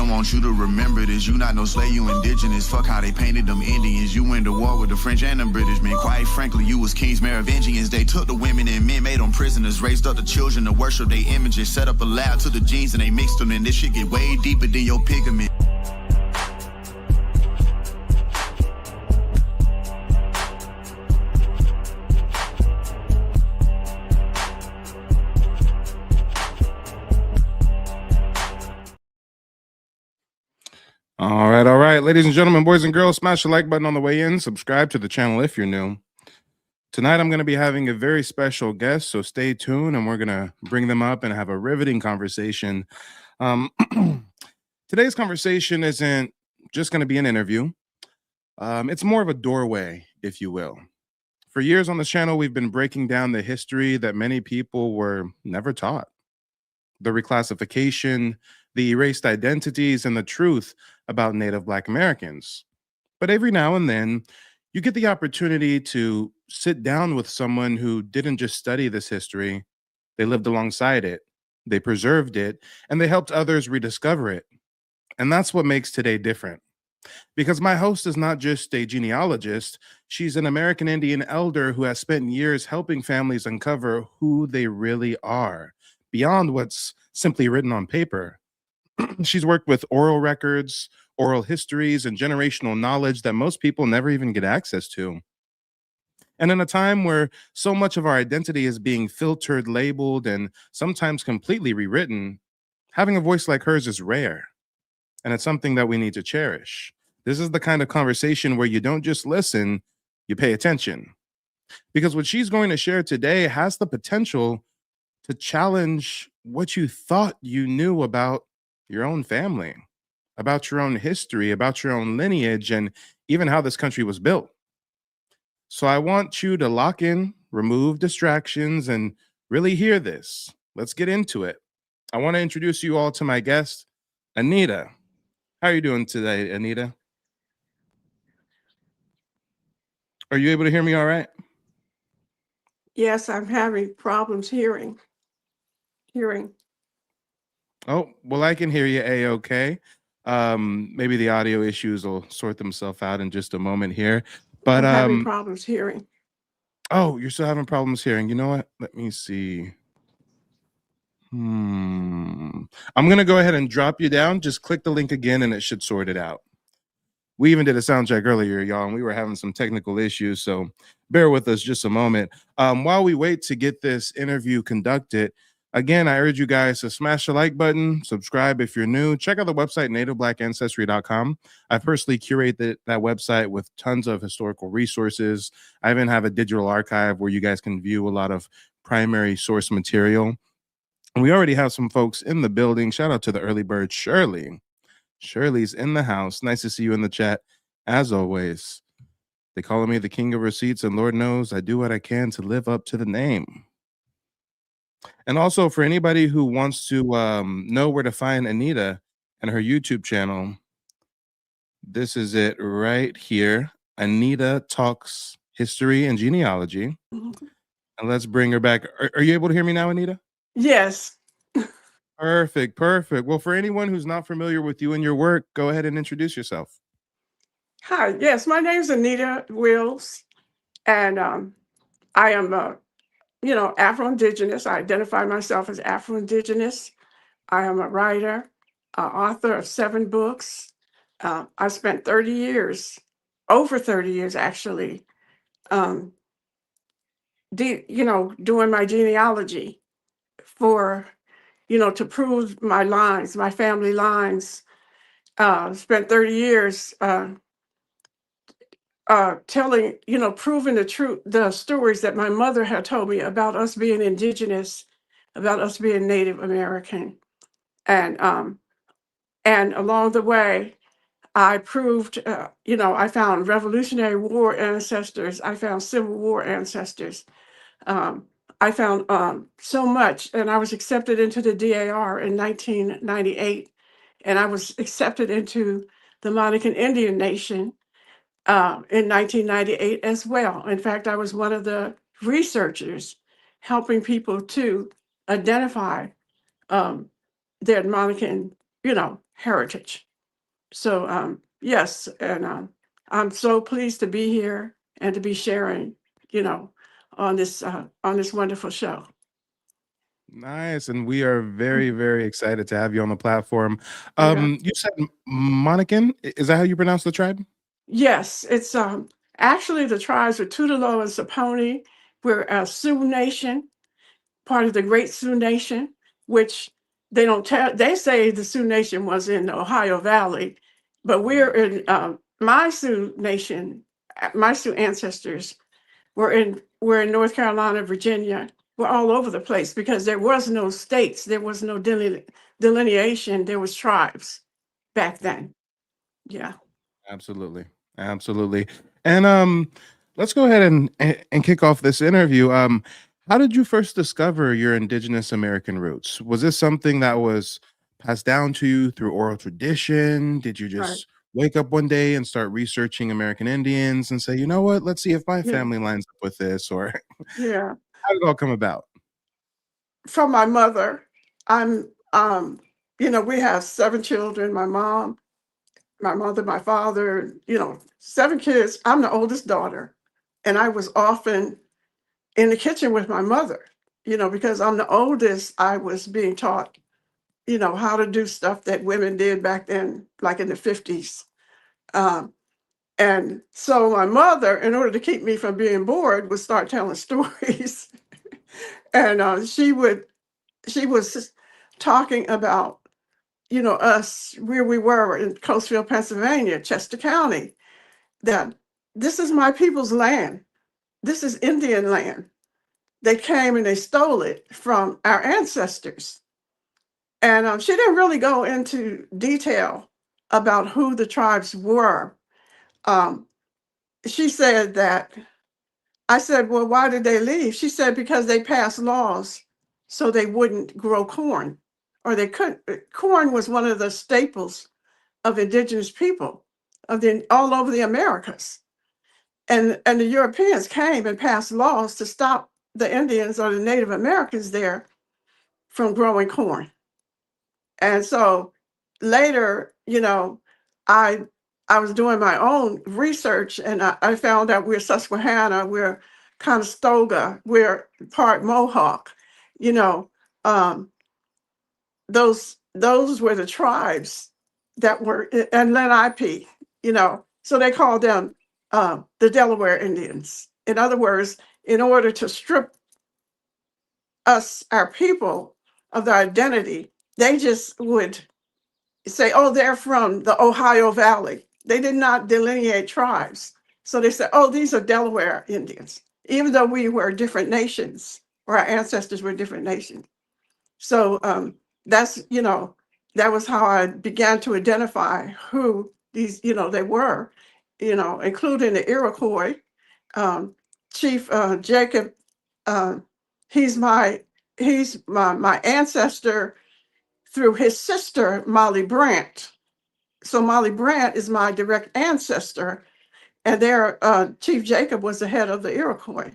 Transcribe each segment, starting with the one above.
them want you to remember this. You not no slave, you indigenous. Fuck how they painted them Indians. You went to war with the French and the British, man. Quite frankly, you was kings, Merovingians. They took the women and men, made them prisoners. Raised up the children to worship their images. Set up a lab to the genes and they mixed them. And this shit get way deeper than your pigment. All right, ladies and gentlemen, boys and girls, smash the like button on the way in. Subscribe to the channel if you're new. Tonight, I'm going to be having a very special guest, so stay tuned, and we're going to bring them up and have a riveting conversation. Today's conversation isn't just going to be an interview. It's more of a doorway, if you will. For years on this channel, we've been breaking down the history that many people were never taught. The reclassification, the erased identities, and the truth about Native Black Americans. But every now and then, you get the opportunity to sit down with someone who didn't just study this history, they lived alongside it, they preserved it, and they helped others rediscover it. And that's what makes today different. Because my host is not just a genealogist, she's an American Indian elder who has spent years helping families uncover who they really are, beyond what's simply written on paper. She's worked with oral records, oral histories, and generational knowledge that most people never even get access to. And in a time where so much of our identity is being filtered, labeled, and sometimes completely rewritten, having a voice like hers is rare. And it's something that we need to cherish. This is the kind of conversation where you don't just listen, you pay attention. Because what she's going to share today has the potential to challenge what you thought you knew about your own family, about your own history, about your own lineage, and even how this country was built. So I want you to lock in, remove distractions, and really hear this. Let's get into it. I want to introduce you all to my guest, Anita. How are you doing today, Anita? Are you able to hear me all right? Yes, I'm having problems hearing. Oh, well, I can hear you A-okay. Maybe the audio issues will sort themselves out in just a moment here. But I'm having problems hearing. Oh, you're still having problems hearing. You know what? Let me see. I'm gonna go ahead and drop you down. Just click the link again and it should sort it out. We even did a sound check earlier, y'all, and we were having some technical issues, so bear with us just a moment. While we wait to get this interview conducted, again, I urge you guys to smash the like button, subscribe if you're new, check out the website, nativeblackancestry.com. I personally curate that website with tons of historical resources. I even have a digital archive where you guys can view a lot of primary source material. And we already have some folks in the building. Shout out to the early bird, Shirley. Shirley's in the house. Nice to see you in the chat, as always. They call me the king of receipts, and Lord knows I do what I can to live up to the name. And also, for anybody who wants to know where to find Anita and her YouTube channel, this is it right here. Anita Talks History and Genealogy. Mm-hmm. And let's bring her back. Are you able to hear me now, Anita? Yes. Perfect, perfect. Well, for anyone who's not familiar with you and your work, go ahead and introduce yourself. Hi, yes, my name is Anita Wills, and I am, Afro-Indigenous. I identify myself as Afro-Indigenous. I am a writer, author of 7 books. I spent 30 years, over 30 years actually, doing my genealogy for to prove my lines, my family lines. Spent 30 years telling, proving the stories that my mother had told me about us being Indigenous, about us being Native American. And along the way, I proved, I found Revolutionary War ancestors. I found Civil War ancestors. I found so much, and I was accepted into the DAR in 1998, and I was accepted into the Monacan Indian Nation in 1998 as well. In fact, I was one of the researchers helping people to identify their Monacan, heritage. So yes, and I'm so pleased to be here and to be sharing, you know, on this wonderful show. Nice, and we are very, very excited to have you on the platform. Yeah. You said Monacan. Is that how you pronounce the tribe? Yes, it's actually the tribes are Tutelo and Saponi. We're a Sioux Nation, part of the Great Sioux Nation, which they don't tell. They say the Sioux Nation was in the Ohio Valley, but we're in my Sioux Nation. My Sioux ancestors we're in North Carolina, Virginia. We're all over the place because there was no states, there was no delineation. There was tribes back then. Yeah. Absolutely. Absolutely. And let's go ahead and kick off this interview. How did you first discover your indigenous American roots? Was this something that was passed down to you through oral tradition? Did you Right. just wake up one day and start researching American Indians and say, you know what, let's see if my Yeah. family lines up with this, or Yeah. how did it all come about? From my mother, I'm we have 7 children, my mom, my mother, my father, 7 kids. I'm the oldest daughter. And I was often in the kitchen with my mother, because I'm the oldest. I was being taught, how to do stuff that women did back then, like in the 50s. Um, and so my mother, in order to keep me from being bored, would start telling stories. And she was talking about, us, where we were in Coatesville, Pennsylvania, Chester County, that this is my people's land. This is Indian land. They came and they stole it from our ancestors. And she didn't really go into detail about who the tribes were. Um, she said that, I said, well, why did they leave? She said, because they passed laws so they wouldn't grow corn, or they couldn't. Corn was one of the staples of indigenous people all over the Americas. And the Europeans came and passed laws to stop the Indians or the Native Americans there from growing corn. And so later, I I was doing my own research, and I found out we're Susquehanna, we're Conestoga, we're part Mohawk. You know, um, those were the tribes that were, and Lenape. So they called them the Delaware Indians. In other words, in order to strip us, our people, of their identity, they just would say, oh, they're from the Ohio Valley. They did not delineate tribes. So they said, oh, these are Delaware Indians, even though we were different nations, or our ancestors were different nations. So that's, that was how I began to identify who these, they were, including the Iroquois. Um, Chief Jacob, uh, he's my ancestor through his sister, Molly Brant. So Molly Brant is my direct ancestor, and Chief Jacob was the head of the Iroquois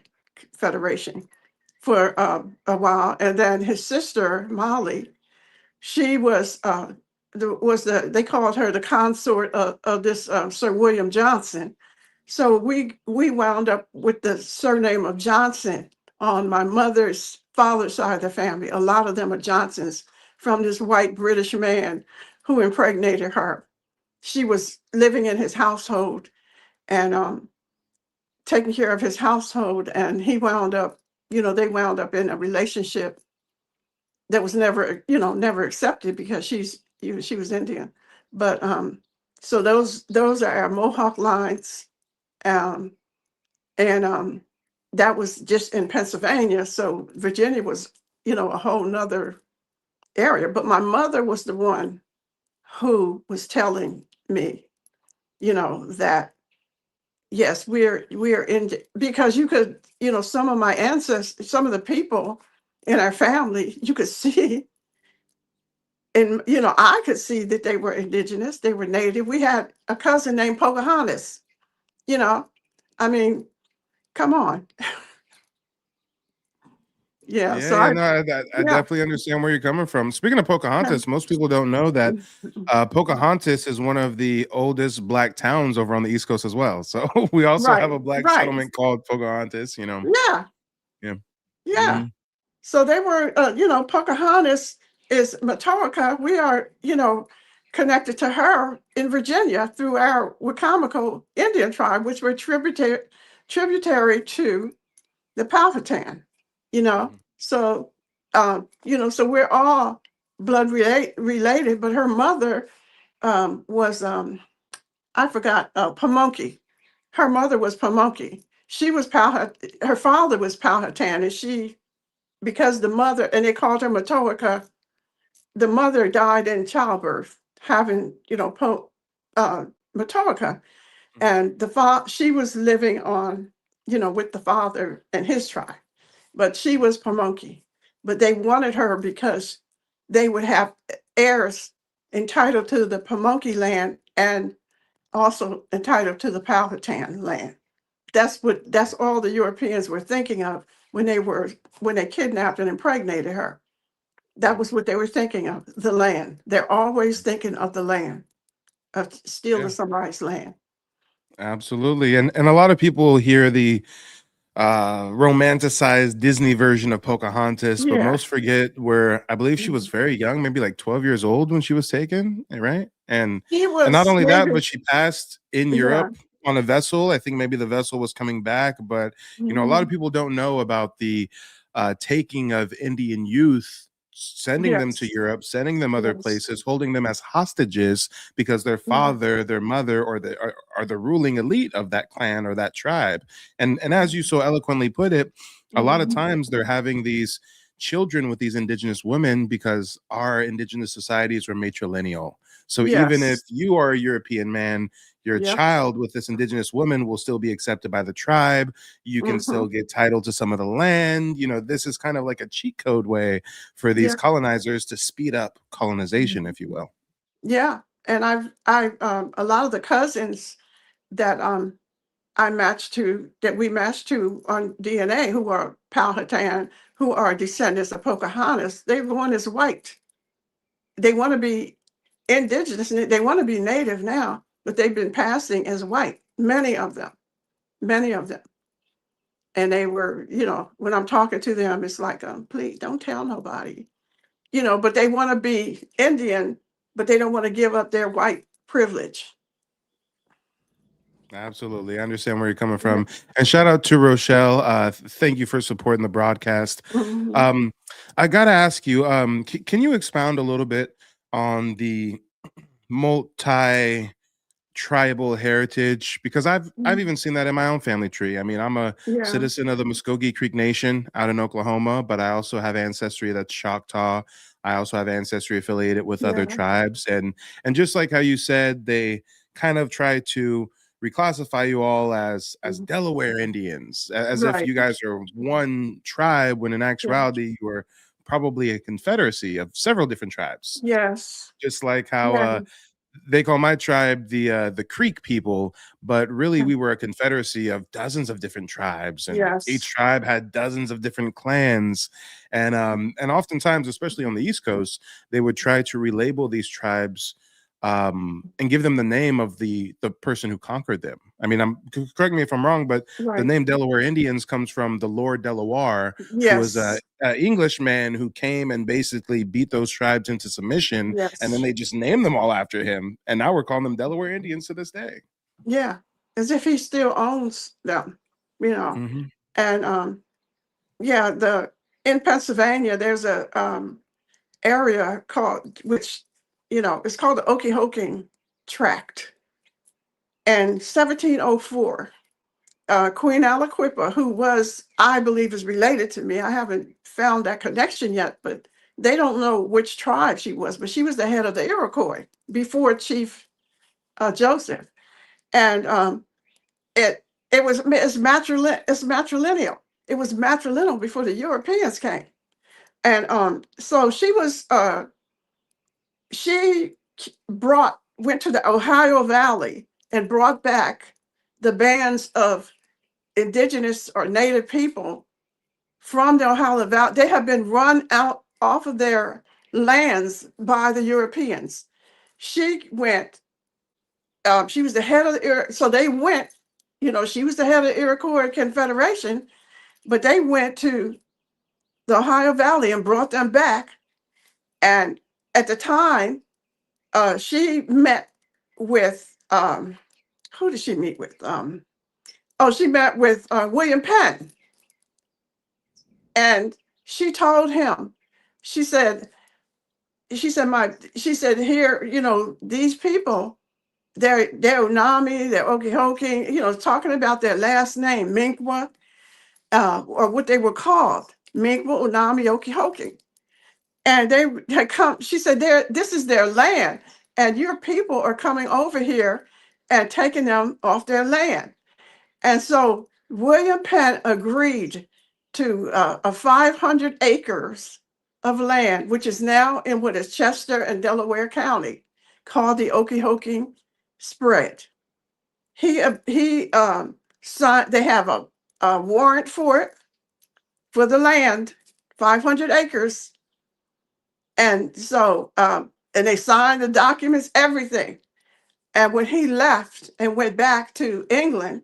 Federation for a while, and then his sister Molly, she they called her the consort of this Sir William Johnson. So we wound up with the surname of Johnson on my mother's father's side of the family. A lot of them are Johnsons, from this white British man who impregnated her. She was living in his household and taking care of his household, and they wound up in a relationship that was never accepted, because she was Indian. But so those are our Mohawk lines. Um, and that was just in Pennsylvania. So Virginia was, a whole nother area. But my mother was the one who was telling me, that yes, we're in, because you could, some of my ancestors, some of the people in our family, you could see, and I could see that they were indigenous, they were native. We had a cousin named Pocahontas. You know, I mean, come on. Yeah. So Yeah, I, no, I yeah. definitely understand where you're coming from. Speaking of Pocahontas, most people don't know that Pocahontas is one of the oldest black towns over on the East Coast as well. So we also have Right. a black Right. settlement called Pocahontas, you know. Yeah. Yeah. Yeah. Hmm. So they were, Pocahontas is Matoaka. We are, connected to her in Virginia through our Wicomico Indian tribe, which were tributary to the Powhatan, you know. Hmm. So, so we're all related, but her mother was, I forgot, Pamunkey. Her mother was Pamunkey. She was her father was Powhatan, and because the mother, and they called her Matoaka, the mother died in childbirth, having, Matoaka. And she was living on, with the father and his tribe, but she was Pamunkey. But they wanted her because they would have heirs entitled to the Pamunkey land and also entitled to the Powhatan land. That's all the Europeans were thinking of when they kidnapped and impregnated her. That was what they were thinking of, the land. They're always thinking of the land, of stealing Yeah, somebody's land. absolutely. And a lot of people hear the romanticized Disney version of Pocahontas, but Yeah, most forget where I believe she was mhm. very young, maybe like 12 years old when she was taken, right? He And not was only that, maybe, but she passed in yeah. Europe on a vessel. I think maybe the vessel was coming back, but you know, a lot of Mhm. people don't know about the taking of Indian youth, sending them to Yes, Europe, sending them other yes. places, holding them as hostages because their Yeah. father, their mother, or are the ruling elite of that clan or that tribe. And as you so eloquently put it, a lot of Mhm. times they're having these children with these indigenous women because our indigenous societies are matrilineal. So even if Yes. you are a European man, your Yep. child with this indigenous woman will still be accepted by the tribe. You can still Mhm. get title to some of the land. You know, this is kind of like a cheat code way for these Yeah. colonizers to speed up colonization, Mhm. if you will. Yeah. And a lot of the cousins that that we matched to on DNA, who are Powhatan, who are descendants of Pocahontas, they one is white. They want to be indigenous, and they want to be native now, but they've been passing as white, many of them. And they were, when I'm talking to them, it's like, please don't tell nobody, but they want to be Indian, but they don't want to give up their white privilege. Absolutely. I understand where you're coming Yeah. from. And shout out to Rochelle. Thank you for supporting the broadcast. Mhm. Um, I got to ask you, can you expound a little bit on the multi tribal heritage? Because I've Mhm. even seen that in my own family tree. I mean, I'm a Yeah. citizen of the Muskogee Creek Nation out in Oklahoma, but I also have ancestry that's Choctaw. I also have ancestry affiliated with other Yeah. tribes, and just like how you said, they kind of try to reclassify you all as Mhm. Delaware Indians, as if Right. you guys are one tribe, when in Yeah. actuality you are probably a confederacy of several different tribes. Yes. Just like how Yeah. they call my tribe the Creek people, but really Yeah. we were a confederacy of dozens of different tribes, and each Yes. tribe had dozens of different clans. And oftentimes, especially on the East Coast, they would try to relabel these tribes and give them the name of the person who conquered them. I mean, correct me if I'm wrong, but the Right. name Delaware Indians comes from the Lord Delaware, who was Yes. a Englishman who came and basically beat those tribes into submission, and then Yes. they just named them all after him. And now we're calling them Delaware Indians to this day. Yeah. As if he still owns them, you know. Hmm. And yeah, the in Pennsylvania, there's a area called, which, it's called the Okie Tract. And 1704, Queen Aliquippa, who was, I believe, is related to me. I haven't found that connection yet, but they don't know which tribe she was, but she was the head of the Iroquois before Chief Joseph. And it's matrilineal. It was matrilineal before the Europeans came. And so she went to the Ohio Valley and brought back the bands of indigenous or native people from the Ohio Valley. They have been run out off of their lands by the Europeans. She went, she was the head of the, so they went, she was the head of the Iroquois Confederation, but they went to the Ohio Valley and brought them back. And at the time, she met with, who did she meet with? She met with William Penn. And she told him, she said, here, these people, they're Unami, they're Okie, talking about their last name, Minkwa, or what they were called, Minkwa, Unami, Okie. And they had come, she said, this is their land, and your people are coming over here and taking them off their land. And so William Penn agreed to a 500 acres of land, which is now in what is Chester and Delaware County, called the Okie spread. He signed, they have a warrant for it, for the land, 500 acres. And so, and they signed the documents, everything. And when he left and went back to England,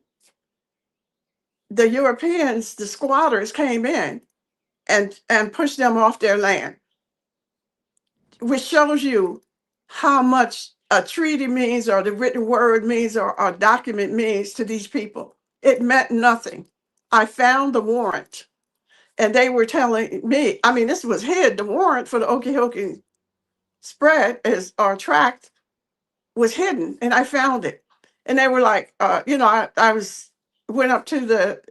the Europeans, the squatters, came in and pushed them off their land, which shows you how much a treaty means, or the written word means, or a document means to these people. It meant nothing. I found the warrant, and they were telling me, I mean, this was hid. The warrant for the Okie spread or tract was hidden, and I found it. And they were like, I went up to the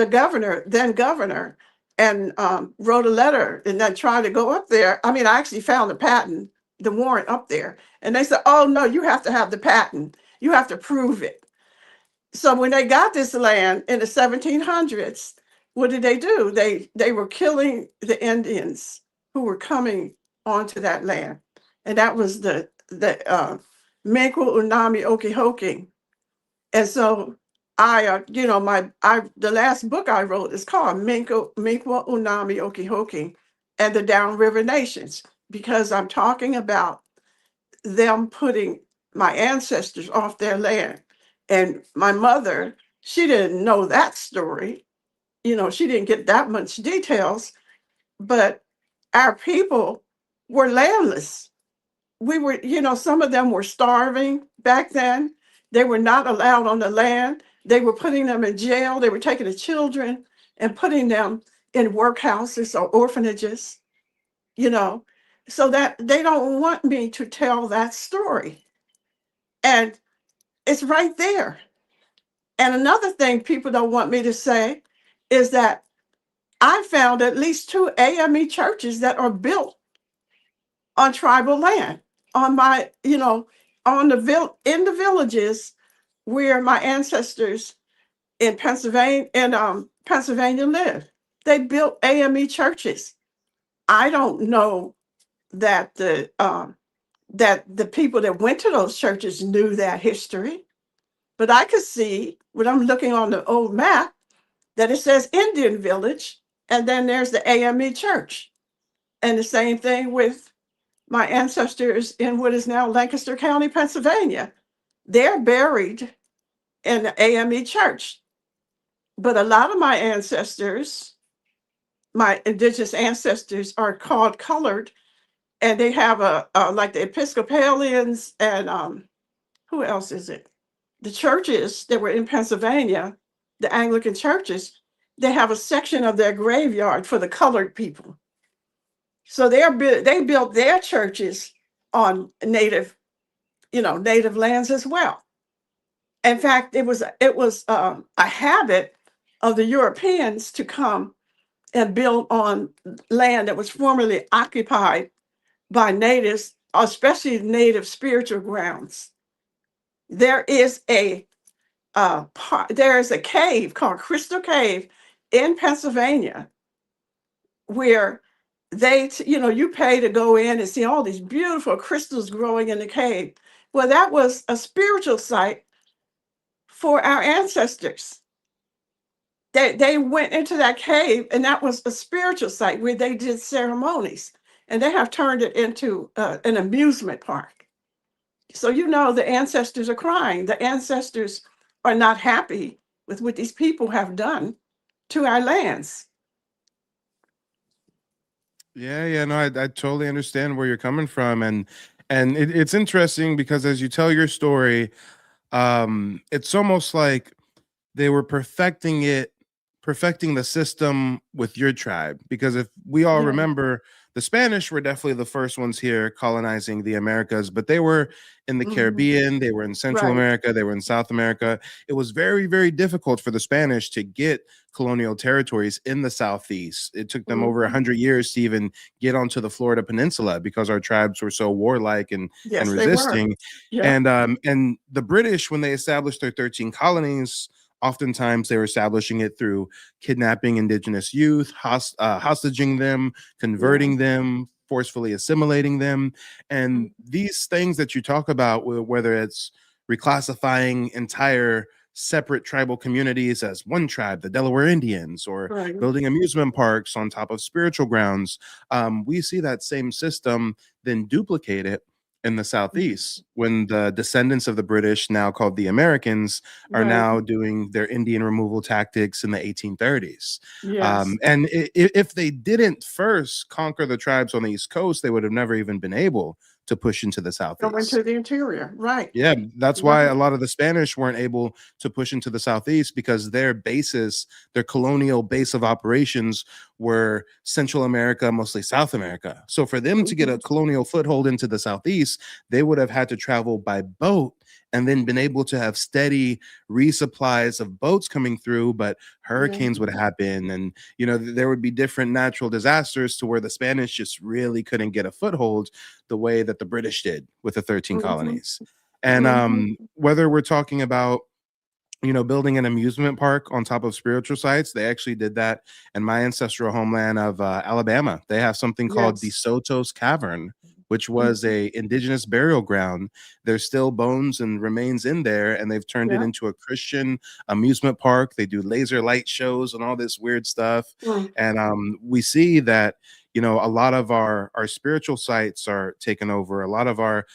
governor, then governor, and wrote a letter, and then tried to go up there. I mean, I actually found the patent, the warrant up there. And they said, oh, no, you have to have the patent. You have to prove it. So when they got this land in the 1700s, what did they do? They were killing the Indians who were coming onto that land. And that was the Minkwa, Unami, Okie. And so the last book I wrote is called Minkwa, Unami, Okie, and the Downriver Nations, because I'm talking about them putting my ancestors off their land. And my mother, she didn't know that story. She didn't get that much details, but our people were landless. We were, some of them were starving back then. They were not allowed on the land. They were putting them in jail. They were taking the children and putting them in workhouses or orphanages, so that they don't want me to tell that story. And it's right there. And another thing people don't want me to say is that I found at least 2 AME churches that are built on tribal land, on my, in the villages where my ancestors in Pennsylvania lived. They built AME churches. I don't know that the people that went to those churches knew that history, but I could see when I'm looking on the old map that it says Indian Village, and then there's the AME church. And the same thing with my ancestors in what is now Lancaster County, Pennsylvania. They're buried in the AME church. But a lot of my ancestors, my indigenous ancestors, are called colored, and they have like the Episcopalians and who else is it? The churches that were in Pennsylvania, the Anglican churches, they have a section of their graveyard for the colored people. So they built their churches on native lands as well. In fact, it was a habit of the Europeans to come and build on land that was formerly occupied by natives, especially native spiritual grounds. There is a cave called Crystal Cave in Pennsylvania where you pay to go in and see all these beautiful crystals growing in the cave. Well, that was a spiritual site for our ancestors. They went into that cave, and that was a spiritual site where they did ceremonies, and they have turned it into an amusement park. So the ancestors are crying. The ancestors are not happy with what these people have done to our lands. Yeah, no, I totally understand where you're coming from, and it's interesting because as you tell your story, it's almost like they were perfecting the system with your tribe. Because if we all Yeah. remember, the Spanish were definitely the first ones here colonizing the Americas, but they were in the Mhm. Caribbean, they were in Central Right. America, they were in South America. It was very, very difficult for the Spanish to get colonial territories in the Southeast. It took them over Mhm. 100 years to even get onto the Florida Peninsula because our tribes were so warlike and Yes, they were. resisting. Yeah. And the British, when they established their 13 colonies, oftentimes they were establishing it through kidnapping indigenous youth, hostaging them, Yeah. converting them, forcefully assimilating them. And these things that you talk about, whether it's reclassifying entire separate tribal communities as one tribe, the Delaware Indians, or Right. building amusement parks on top of spiritual grounds, we see that same system then duplicate it in the Southeast when the descendants of the British, now called the Americans, are Right. now doing their Indian removal tactics in the 1830s. Yes. And if they didn't first conquer the tribes on the East Coast, they would have never even been able to push into the Go Southeast. into the interior. Right. Yeah, that's why a Right. lot of the Spanish weren't able to push into the Southeast because their bases, their colonial base of operations were Central America, mostly South America. So for them to get a Mhm. colonial foothold into the Southeast, they would have had to travel by boat and then been able to have steady resupplies of boats coming through, but Yeah. hurricanes would happen and there would be different natural disasters to where the Spanish just really couldn't get a foothold the way that the British did with the 13 Mhm. colonies. And Mhm. whether we're talking about building an amusement park on top of spiritual sites, they actually did that in my ancestral homeland of Alabama. They have something called the Yes. Sotos Cavern, which was Mhm. a indigenous burial ground. There's still bones and remains in there, and they've turned it Yeah. into a Christian amusement park. They do laser light shows and all this weird stuff. Mm. And we see that a lot of our spiritual sites are taken over. A lot of our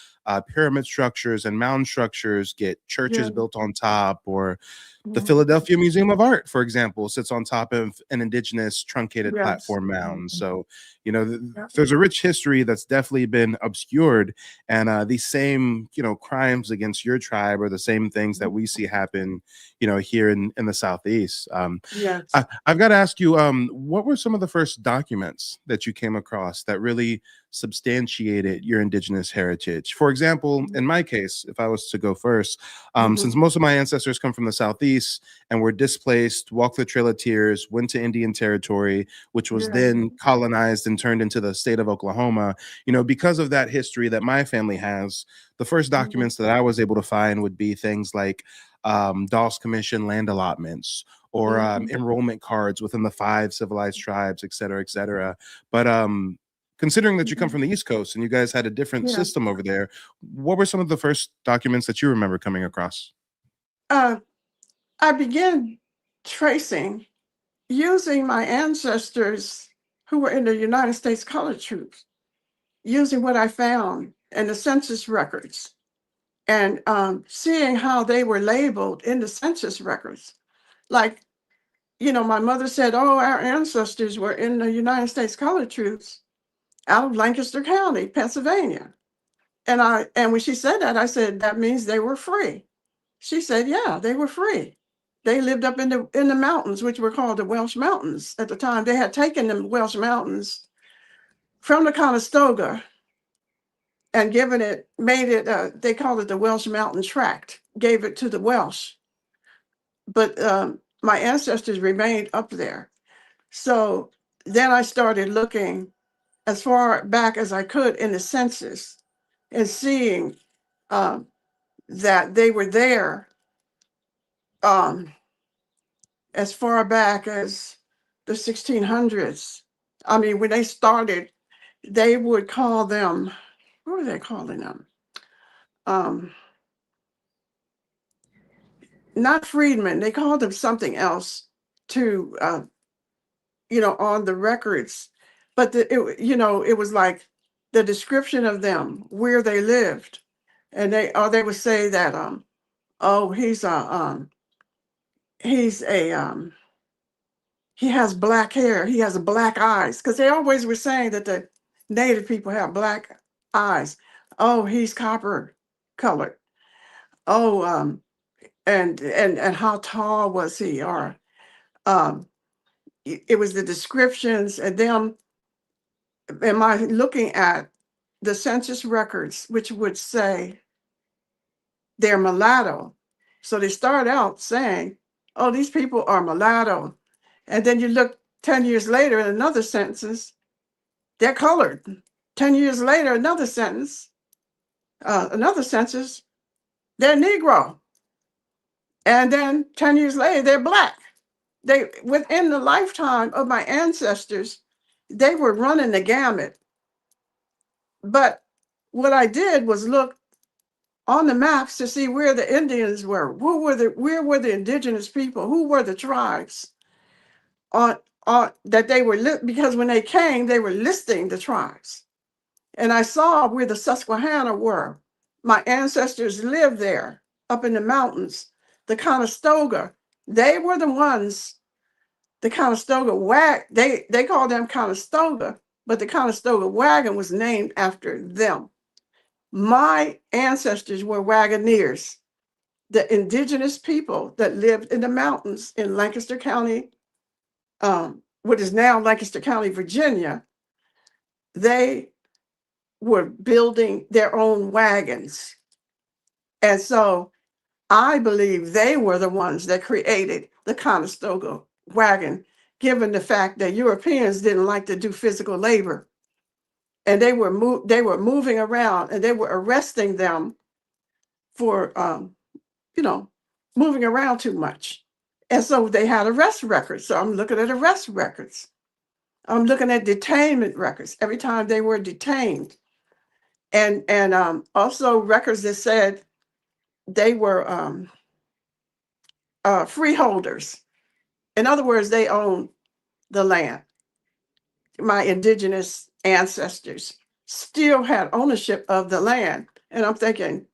pyramid structures and mound structures get churches Yeah. built on top, or the Mhm. Philadelphia Museum of Art, for example, sits on top of an indigenous truncated Yes. platform mound. So, Yeah. there's a rich history that's definitely been obscured. And these same, crimes against your tribe are the same things that we see happen, here in the Southeast. Yes. I've got to ask you, what were some of the first documents that you came across that really substantiated your indigenous heritage? For example, in my case, if I was to go first, Mhm. since most of my ancestors come from the Southeast and were displaced, walked the Trail of Tears, went to Indian Territory, which was Yeah. then colonized and turned into the state of Oklahoma, because of that history that my family has, the first Mhm. documents that I was able to find would be things like Dawes Commission land allotments or Mhm. enrollment cards within the 5 civilized tribes, et cetera, et cetera. But considering that you come Mhm. from the East Coast and you guys had a different Yeah. system over there, what were some of the first documents that you remember coming across? Uh, I began tracing using my ancestors who were in the United States colored troops, using what I found in the census records and seeing how they were labeled in the census records. Like, my mother said, oh, our ancestors were in the United States colored troops out of Lancaster County, Pennsylvania. And when she said that, I said, that means they were free. She said, yeah, they were free. They lived up in the mountains, which were called the Welsh Mountains at the time. They had taken the Welsh Mountains from the Conestoga and made it, they called it the Welsh Mountain Tract, gave it to the Welsh. But my ancestors remained up there. So then I started looking as far back as I could in the census and seeing um, that they were there um, as far back as the 1600s. I mean, when they started, they would call them, what were they calling them? Um, Not freedmen, they called them something else. to on the records, but it was like the description of them, where they lived, and they would say that oh, he's a he has black hair, he has black eyes, because they always were saying that the Native people have black eyes. Oh, he's copper colored. Oh, and how tall was he? Or um, it was the descriptions, and them. Am I looking at the census records, which would say they're mulatto? So they start out saying, "Oh, these people are mulatto," and then you look 10 years later in another census, they're colored. 10 years later, another census, they're Negro, and then 10 years later, they're black. They within the lifetime of my ancestors, they were running the gamut. But what I did was look on the maps to see where the Indians were. Where were the indigenous people? Who were the tribes on that they were because when they came, they were listing the tribes. And I saw where the Susquehanna were. My ancestors lived there up in the mountains. The Conestoga, they were the ones, the Conestoga they called them Conestoga, but the Conestoga wagon was named after them. My ancestors were wagoneers, the indigenous people that lived in the mountains in Lancaster County, what is now Lancaster County, Virginia. They were building their own wagons. And so I believe they were the ones that created the Conestoga wagon, given the fact that Europeans didn't like to do physical labor. And they were moving around, and they were arresting them for moving around too much. And so they had arrest records. So I'm looking at arrest records. I'm looking at detainment records every time they were detained. And also records that said they were freeholders. In other words, they owned the land. My indigenous ancestors still had ownership of the land. And I'm thinking,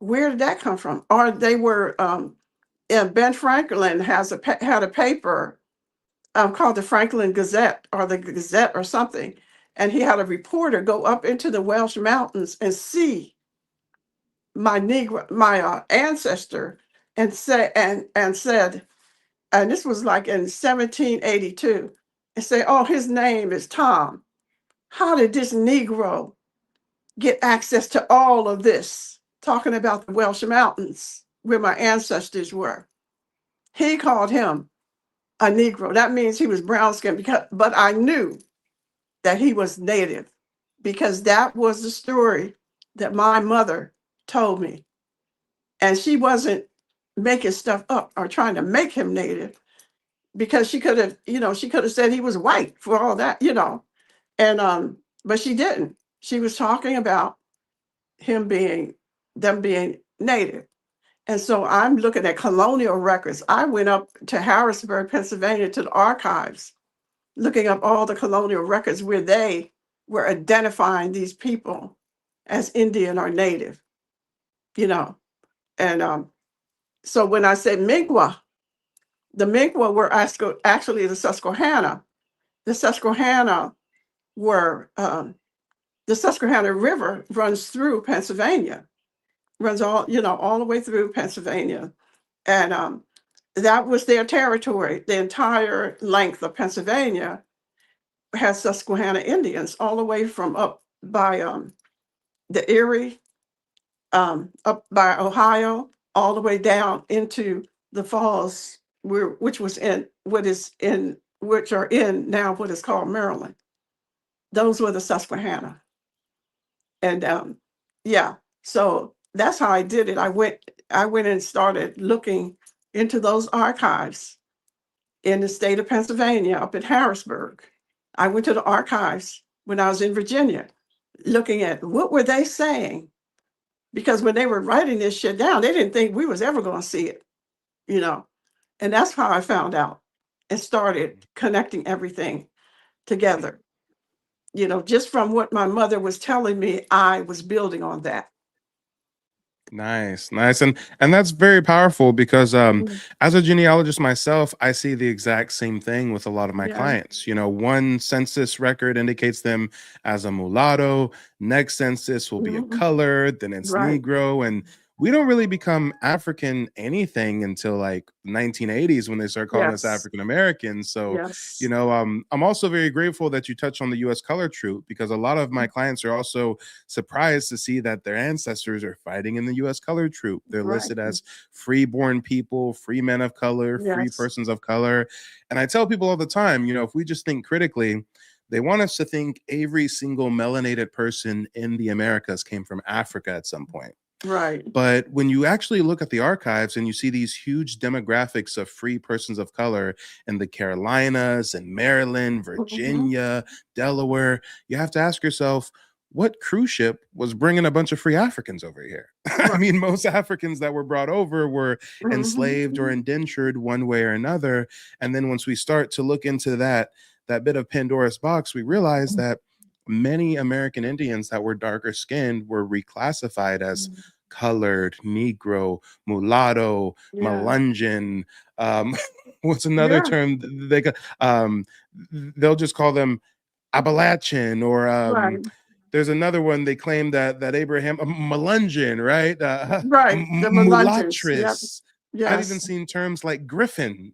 where did that come from? Or they were, Ben Franklin had a paper called the Franklin Gazette or the Gazette or something. And he had a reporter go up into the Welsh Mountains and see my ancestor and said, and this was like in 1782, and say, oh, his name is Tom. How did this Negro get access to all of this? Talking about the Welsh Mountains where my ancestors were. He called him a Negro. That means he was brown skinned, but I knew that he was Native because that was the story that my mother told me. And she wasn't making stuff up or trying to make him Native, because she could have said he was white for all that, and but she didn't. She was talking about them being Native. And so I'm looking at colonial records. I went up to Harrisburg, Pennsylvania, to the archives, looking up all the colonial records where they were identifying these people as Indian or Native, and so when I said Mi'kmaq, the Mi'kmaq were actually the Susquehanna. The Susquehanna were the Susquehanna River runs through Pennsylvania, runs all the way through Pennsylvania, and that was their territory. The entire length of Pennsylvania has Susquehanna Indians, all the way from up by the Erie, up by Ohio, all the way down into the falls, which are in now what is called Maryland. Those were the Susquehanna. And yeah, so that's how I did it. I went and started looking into those archives in the state of Pennsylvania, up in Harrisburg. I went to the archives when I was in Virginia, looking at what were they saying, because when they were writing this shit down, they didn't think we was ever going to see it, and that's how I found out. and started connecting everything together. You know, just from what my mother was telling me, I was building on that. Nice, nice. And that's very powerful because Mhm. as a genealogist myself, I see the exact same thing with a lot of my Yeah. clients. You know, one census record indicates them as a mulatto, next census will be a Mhm. color, then it's Right. Negro, and we don't really become African anything until like 1980s when they start calling us Yes. African Americans. So, you Yes. know, I'm also very grateful that you touched on the US color troop because a lot of my clients are also surprised to see that their ancestors are fighting in the US color troop. They're Right. listed as freeborn people, free men of color, free Yes. persons of color. And I tell people all the time, you know, if we just think critically, they want us to think every single melanated person in the Americas came from Africa at some point. Right. But when you actually look at the archives and you see these huge demographics of free persons of color in the Carolinas and Maryland, Mhm. Virginia, Delaware, you have to ask yourself, what cruise ship was bringing a bunch of free Africans over here? I Right. mean, most Africans that were brought over were enslaved or Mhm. indentured one way or another. And then once we start to look into that bit of Pandora's box, we realize that many American Indians that were darker skinned were reclassified as colored, Negro, mulatto, Yeah. Melungeon. Um, what's another Yeah. term they got? They'll just call them Appalachian or Right. there's another one they claim that Abraham Melungeon, right? Right. The Melungeons. Yep. Mulattress. I've even Yes. seen terms like Griffin.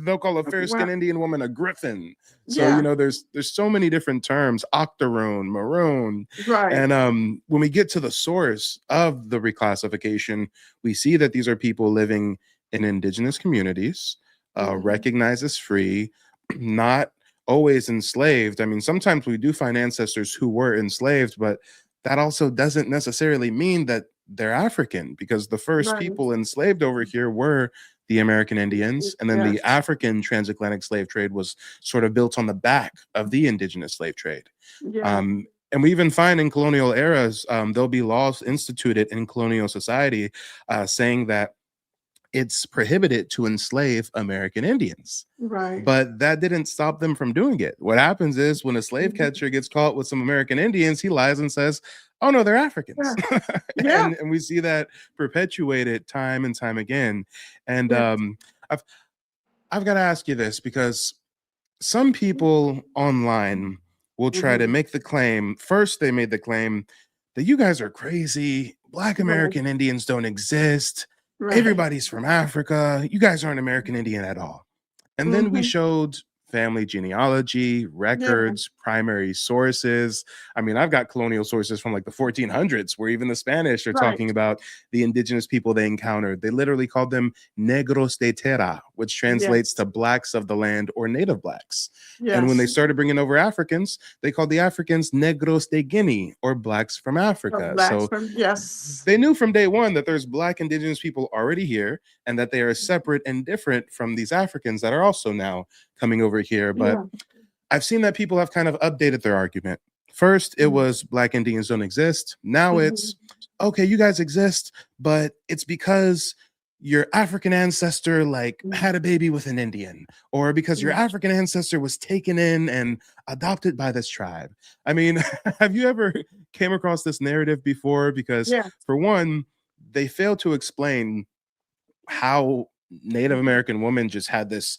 They'll call a fair-skinned Well, Indian woman a Griffin. So you yeah. know, there's so many different terms, octoroon, maroon, Right. and when we get to the source of the reclassification, we see that these are people living in indigenous communities, Mhm. recognized as free, not always enslaved. I mean, sometimes we do find ancestors who were enslaved, but that also doesn't necessarily mean that they're African because the first Right. people enslaved over here were the American Indians, and then the Yes. African transatlantic slave trade was sort of built on the back of the indigenous slave trade. Yeah. Um, and we even find in colonial eras, there'll be laws instituted in colonial society saying that it's prohibited to enslave American Indians. Right. But that didn't stop them from doing it. What happens is when a slave Mhm. catcher gets caught with some American Indians, he lies and says, "Oh no, they're Africans," Yeah. Yeah. and we see that perpetuated time and time again. And Yeah. I've I've got to ask you this because some people online will try to Mhm. make the claim. First, they made the claim that you guys are crazy. Black Right. American Indians don't exist. Right. Everybody's from Africa. You guys aren't American Indian at all. And then we Mhm. showed family genealogy, Yeah. records, primary sources. I mean, I've got colonial sources from like the 1400s where even the Spanish are Right. talking about the indigenous people they encountered. They literally called them negros de terra, which translates Yes. to blacks of the land or native blacks. And when they Yes. started bringing over Africans, they called the Africans negros de Guinea or blacks from Of Africa. blacks So from yes. they knew from day one that there's black indigenous people already here and that they are separate and different from these Africans that are also now coming over here. But Yeah. I've seen that people have kind of updated their argument. First, it Mhm. was black Indians don't exist. Now Mhm. it's okay, you guys exist, but it's because your African ancestor like Mhm. had a baby with an Indian, or because your Yeah. African ancestor was taken in and adopted by this tribe. I mean, have you ever came across this narrative before? Because Yeah. for one, they fail to explain how Native Mhm. American women just had this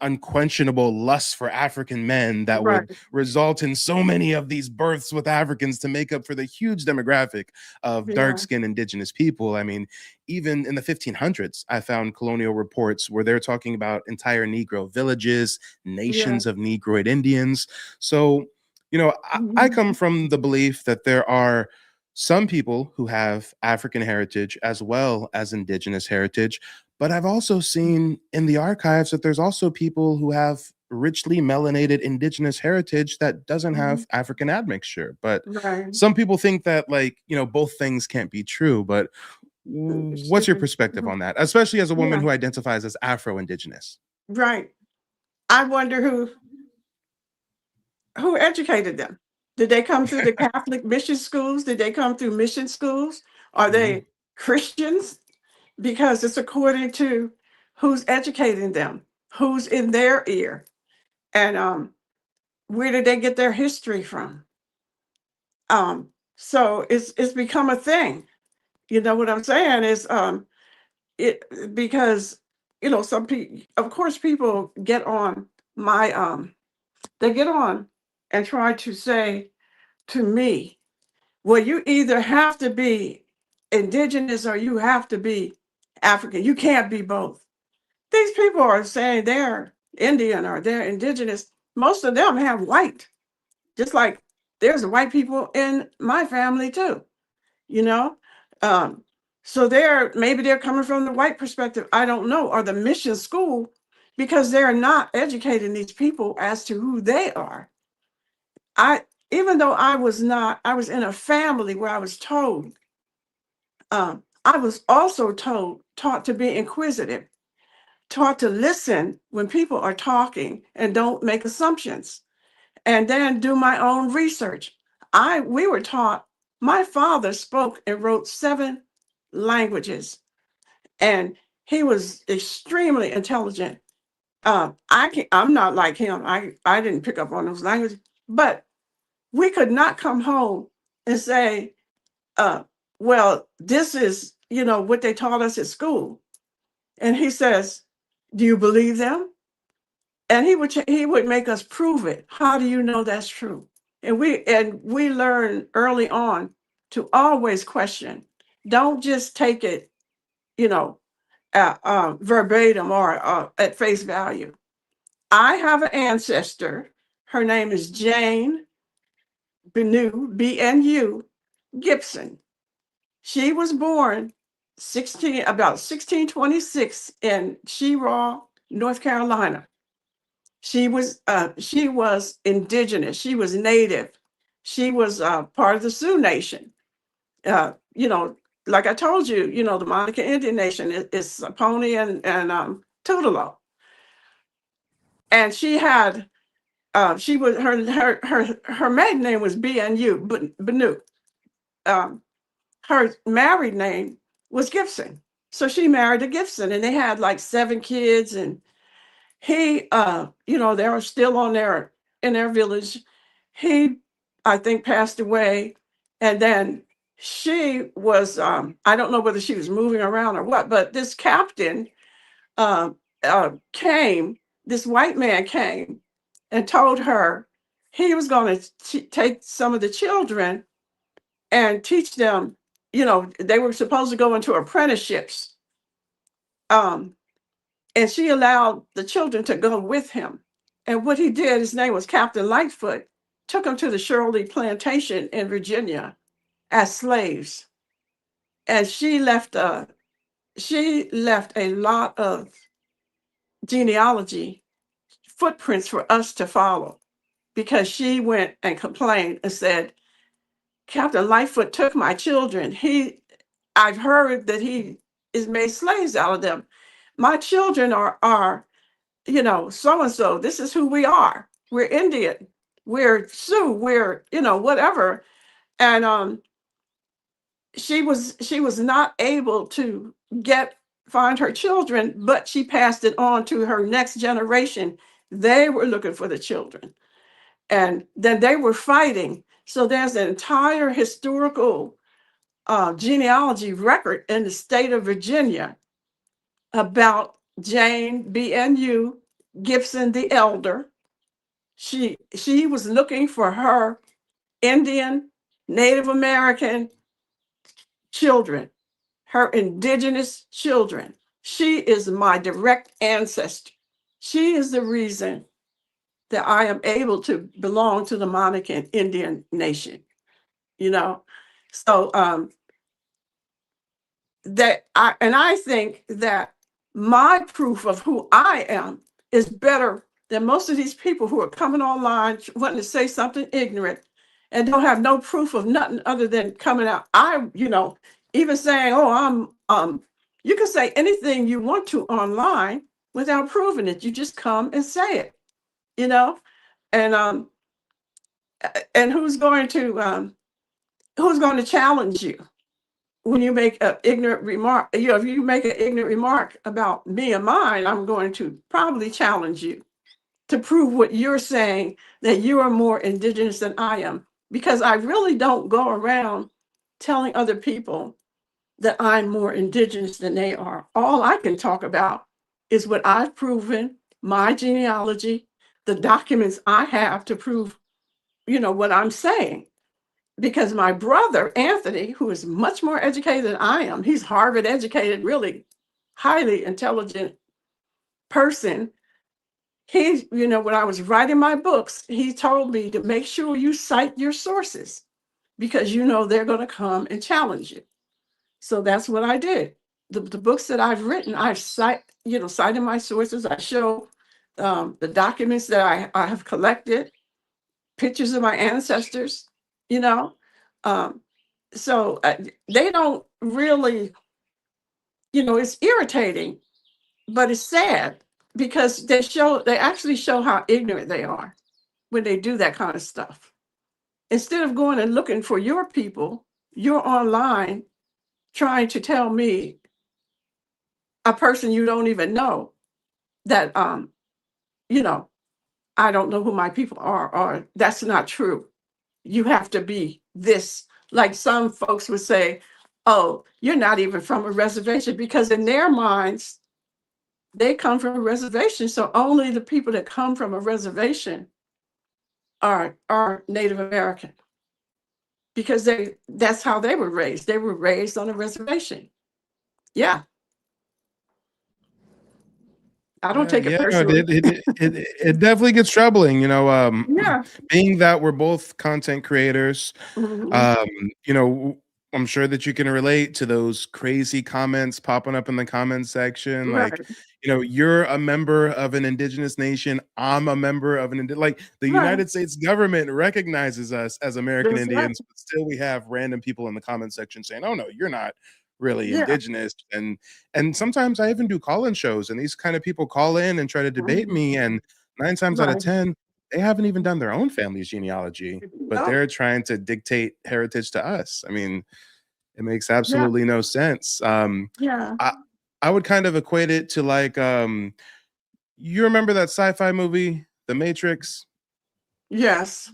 unquenchable lust for African men that Right. would result in so many of these births with Africans to make up for the huge demographic of dark Yeah. skinned indigenous people. I mean, even in the 1500s, I found colonial reports where they're talking about entire Negro villages, Yeah. nations of Negroid Indians. So, you know, I come Mhm. from the belief that there are some people who have African heritage as well as indigenous heritage, but I've also seen in the archives that there's also people who have richly melanated indigenous heritage that doesn't Mhm. have African admixture. But Right. some people think that, like, you know, both things can't be true. But what's your perspective Mhm. on that, especially as a woman Yeah. who identifies as Afro-Indigenous? Right. I wonder who educated them. Did they come through the Catholic mission schools? Did they come through mission schools? Are Mhm. they Christians? Because it's according to who's educating them. who's in their ear, and where did they get their history from? So it's become a thing. You know what I'm saying? Is it because some people, of course, people get on my they get on and try to say to me, well, you either have to be indigenous or you have to be African. You can't be both. These people are saying they're Indian or they're indigenous. Most of them have white, just like there's white people in my family too, you know? Um, so maybe they're coming from the white perspective, I don't know, or the mission school, because they're not educating these people as to who they are. Even though I was in a family where I was told, I was also taught to be inquisitive, taught to listen when people are talking and don't make assumptions, and then do my own research. We were taught, my father spoke and wrote 7 languages, and he was extremely intelligent. I'm not like him. I didn't pick up on those languages, but we could not come home and say, well, this is, what they taught us at school. And he says, do you believe them? And he would make us prove it. How do you know that's true? And we learn early on to always question. Don't just take it, verbatim or at face value. I have an ancestor. Her name is Jane Benu, BNU Gibson. She was born about 1626 in Sheraw, North Carolina. She was indigenous. She was native. She was part of the Sioux Nation. You know, like I told you, the Monica Indian Nation is Pony and Tutelo. And she was her maiden name was BNU, Banu. Her married name was Gibson. So she married a Gibson, and they had like 7 kids, and he, they were still in their village. He, I think, passed away. And then she was, I don't know whether she was moving around or what, but this captain uh, this white man came and told her he was going to take some of the children and teach them, they were supposed to go into apprenticeships. And she allowed the children to go with him. And what he did, his name was Captain Lightfoot, took them to the Shirley Plantation in Virginia as slaves. And she left a lot of genealogy footprints for us to follow, because she went and complained and said, Captain Lightfoot took my children. I've heard that he is made slaves out of them. My children are so and so. This is who we are. We're Indian. We're Sioux. We're whatever. And she was not able to find her children, but she passed it on to her next generation. They were looking for the children, and then they were fighting. So there's an entire historical genealogy record in the state of Virginia about Jane BNU Gibson the Elder. She was looking for her Indian, Native American children, her indigenous children. She is my direct ancestor. She is the reason that I am able to belong to the Monica Indian Nation. So I think that my proof of who I am is better than most of these people who are coming online wanting to say something ignorant and don't have no proof of nothing other than coming out. Even saying, oh, you can say anything you want to online without proving it. You just come and say it, and and who's going to challenge you when you make an ignorant remark, you know, if you make an ignorant remark about me and mine, I'm going to probably challenge you to prove what you're saying, that you are more indigenous than I am, because I really don't go around telling other people that I'm more indigenous than they are. All I can talk about is what I've proven, my genealogy, the documents I have to prove, you know, what I'm saying. Because my brother, Anthony, who is much more educated than I am, he's Harvard educated, really highly intelligent person. He, you know, when I was writing my books, he told me to make sure you cite your sources because you know they're going to come and challenge you. So that's what I did. The books that I've written, I've cited my sources. I show the documents that I have collected, pictures of my ancestors, you know. Um, so they don't really, you know, it's irritating, but it's sad because they actually show how ignorant they are when they do that kind of stuff. Instead of going and looking for your people, you're online trying to tell me, a person you don't even know, that you know, I don't know who my people are, or that's not true. You have to be this. Like some folks would say, oh, you're not even from a reservation, because in their minds, they come from a reservation. So only the people that come from a reservation are Native American, because that's how they were raised. They were raised on a reservation. Yeah. I don't Yeah, take it yeah, no, personally. it definitely gets troubling, Yeah. being that we're both content creators. Mhm. Um, you know, I'm sure that you can relate to those crazy comments popping up in the comment section. Like, Right. you're a member of an indigenous nation. I'm a member of like the Right. United States government recognizes us as American That's right. Indians, but still we have random people in the comment section saying, "Oh no, you're not really Yeah. indigenous." And sometimes I even do call-in shows, and these kind of people call in and try to debate Mhm. me, and 9 times out of Right. 10, they haven't even done their own family's genealogy, but No. they're trying to dictate heritage to us. I mean, it makes Yeah. absolutely no sense. Yeah. I I would kind of equate it to like, you remember that sci-fi movie, The Matrix? Yes.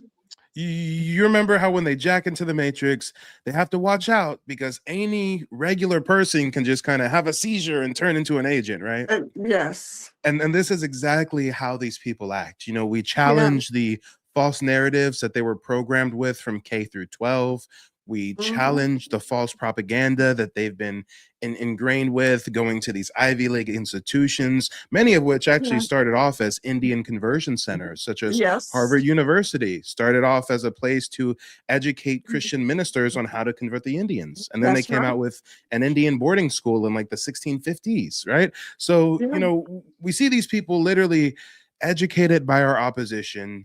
You remember how when they jack into the Matrix, they have to watch out because any regular person can just kind of have a seizure and turn into an agent, right? Yes. And this is exactly how these people act. We Yeah. challenge the false narratives that they were programmed with from K through 12. We Mhm. challenge the false propaganda that they've been ingrained with, going to these Ivy League institutions, many of which actually Yeah. started off as Indian conversion centers, such as Yes. Harvard University started off as a place to educate Christian ministers on how to convert the Indians. And then they That's came right. out with an Indian boarding school in like the 1650s, right? So, Yeah. we see these people literally educated by our opposition,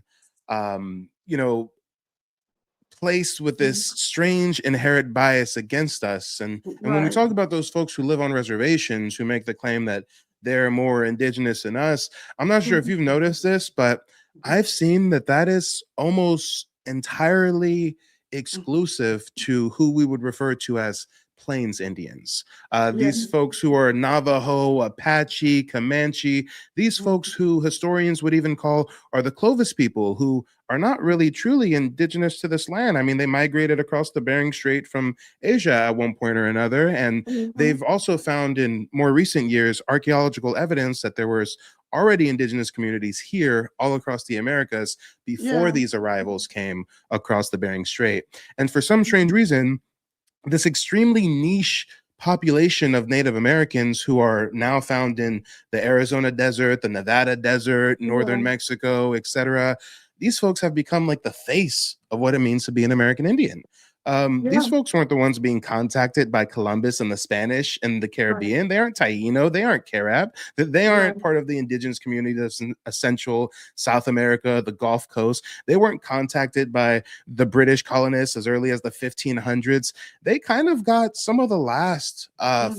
placed with this Mhm. strange inherent bias against us. And when we Right. talk about those folks who live on reservations who make the claim that they're more indigenous than us, I'm not sure if Mhm. you've noticed this, but I've seen that is almost entirely exclusive to who we would refer to as Plains Indians. Yeah. These folks who are Navajo, Apache, Comanche, these folks Mhm. who historians would even call are the Clovis people, who are not really truly indigenous to this land. I mean, they migrated across the Bering Strait from Asia at one point or another, and Mhm. they've also found in more recent years archaeological evidence that there was already indigenous communities here all across the Americas before Yeah. these arrivals came across the Bering Strait. And for some strange reason, this extremely niche population of Native Americans who are now found in the Arizona desert, the Nevada desert, northern Yeah. Mexico, etc. These folks have become like the face of what it means to be an American Indian. These Yeah. folks weren't the ones being contacted by Columbus and the Spanish in the Right. Caribbean. They aren't Taino. They aren't Carib. They aren't Right. part of the indigenous community that's in Central South America, the Gulf Coast. They weren't contacted by the British colonists as early as the 1500s. They kind of got some of the last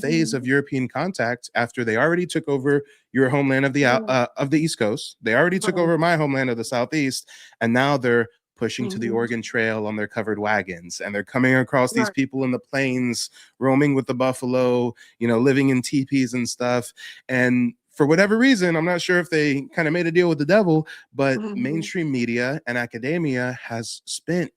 phase of Mhm. European contact after they already took over your homeland of Yeah. the East Coast. They already took Right. over my homeland of the Southeast, and now they're pushing to the Mhm. Oregon Trail on their covered wagons, and they're coming across these Right. people in the plains, roaming with the buffalo, living in teepees and stuff. And for whatever reason, I'm not sure if they kind of made a deal with the devil, but Mhm. mainstream media and academia has spent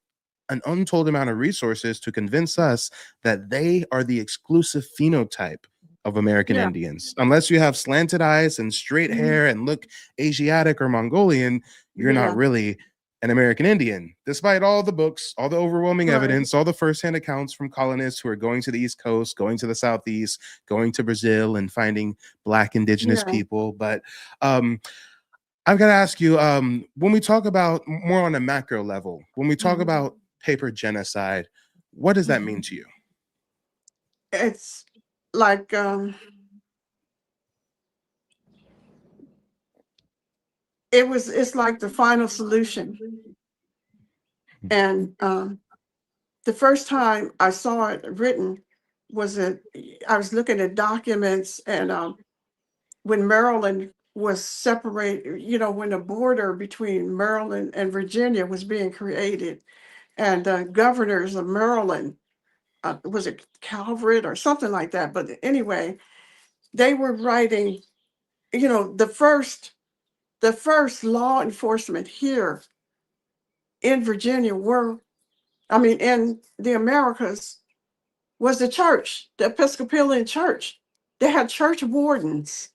an untold amount of resources to convince us that they are the exclusive phenotype of American Yeah. Indians. Unless you have slanted eyes and straight Mhm. hair and look Asiatic or Mongolian, you're not Yeah. really an American Indian, despite all the books, all the overwhelming Right. evidence, all the firsthand accounts from colonists who are going to the East Coast, going to the Southeast, going to Brazil and finding Black Indigenous Yeah. people. But um, I've got to ask you, when we talk about more on a macro level, when we talk Mhm. about paper genocide, what does that mean Mhm. to you? It's like it's like the final solution. And the first time I saw it written was I was looking at documents, and when Maryland was separated, when the border between Maryland and Virginia was being created, and governors of Maryland, was it Calvert or something like that? But anyway, they were writing, the first law enforcement here in Virginia in the Americas, was the church, the Episcopalian church. They had church wardens.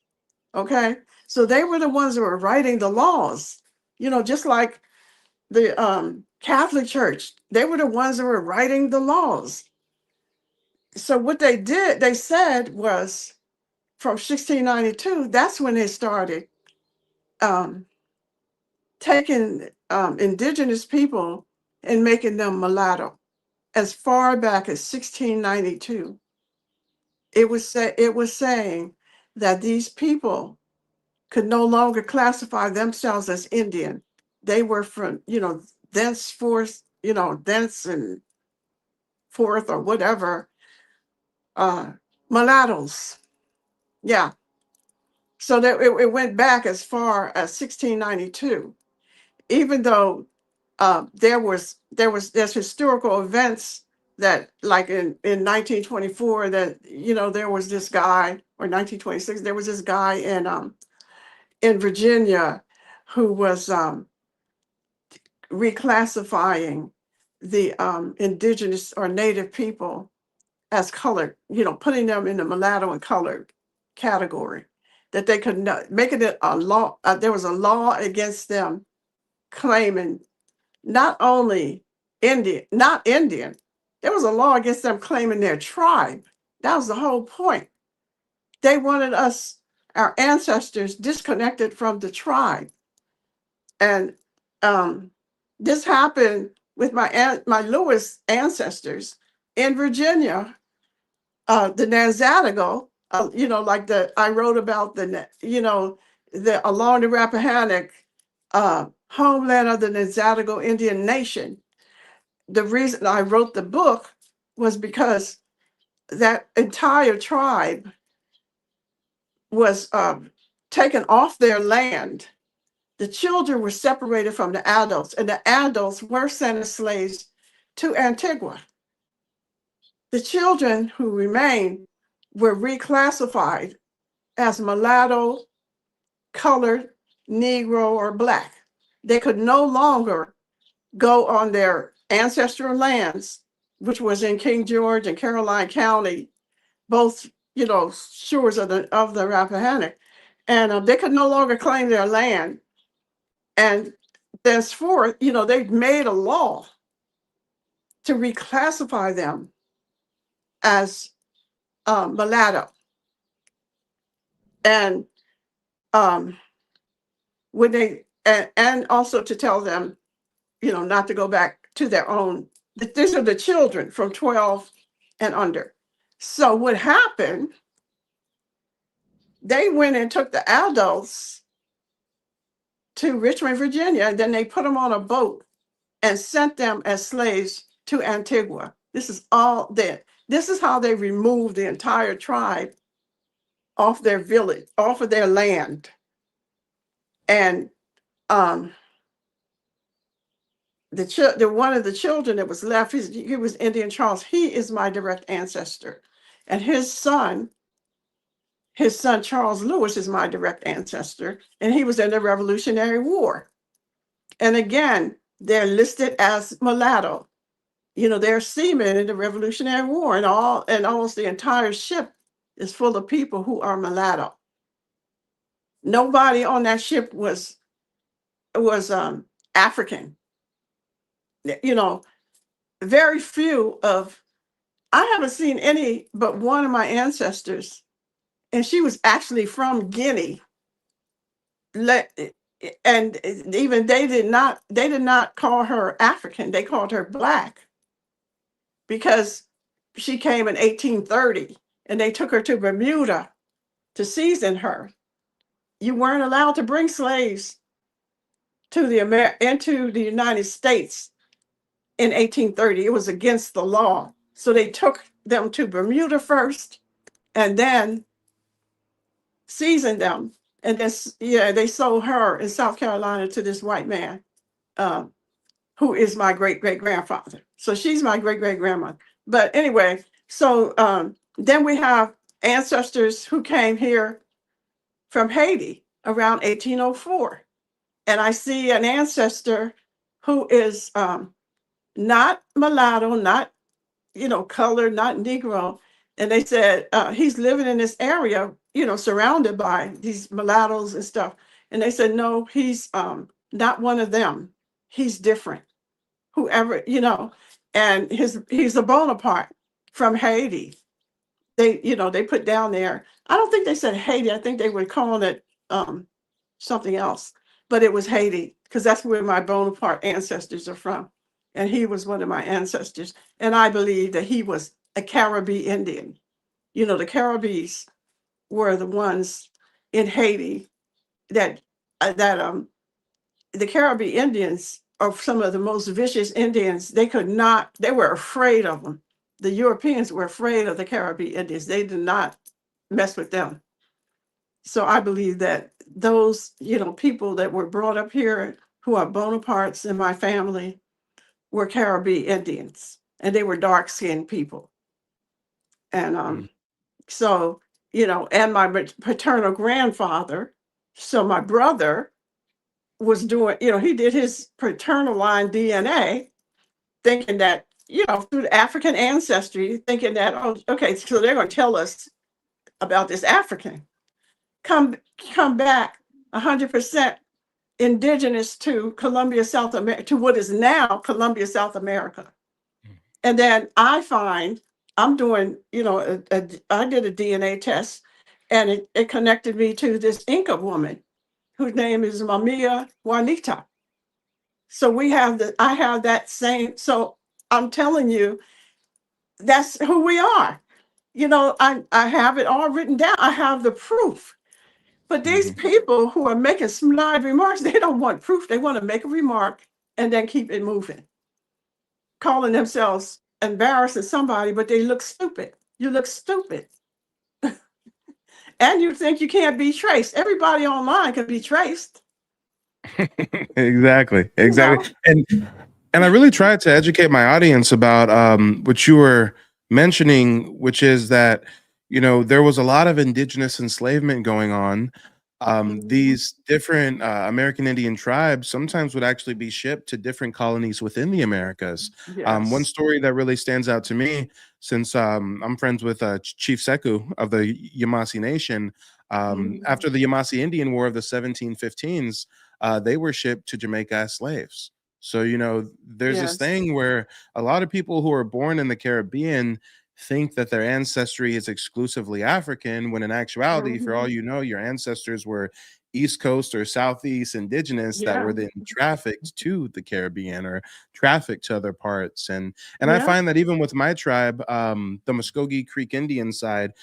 Okay. So they were the ones that were writing the laws, just like the Catholic Church. They were the ones that were writing the laws. So what they did, they said, was from 1692, that's when they started um, taking indigenous people and making them mulatto. As far back as 1692, it was saying that these people could no longer classify themselves as Indian. They were from, thenceforth, thence and forth or whatever, uh, mulattoes. Yeah. So that it went back as far as 1692, even though there's historical events that, like in 1924, that there was this guy, or 1926, there was this guy in Virginia who was reclassifying the indigenous or native people as colored, putting them in the mulatto and colored category, that they could not, making it a law. There was a law against them claiming not only not Indian, there was a law against them claiming their tribe. That was the whole point. They wanted our ancestors, disconnected from the tribe. And this happened with my Lewis ancestors in Virginia, the Nanzadigal, like I wrote about the along the Rappahannock, homeland of the Nanzadigal Indian Nation. The reason I wrote the book was because that entire tribe was taken off their land. The children were separated from the adults, and the adults were sent as slaves to Antigua. The children who remained were reclassified as mulatto, colored, Negro, or Black. They could no longer go on their ancestral lands, which was in King George and Caroline County, both shores of the Rappahannock, and they could no longer claim their land. And thenceforth, they made a law to reclassify them as mulatto, and um, when they and also to tell them, not to go back to their own. These are the children from 12 and under. So what happened? They went and took the adults to Richmond, Virginia, and then they put them on a boat and sent them as slaves to Antigua. This is all that. This is how they removed the entire tribe off their village, off of their land. And um, one of the children that was left, he was Indian Charles. He is my direct ancestor, and his son Charles Lewis is my direct ancestor, and he was in the Revolutionary War. And again, they're listed as mulatto. They're seamen in the Revolutionary War, and almost the entire ship is full of people who are mulatto. Nobody on that ship was African. Very few of I haven't seen any but one of my ancestors, and she was actually from Guinea. And even they did not call her African. They called her Black because she came in 1830, and they took her to Bermuda to season her. You weren't allowed to bring slaves into the United States in 1830. It was against the law. So they took them to Bermuda first, and then seasoned them. And then, they sold her in South Carolina to this white man, who is my great great grandfather. So she's my great great grandmother. But anyway, so then we have ancestors who came here from Haiti around 1804. And I see an ancestor who is not mulatto, not colored, not Negro. And they said he's living in this area, surrounded by these mulattoes and stuff. And they said, no, he's not one of them. He's different. Whoever, and he's a Bonaparte from Haiti. They put down there. I don't think they said Haiti. I think they were calling it something else, but it was Haiti because that's where my Bonaparte ancestors are from. And he was one of my ancestors. And I believe that he was a Caribbean Indian. The Caribbees were the ones in Haiti that the Caribbean Indians are some of the most vicious Indians. They were afraid of them. The Europeans were afraid of the Caribbean Indians. They did not mess with them. So I believe that those, people that were brought up here who are Bonapartes in my family were Caribbean Indians, and they were dark-skinned people. And so, and my paternal grandfather, so my brother was doing, he did his paternal line DNA, thinking that, through the African ancestry, thinking that, oh, okay, so they're going to tell us about this African. Come back 100% indigenous to Colombia, South America, to what is now Colombia, South America. And then I find I'm doing, I did a DNA test, and it connected me to this Inca woman whose name is Mamia Juanita. So I have that same, so I'm telling you, that's who we are. I have it all written down. I have the proof. But these people who are making snide remarks, they don't want proof. They want to make a remark and then keep it moving, calling themselves embarrassing somebody, but they look stupid. You look stupid. And you think you can't be traced. Everybody online can be traced. Exactly. And I really tried to educate my audience about what you were mentioning, which is that there was a lot of indigenous enslavement going on. These different American Indian tribes sometimes would actually be shipped to different colonies within the Americas. Yes. One story that really stands out to me, since I'm friends with Chief Sekou of the Yamasee Nation, after the Yamasee Indian War of the 1715s, they were shipped to Jamaica as slaves. So, there's this thing where a lot of people who are born in the Caribbean think that their ancestry is exclusively African, when in actuality, for all you know, your ancestors were East Coast or Southeast indigenous that were then trafficked to the Caribbean or trafficked to other parts. And I find that even with my tribe, the Muskogee Creek Indian side,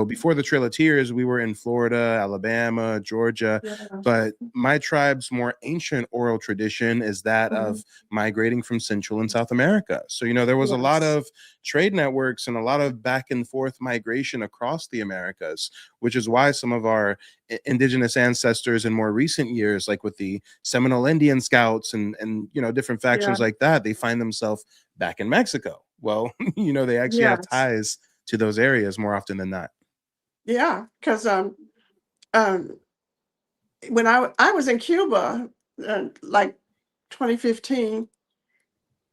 before the Trail of Tears, we were in Florida, Alabama, Georgia, but my tribe's more ancient oral tradition is that of migrating from Central and South America. So, there was a lot of trade networks and a lot of back and forth migration across the Americas, which is why some of our indigenous ancestors in more recent years, like with the Seminole Indian Scouts and different Yeah. factions like that, they find themselves back in Mexico. Well, they actually have Yes. ties to those areas more often than not. Yeah. Because um, when I was in Cuba, like 2015,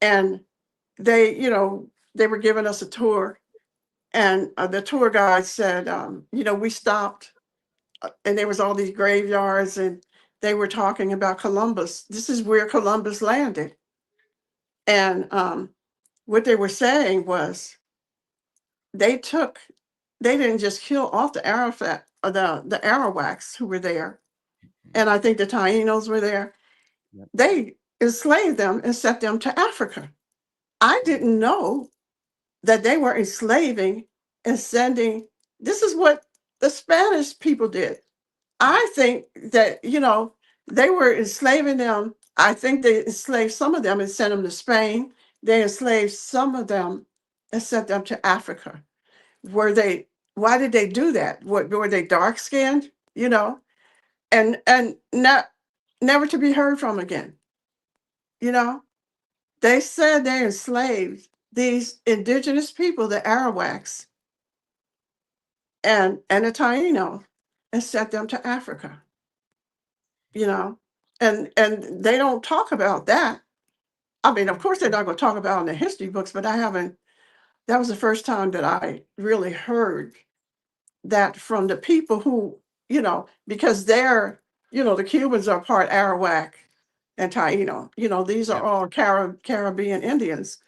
and they were giving us a tour, and the tour guide said, we stopped, and there was all these graveyards, and they were talking about Columbus. This is where Columbus landed, and what they were saying was they took, they didn't just kill off the Arafat, the Arawaks who were there, and I think the Tainos were there. Yep. They enslaved them and sent them to Africa. I didn't know that they were enslaving and sending. This is what the Spanish people did. I think that, they were enslaving them. I think they enslaved some of them and sent them to Spain. They enslaved some of them and sent them to Africa. Why did they do that? Were they dark skinned? And not, never to be heard from again. They said they enslaved these indigenous people, the Arawaks and the Taino, and sent them to Africa. And they don't talk about that. I mean, of course, they're not going to talk about it in the history books, but I haven't. That was the first time that I really heard that from the people who, because the Cubans are part Arawak and Taino. These are Yep. all Caribbean Indians,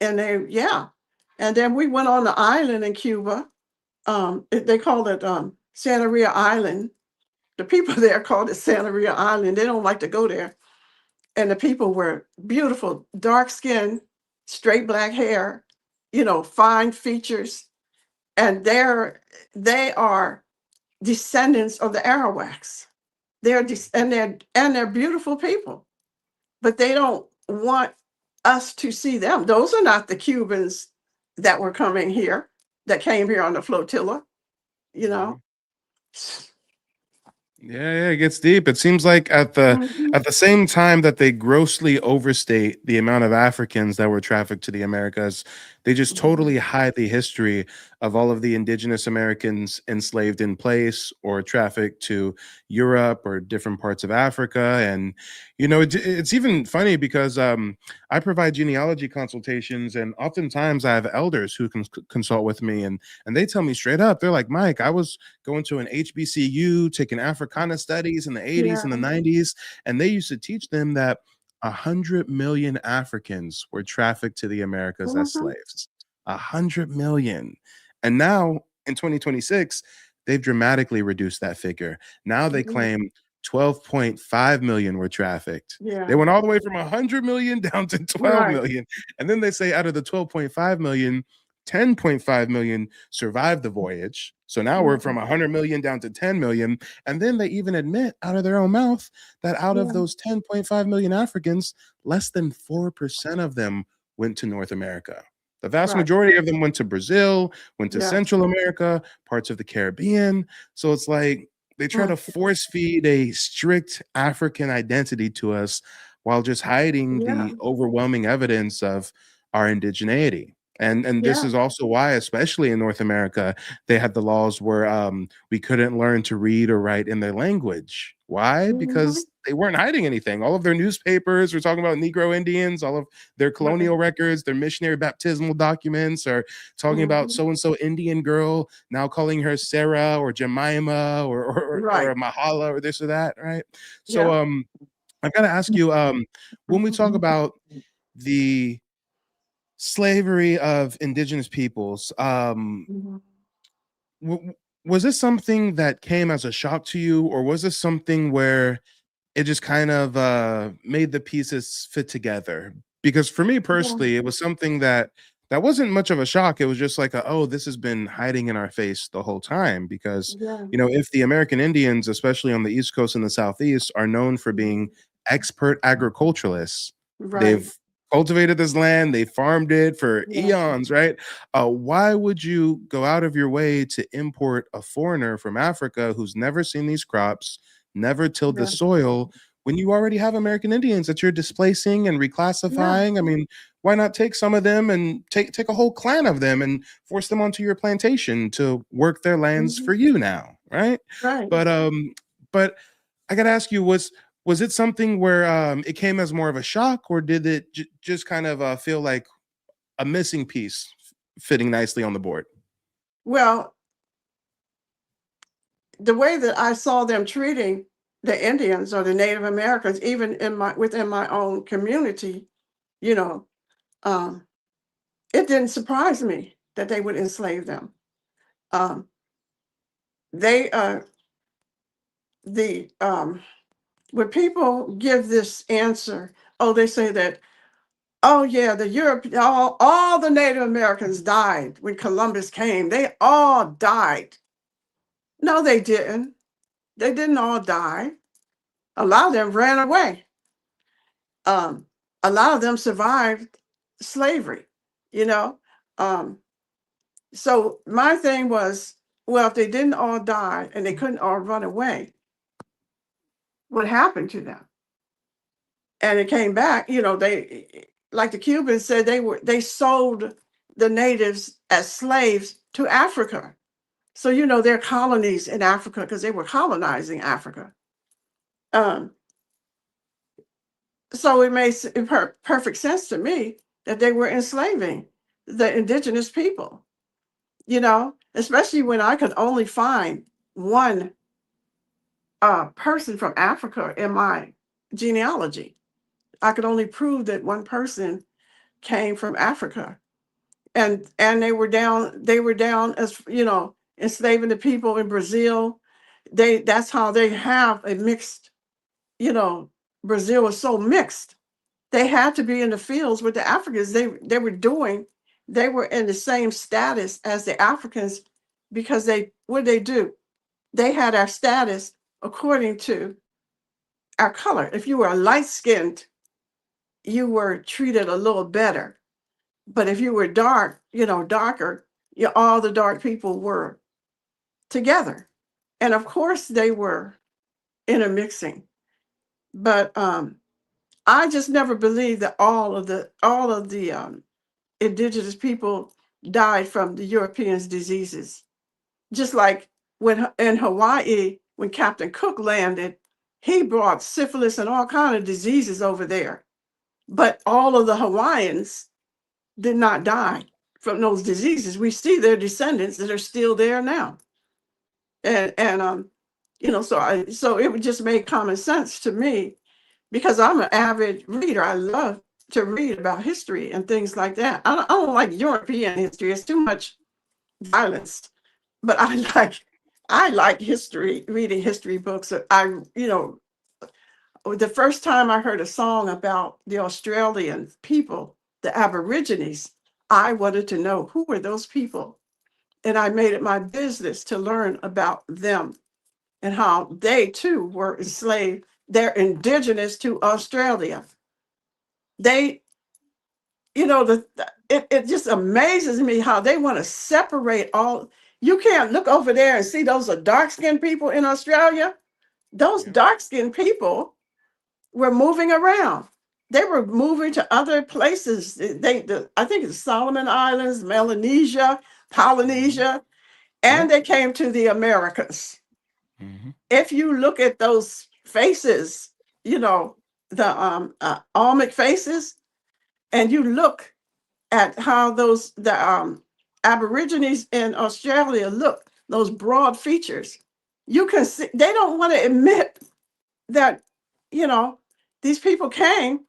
and and then we went on the island in Cuba. They called it Santa Maria Island. The people there called it Santa Maria Island. They don't like to go there. And the people were beautiful, dark skin, straight black hair, fine features. And they are descendants of the Arawaks. And they're beautiful people. But they don't want us to see them. Those are not the Cubans that were coming here, that came here on the flotilla, you know. Yeah, it gets deep. It seems like at the Mhm. at the same time that they grossly overstate the amount of Africans that were trafficked to the Americas, they just Mhm. totally hide the history of all of the indigenous Americans enslaved in place or trafficked to Europe or different parts of Africa. And it's even funny because I provide genealogy consultations, and oftentimes I have elders who can consult with me, and they tell me straight up, they're like, Mike, I was going to an HBCU, taking Africana studies in the 80s and the Yeah. 90s, and they used to teach them that 100 million Africans were trafficked to the Americas as Mhm. slaves. 100 million. And now in 2026, they've dramatically reduced that figure. Now they Mhm. claim 12.5 million were trafficked. They Yeah. went all the way from 100 million down to 12 Right. million. And then they say out of the 12.5 million, 10.5 million survived the voyage. So now we're from Mhm. 100 million down to 10 million. And then they even admit out of their own mouth that out of Yeah. those 10.5 million Africans, less than 4% of them went to North America. The vast Right. majority of them went to Brazil, went to Yes. Central America, parts of the Caribbean. So it's like they try Mm. to force feed a strict African identity to us while just hiding Yeah. the overwhelming evidence of our indigeneity. And this Yeah. is also why, especially in North America, they had the laws where we couldn't learn to read or write in their language. Why? Mhm. Because they weren't hiding anything. All of their newspapers were talking about Negro Indians. All of their Right. colonial records, their missionary baptismal documents are talking about Mhm. so and so Indian girl, now calling her Sarah or Jemima or Right. a Mahala or this or that, right? So Yeah. I've got to ask you, when we talk Mhm. about the slavery of indigenous peoples, Mhm. was this something that came as a shock to you, or was this something where it just kind of made the pieces fit together? Because for me Yeah. personally, it was something that wasn't much of a shock. It was just like, oh, this has been hiding in our face the whole time. Because Yeah. if the American Indians, especially on the East Coast and the Southeast, are known for being Mhm. expert agriculturalists, Right. they've cultivated this land, they farmed it for Yeah. eons, right? Why would you go out of your way to import a foreigner from Africa who's never seen these crops, never tilled the Yeah. soil, when you already have American Indians that you're displacing and Yeah. reclassifying? I mean, why not take some of them and take a whole clan of them and force them onto your plantation to work their lands for you now, right? Right. But I gotta ask you, was it something where it came as more of a shock, or did it just kind of feel like a missing piece fitting nicely on the board? Well, the way that I saw them treating the Indians or the Native Americans, even within my own community, you know, um, it didn't surprise me that they would enslave them. Um, they the when people give this answer, oh, they say that, oh yeah, all the Native Americans died when Columbus came. They all died. No, they didn't. They didn't all die. A lot of them ran away. Um, a lot of them survived slavery, you know. Um, so my thing was, well, if they didn't all die and they couldn't all run away, what happened to them? And it came back, they, like the Cubans said, they sold the natives as slaves to Africa. So there are colonies in Africa because they were colonizing Africa. Um, so it makes perfect sense to me that they were enslaving the indigenous people, especially when I could only find one person from Africa in my genealogy. I could only prove that one person came from Africa. And they were down as enslaving the people in Brazil. That's how they have a mixed, you know, Brazil was so mixed. They had to be in the fields with the Africans. They were in the same status as the Africans because what did they do? They had our status according to our color. If you were light skinned, you were treated a little better. But if you were dark, darker, all the dark people were together. And of course they were intermixing. But I just never believed that all of the indigenous people died from the Europeans' diseases. Just like when in Hawaii, when Captain Cook landed, he brought syphilis and all kind of diseases over there. But all of the Hawaiians did not die from those diseases. We see their descendants that are still there now. And so it would just make common sense to me because I'm an avid reader. I love to read about history and things like that. I don't like European history. It's too much violence. But I like history, reading history books. The first time I heard a song about the Australian people, the Aborigines, I wanted to know who were those people. And I made it my business to learn about them and how they too were enslaved. They're indigenous to Australia. They, it just amazes me how they want to separate all. You can't look over there and see those are dark-skinned people in Australia. Those dark-skinned people were moving around. They were moving to other places. I think it's Solomon Islands, Melanesia, Polynesia, and they came to the Americas. Mhm. If you look at those faces, the Olmec faces, and you look at how the Aborigines in Australia look, those broad features, you can see they don't want to admit that, you know, these people came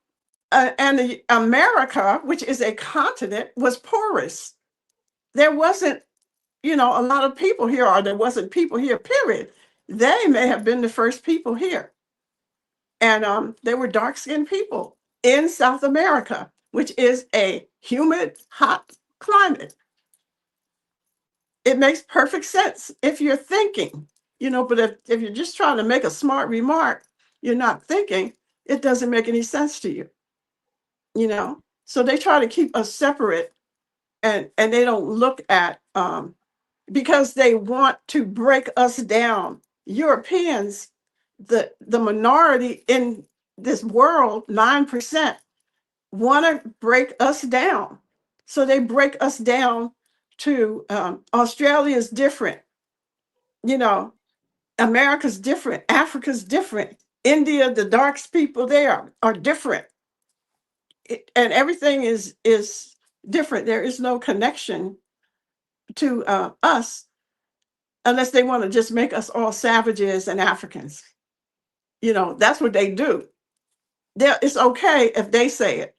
and America, which is a continent, was porous. There wasn't, a lot of people here, or there wasn't people here, period. They may have been the first people here. And they were dark skinned people in South America, which is a humid, hot climate. It makes perfect sense if you're thinking, but if you're just trying to make a smart remark, you're not thinking, it doesn't make any sense to you, you know? So they try to keep us separate, and they don't look at because they want to break us down. Europeans, the minority in this world, 9%, want to break us down. So they break us down to Australia's different, you know, America's different, Africa's different, India, the dark people there are different. And everything is different. There is no connection to us unless they want to just make us all savages and Africans. That's what they do. It's okay if they say it.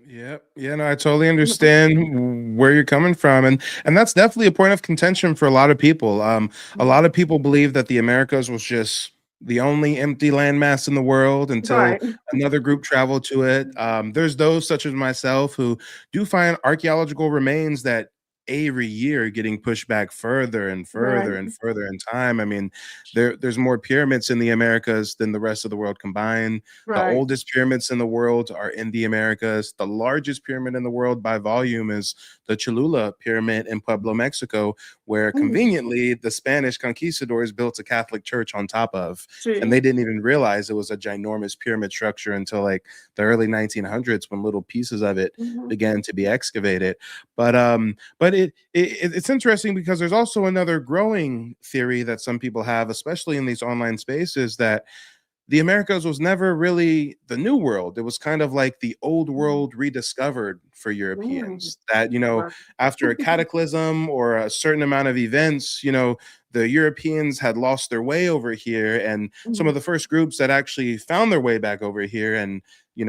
Yep. Yeah, no, I totally understand where you're coming from. And that's definitely a point of contention for a lot of people. A lot of people believe that the Americas was just the only empty landmass in the world until Right, another group traveled to it. There's those such as myself who do find archaeological remains that every year getting pushed back further and right, further and further in time. I mean, there's more pyramids in the Americas than the rest of the world combined. The right. oldest pyramids in the world are in the Americas. The largest pyramid in the world by volume is the Cholula Pyramid in Pueblo, Mexico, where Mm, conveniently the Spanish conquistadors built a Catholic church on top of. And see. they didn't even realize it was a ginormous pyramid structure until like the early 1900s when little pieces of it Mhm. began to be excavated. But it's interesting because there's also another growing theory that some people have, especially in these online spaces, that the Americas was never really the new world. It was kind of like the old Mhm. world rediscovered for Mm, Europeans. That, right. after a cataclysm or a certain amount of events, the Europeans had lost their way over here. And some Mhm. of the first groups that actually found their way back over here and,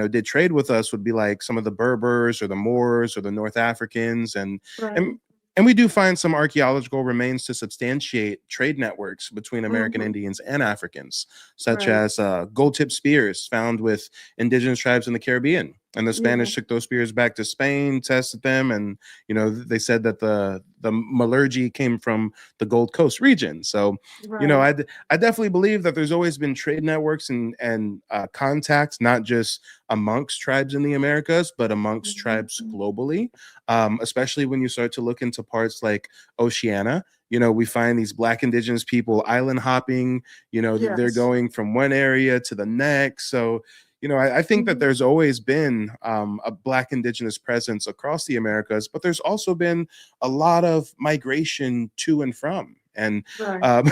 did trade with us would be like some of the Berbers or the Moors or the North Africans. Right. And and we do find some archaeological remains to substantiate trade networks between American Mhm. Indians and Africans, such Right. as gold tip spears found with indigenous tribes in the Caribbean. And the Yeah. Spanish took those spears back to Spain, tested them, and they said that the metallurgy came from the Gold Coast region. So, Right. I definitely believe that there's always been trade networks and contacts, not just amongst tribes in the Americas, but amongst tribes Mhm. globally. Especially when you start to look into parts like Oceania. We find these Black indigenous people island hopping. They're Yes. going from one area to the next. So, I think that Mhm. there's always been a Black indigenous presence across the Americas, but there's also been a lot of migration to and from. And Right.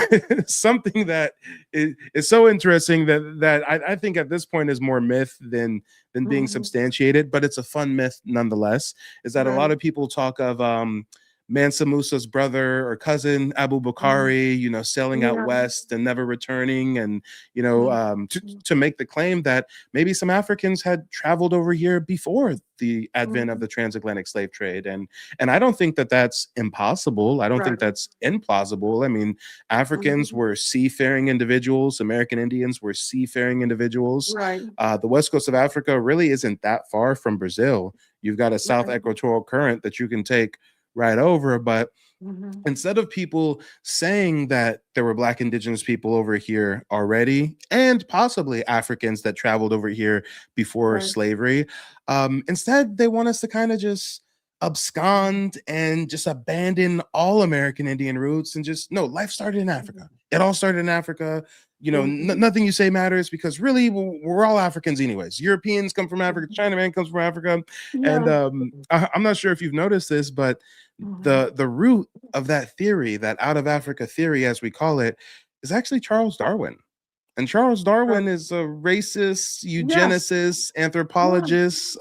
something that is so interesting that I think at this point is more myth than being Mhm. substantiated, but it's a fun myth nonetheless, is that a lot Right. of people talk of Mansa Musa's brother or cousin Abu Mhm. Bukhari, sailing out Yeah. west and never returning, and Mhm. to make the claim that maybe some Africans had traveled over here before the advent of Mhm. the transatlantic slave trade, and I don't think that that's impossible. I don't think Right. that's implausible. I mean, Africans Mhm. were seafaring individuals. American Indians were seafaring individuals. Right. The west coast of Africa really isn't that far from Brazil. You've got a south Right. equatorial current that you can take right over. But Mhm. instead of people saying that there were Black indigenous people over here already, and possibly Africans that traveled over here before Right. slavery, instead they want us to kind of just abscond and just abandon all American Indian roots and just no, life started in Africa. It all started in Africa. Mhm. Nothing you say matters because really we're all Africans anyways. Europeans come from Africa, Mhm. Chinaman comes from Africa, and Yeah. I'm not sure if you've noticed this, but Mhm. the root of that theory, that out of Africa theory, as we call it, is actually Charles Darwin. And Charles Right. Darwin is a racist, Yes. eugenicist, Yeah. anthropologist.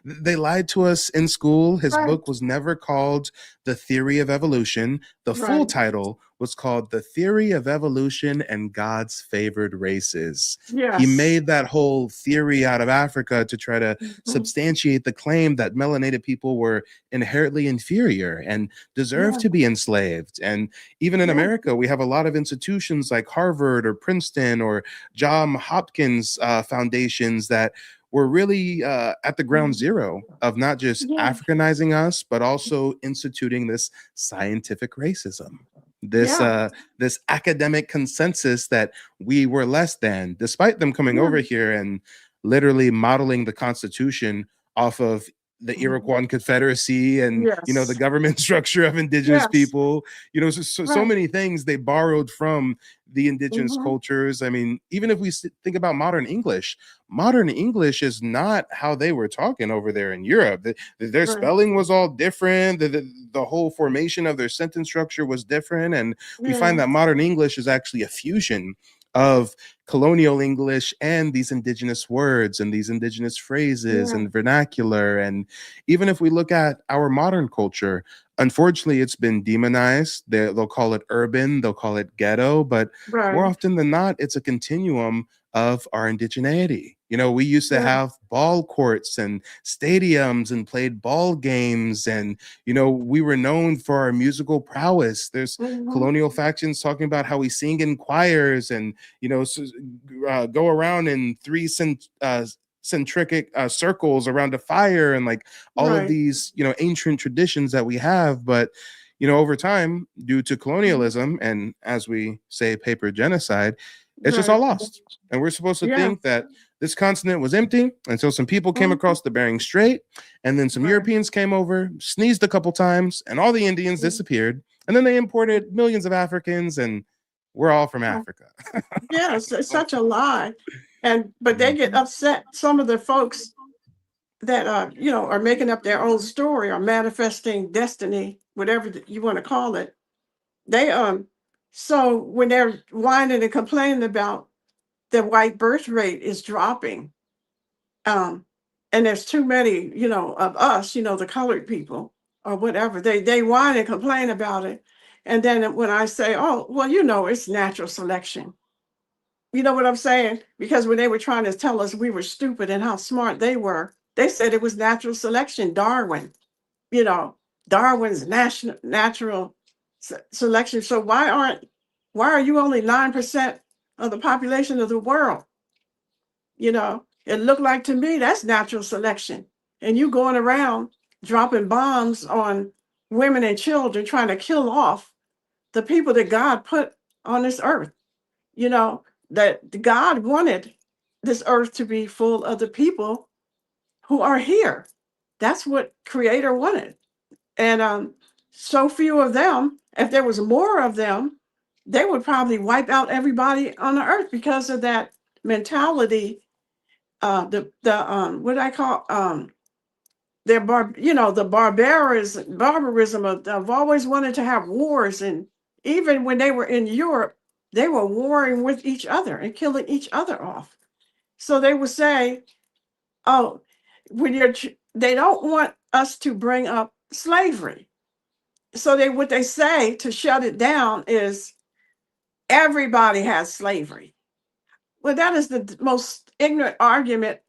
They lied to us in school. His Right. book was never called The Theory of Evolution. The full Right. title was called The Theory of Evolution and God's Favored Races. He Yes. made that whole theory out of Africa to try to Mhm. substantiate the claim that melanated people were inherently inferior and deserved Yeah. to be enslaved. And even in Yeah. America, we have a lot of institutions like Harvard or Princeton or John Hopkins foundations that were really at the ground Mhm. zero of not just Yeah. Africanizing us, but also instituting this scientific racism, this Yeah. this academic consensus that we were less than, despite them coming Yeah. over here and literally modeling the Constitution off of the Mhm. Iroquois Confederacy and, you know, the Yes. government structure of indigenous Yes. people. You know, so Right. many things they borrowed from the indigenous Hmm. cultures. I mean, even if we think about modern English is not how they were talking over there in Europe. Their Right. spelling was all different. The whole formation of their sentence structure was different. And we find Yeah. that modern English is actually a fusion of colonial English and these indigenous words and these indigenous phrases Yeah. and vernacular. And even if we look at our modern culture, unfortunately, it's been demonized. They'll call it urban, they'll call it ghetto, but more Right. often than not, it's a continuum of our indigeneity. You know, we used to Yeah. have ball courts and stadiums and played ball games, and you know, we were known for our musical prowess. There's Hmm. colonial factions talking about how we sing in choirs and, you know, go around in centric circles around a fire and like all of Right. these, you know, ancient traditions that we have. But you know, over time, due to Mhm. colonialism and, as we say, paper genocide, it's just all Right. lost. And we're supposed to Yeah. think that this continent was empty until some people came Mhm. across the Bering Strait, and then some Right. Europeans came over, sneezed a couple times, and all the Indians Mhm. disappeared. And then they imported millions of Africans, and we're all from Right. Africa. Yeah, it's such a lie. And but they get Mhm. upset. Some of the folks that are making up their own story or manifesting destiny, whatever you want to call it. They so when they're whining and complaining about the white birth rate is dropping, um, and there's too many, of us, the colored people or whatever, they whine and complain about it. And then when I say, oh, well, it's natural selection. You know what I'm saying? Because when they were trying to tell us we were stupid and how smart they were, they said it was natural selection, Darwin, you know, Darwin's natural selection. So why are you only 9% of the population of the world? It looked like to me that's natural selection. And you going around dropping bombs on women and children, trying to kill off the people that God put on this earth. You know, that God wanted this earth to be full of the people who are here. That's what Creator wanted. And so few of them, if there was more of them, they would probably wipe out everybody on the earth because of that mentality. The what I call the barbarism of always wanted to have wars. And even when they were in Europe, they were warring with each other and killing each other off. So they would say, oh, they don't want us to bring up slavery. So what they say to shut it down is everybody has slavery. Well, that is the most ignorant argument.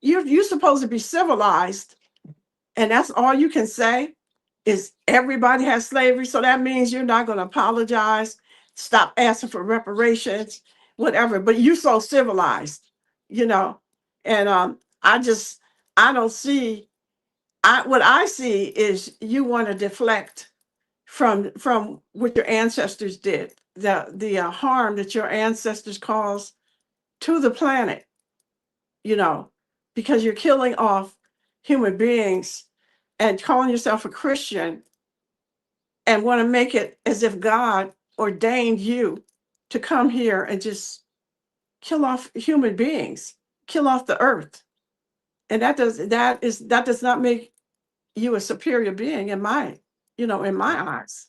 You're supposed to be civilized, and that's all you can say is everybody has slavery. So that means you're not going to apologize, stop asking for reparations, whatever. But you're so civilized, you know. And I don't see. What I see is you want to deflect from what your ancestors did, the harm that your ancestors caused to the planet, you know, because you're killing off human beings and calling yourself a Christian and want to make it as if God ordained you to come here and just kill off human beings, kill off the earth. And that does not make you a superior being in my eyes.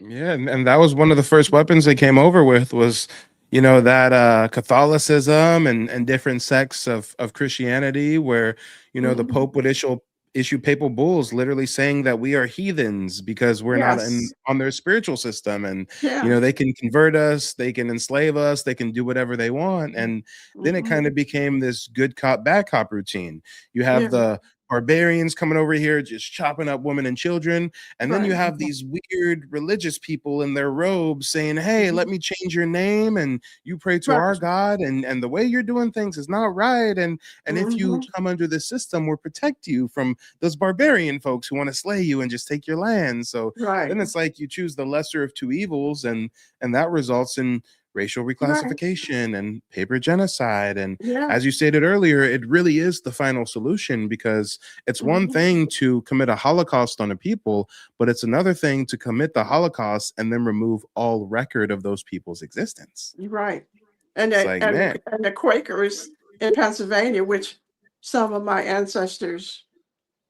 Yeah, and that was one of the first weapons they came over with was, you know, that Catholicism and different sects of Christianity, where, you know, the Mhm. Pope would issue papal bulls literally saying that we are heathens because we're not in Yes. on their spiritual system. And you Yeah. know, they can convert us, they can enslave us, they can do whatever they want. And then it kind Mhm. of became this good cop bad cop routine. You have Yeah. the barbarians coming over here just chopping up women and children, and then you Right. have these weird religious people in their robes saying, hey, let Mhm. me change your name and you pray to our Right. God, and the way you're doing things is not right. And if you Mhm. come under this system, we'll protect you from those barbarian folks who want to slay you and just take your land. So Right. then it's like you choose the lesser of two evils, and that results in racial Right. reclassification and paper genocide. And Yeah. as you stated earlier, it really is the final solution, because it's one Mhm. thing to commit a Holocaust on a people, but it's another thing to commit the Holocaust and then remove all record of those people's existence. Right. And It's the like, man. and the Quakers in Pennsylvania, which some of my ancestors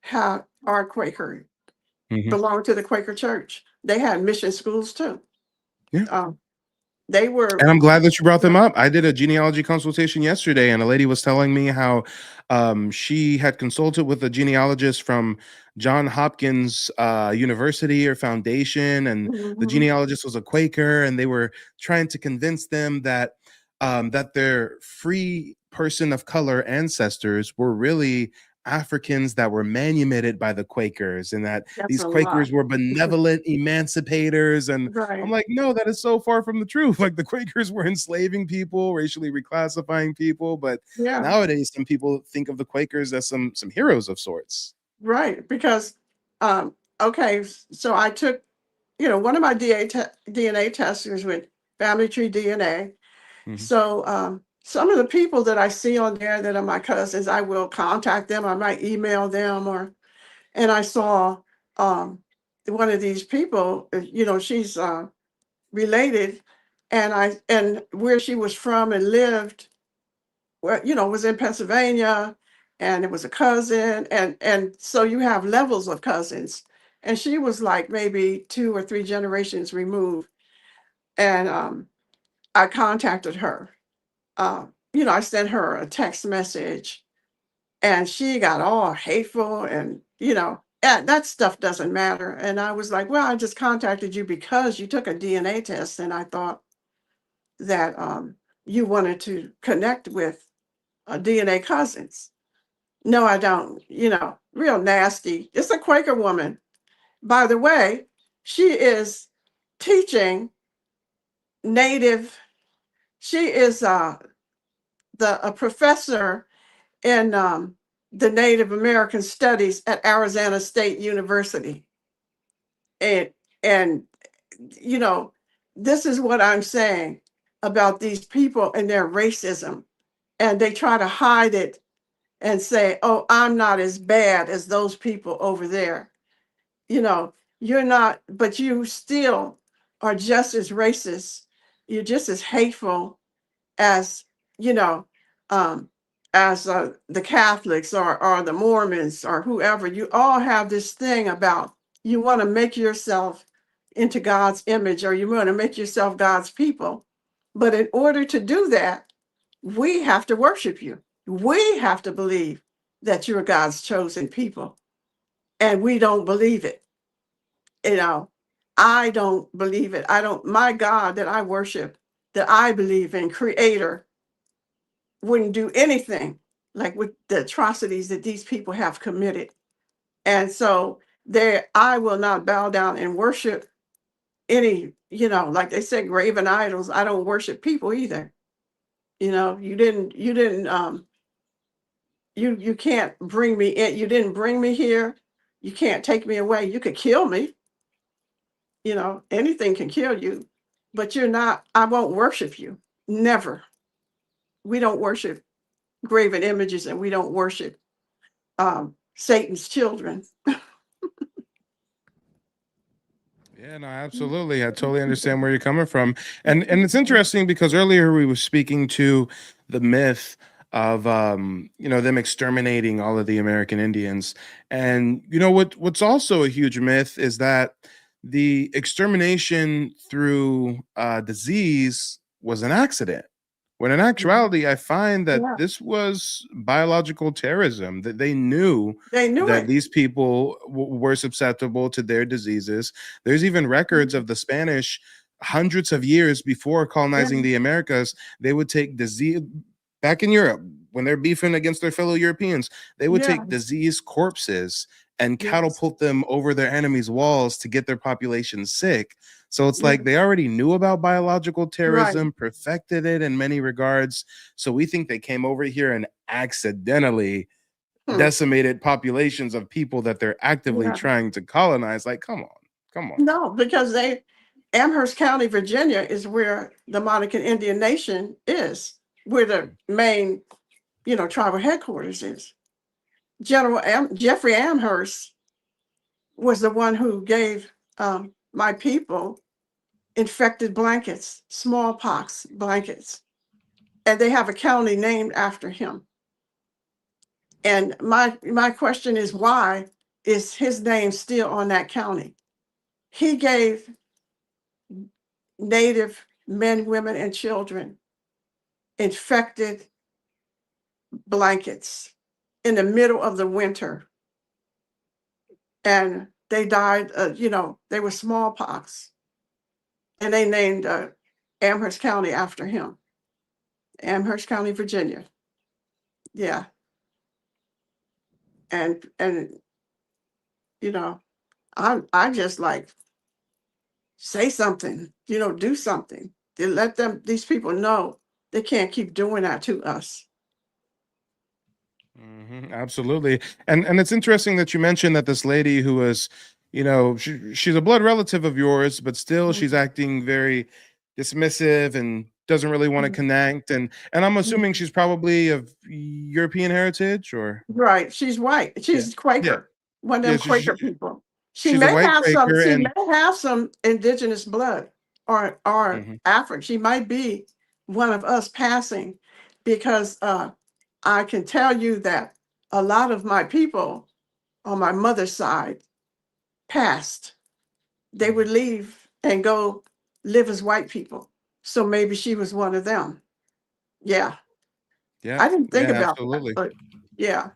have are Quaker, Mhm. belong to the Quaker Church. They had mission schools too. Yeah. Um, they were And I'm glad that you brought them yeah. up. I did a genealogy consultation yesterday, and a lady was telling me how she had consulted with a genealogist from John Hopkins University or Foundation, and the Mhm. genealogist was a Quaker, and they were trying to convince them that that their free person of color ancestors were really Africans that were manumitted by the Quakers, and that That's these a lot. Quakers were benevolent emancipators. And I'm Right. like, no, that is so far from the truth. Like, the Quakers were enslaving people, racially reclassifying people. But Yeah. nowadays, some people think of the Quakers as some heroes of sorts. Right. Because um, okay, so I took, one of my DNA tests was with family tree DNA. Mhm. So some of the people that I see on there that are my cousins, I will contact them. I might email them, and I saw um, one of these people. She's related, and where she was from and lived, where was in Pennsylvania, and it was a cousin, and so you have levels of cousins, and she was like maybe 2 or 3 generations removed, and I contacted her. I sent her a text message, and she got all hateful, and that stuff doesn't matter. And I was like, well, I just contacted you because you took a DNA test, and I thought that you wanted to connect with DNA cousins. No, I don't. Real nasty. It's a Quaker woman. By the way, she is teaching Native. She is a professor in the Native American Studies at Arizona State University. And and you know, this is what I'm saying about these people and their racism. And they try to hide it and say, "Oh, I'm not as bad as those people over there." You know, you're not, but you still are just as racist. You're just as hateful as you know um the Catholics or the Mormons or whoever. You all have this thing about you want to make yourself into God's image, or you want to make yourself God's people. But in order to do that, we have to worship you. We have to believe that you're God's chosen people, and we don't believe it. you know I don't believe it. I don't. My God that I worship, that I believe in, creator, wouldn't do anything like with the atrocities that these people have committed. And so I will not bow down and worship any, like they said, graven idols. I don't worship people either. You can't bring me in. You didn't bring me here. You can't take me away. You could kill me. Anything can kill you, but I won't worship you. Never. We don't worship graven images, and we don't worship Satan's children. Yeah, no, absolutely. I totally understand where you're coming from. And it's interesting because earlier we were speaking to the myth of them exterminating all of the American Indians. And what's also a huge myth is that the extermination through disease was an accident. When in Mhm. actuality, I find that Yeah, this was biological terrorism, that they knew they knew that it. these people were susceptible to their diseases. There's even records Mhm. of the Spanish hundreds of years before Yeah, colonizing the Americas. They would take disease back in Europe when they're beefing against their fellow Europeans. They would yeah, take diseased corpses and yes, catapult them over their enemies' walls to get their population sick. So it's yeah, like they already knew about biological right. terrorism, perfected it in many regards. So we think they came over here and accidentally Hmm. decimated populations of people that they're actively Yeah. trying to colonize. Like, come on, come on. No, because Amherst County, Virginia is where the Monacan Indian Nation is, where the main, tribal headquarters is. Jeffrey Amherst was the one who gave my people infected blankets, smallpox blankets, and they have a county named after him. And my question is, why is his name still on that county? He gave Native men, women, and children infected blankets in the middle of the winter. And they died, they were smallpox. And they named Amherst County after him. Amherst County, Virginia. Yeah. And I just like, say something, do something. To let these people know they can't keep doing that to us. Absolutely. And it's interesting that you mentioned that this lady who was, she's a blood relative of yours, but still she's acting very dismissive and doesn't really want to connect. And I'm assuming she's probably of European heritage, or? Right. She's white. She's Quaker. One of them Quaker people. She she's may a white have Quaker, some. She may have some indigenous blood, or African. She might be one of us passing, because I can tell you that a lot of my people on my mother's side passed. They would leave and go live as white people. So maybe she was one of them. Yeah. Yeah. I didn't think about absolutely. that, but yeah.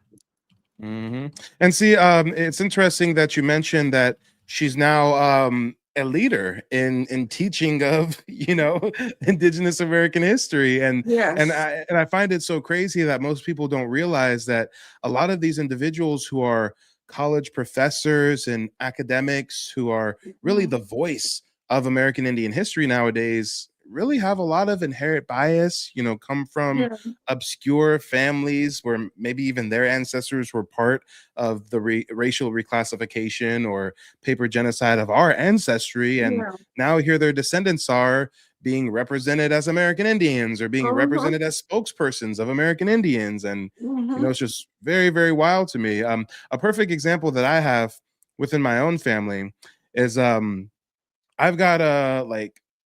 And see, it's interesting that you mentioned that she's now a leader in teaching of Indigenous American history, and Yes. I find it so crazy that most people don't realize that a lot of these individuals who are college professors and academics who are really the voice of American Indian history nowadays really have a lot of inherent bias, come from obscure families where maybe even their ancestors were part of the racial reclassification or paper genocide of our ancestry. And now here their descendants are being represented as American Indians or being represented as spokespersons of American Indians. And, it's just very, very wild to me. A perfect example that I have within my own family is I've got I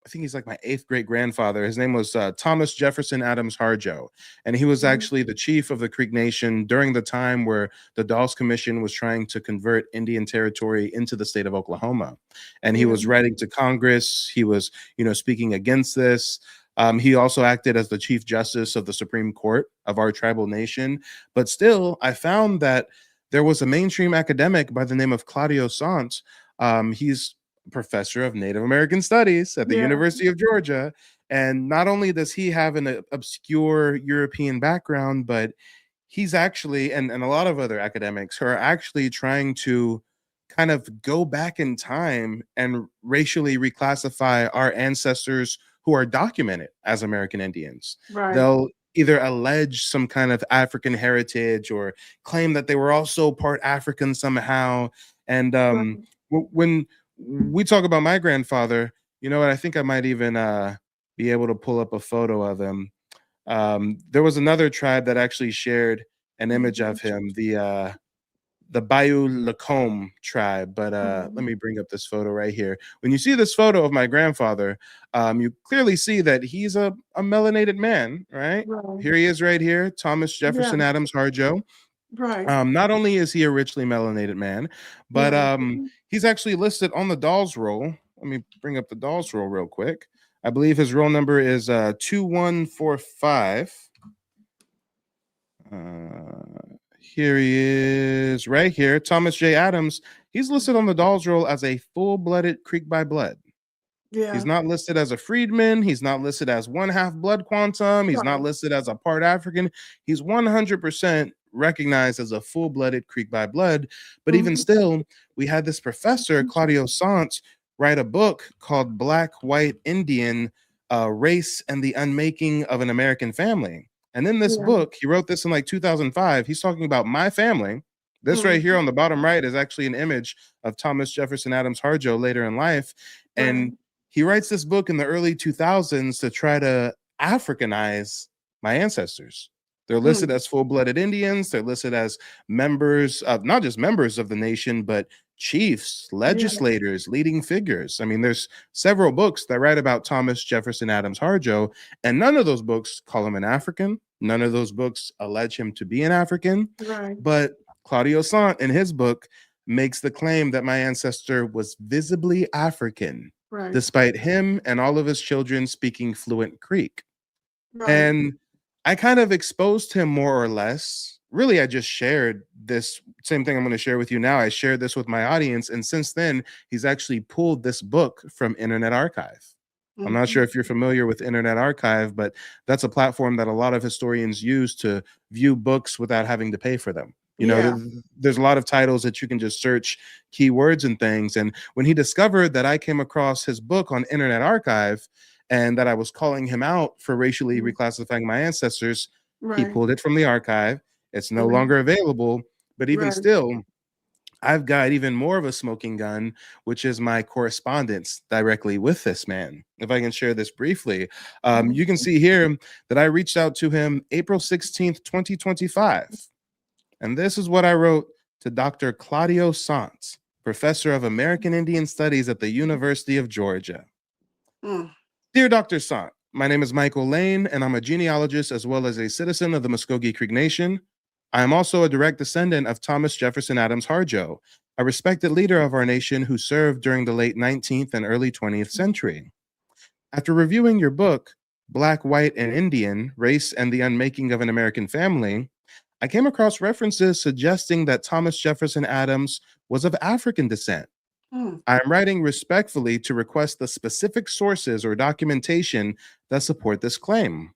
think he's like my 8th great grandfather. His name was Thomas Jefferson Adams Harjo. And he was actually the chief of the Creek Nation during the time where the Dawes Commission was trying to convert Indian territory into the state of Oklahoma. And he was writing to Congress. He was, speaking against this. He also acted as the Chief Justice of the Supreme Court of our tribal nation. But still, I found that there was a mainstream academic by the name of Claudio Sant. He's professor of Native American Studies at the University of Georgia. And not only does he have an obscure European background, but he's actually, and a lot of other academics who are actually trying to kind of go back in time and racially reclassify our ancestors who are documented as American Indians. Right. They'll either allege some kind of African heritage or claim that they were also part African somehow. And when we talk about my grandfather, what, I think I might even be able to pull up a photo of him. There was another tribe that actually shared an image of him, the Bayou Lacombe tribe. But let me bring up this photo right here. When you see this photo of my grandfather, you clearly see that he's a melanated man, right? Here he is right here, Thomas Jefferson Adams Harjo. Right. Not only is he a richly melanated man, but he's actually listed on the Dawes roll. Let me bring up the Dawes roll real quick. I believe his roll number is 2145. Here he is right here. Thomas J. Adams. He's listed on the Dawes roll as a full-blooded Creek by blood. Yeah. He's not listed as a freedman. He's not listed as 1/2 blood quantum. He's not listed as a part African. He's 100% recognized as a full-blooded Creek by blood. But even still, we had this professor, Claudio Sant, write a book called Black White Indian Race and the Unmaking of an American Family. And in this book, he wrote this in like 2005. He's talking about my family. This right here on the bottom right is actually an image of Thomas Jefferson Adams Harjo later in life. And he writes this book in the early 2000s to try to Africanize my ancestors. They're listed as full-blooded Indians. They're listed as members of, not just members of the nation, but chiefs, legislators, leading figures. I mean, there's several books that write about Thomas Jefferson Adams Harjo, and none of those books call him an African. None of those books allege him to be an African. Right. But Claudio Sant, in his book, makes the claim that my ancestor was visibly African, Right. despite him and all of his children speaking fluent Creek. Right. And I kind of exposed him more or less. Really, I just shared this same thing I'm going to share with you now. I shared this with my audience. And since then, he's actually pulled this book from Internet Archive. I'm not sure if you're familiar with Internet Archive, but that's a platform that a lot of historians use to view books without having to pay for them. You know, there's a lot of titles that you can just search keywords and things. And when he discovered that I came across his book on Internet Archive and that I was calling him out for racially reclassifying my ancestors, he pulled it from the archive. It's no longer available. But even still, I've got even more of a smoking gun, which is my correspondence directly with this man. If I can share this briefly, you can see here that I reached out to him April 16th, 2025. And this is what I wrote to Dr. Claudio Sant, professor of American Indian Studies at the University of Georgia. Dear Dr. Sant, my name is Michael Lane, and I'm a genealogist as well as a citizen of the Muskogee Creek Nation. I am also a direct descendant of Thomas Jefferson Adams Harjo, a respected leader of our nation who served during the late 19th and early 20th century. After reviewing your book, Black, White, and Indian, Race and the Unmaking of an American Family, I came across references suggesting that Thomas Jefferson Adams was of African descent. I am writing respectfully to request the specific sources or documentation that support this claim.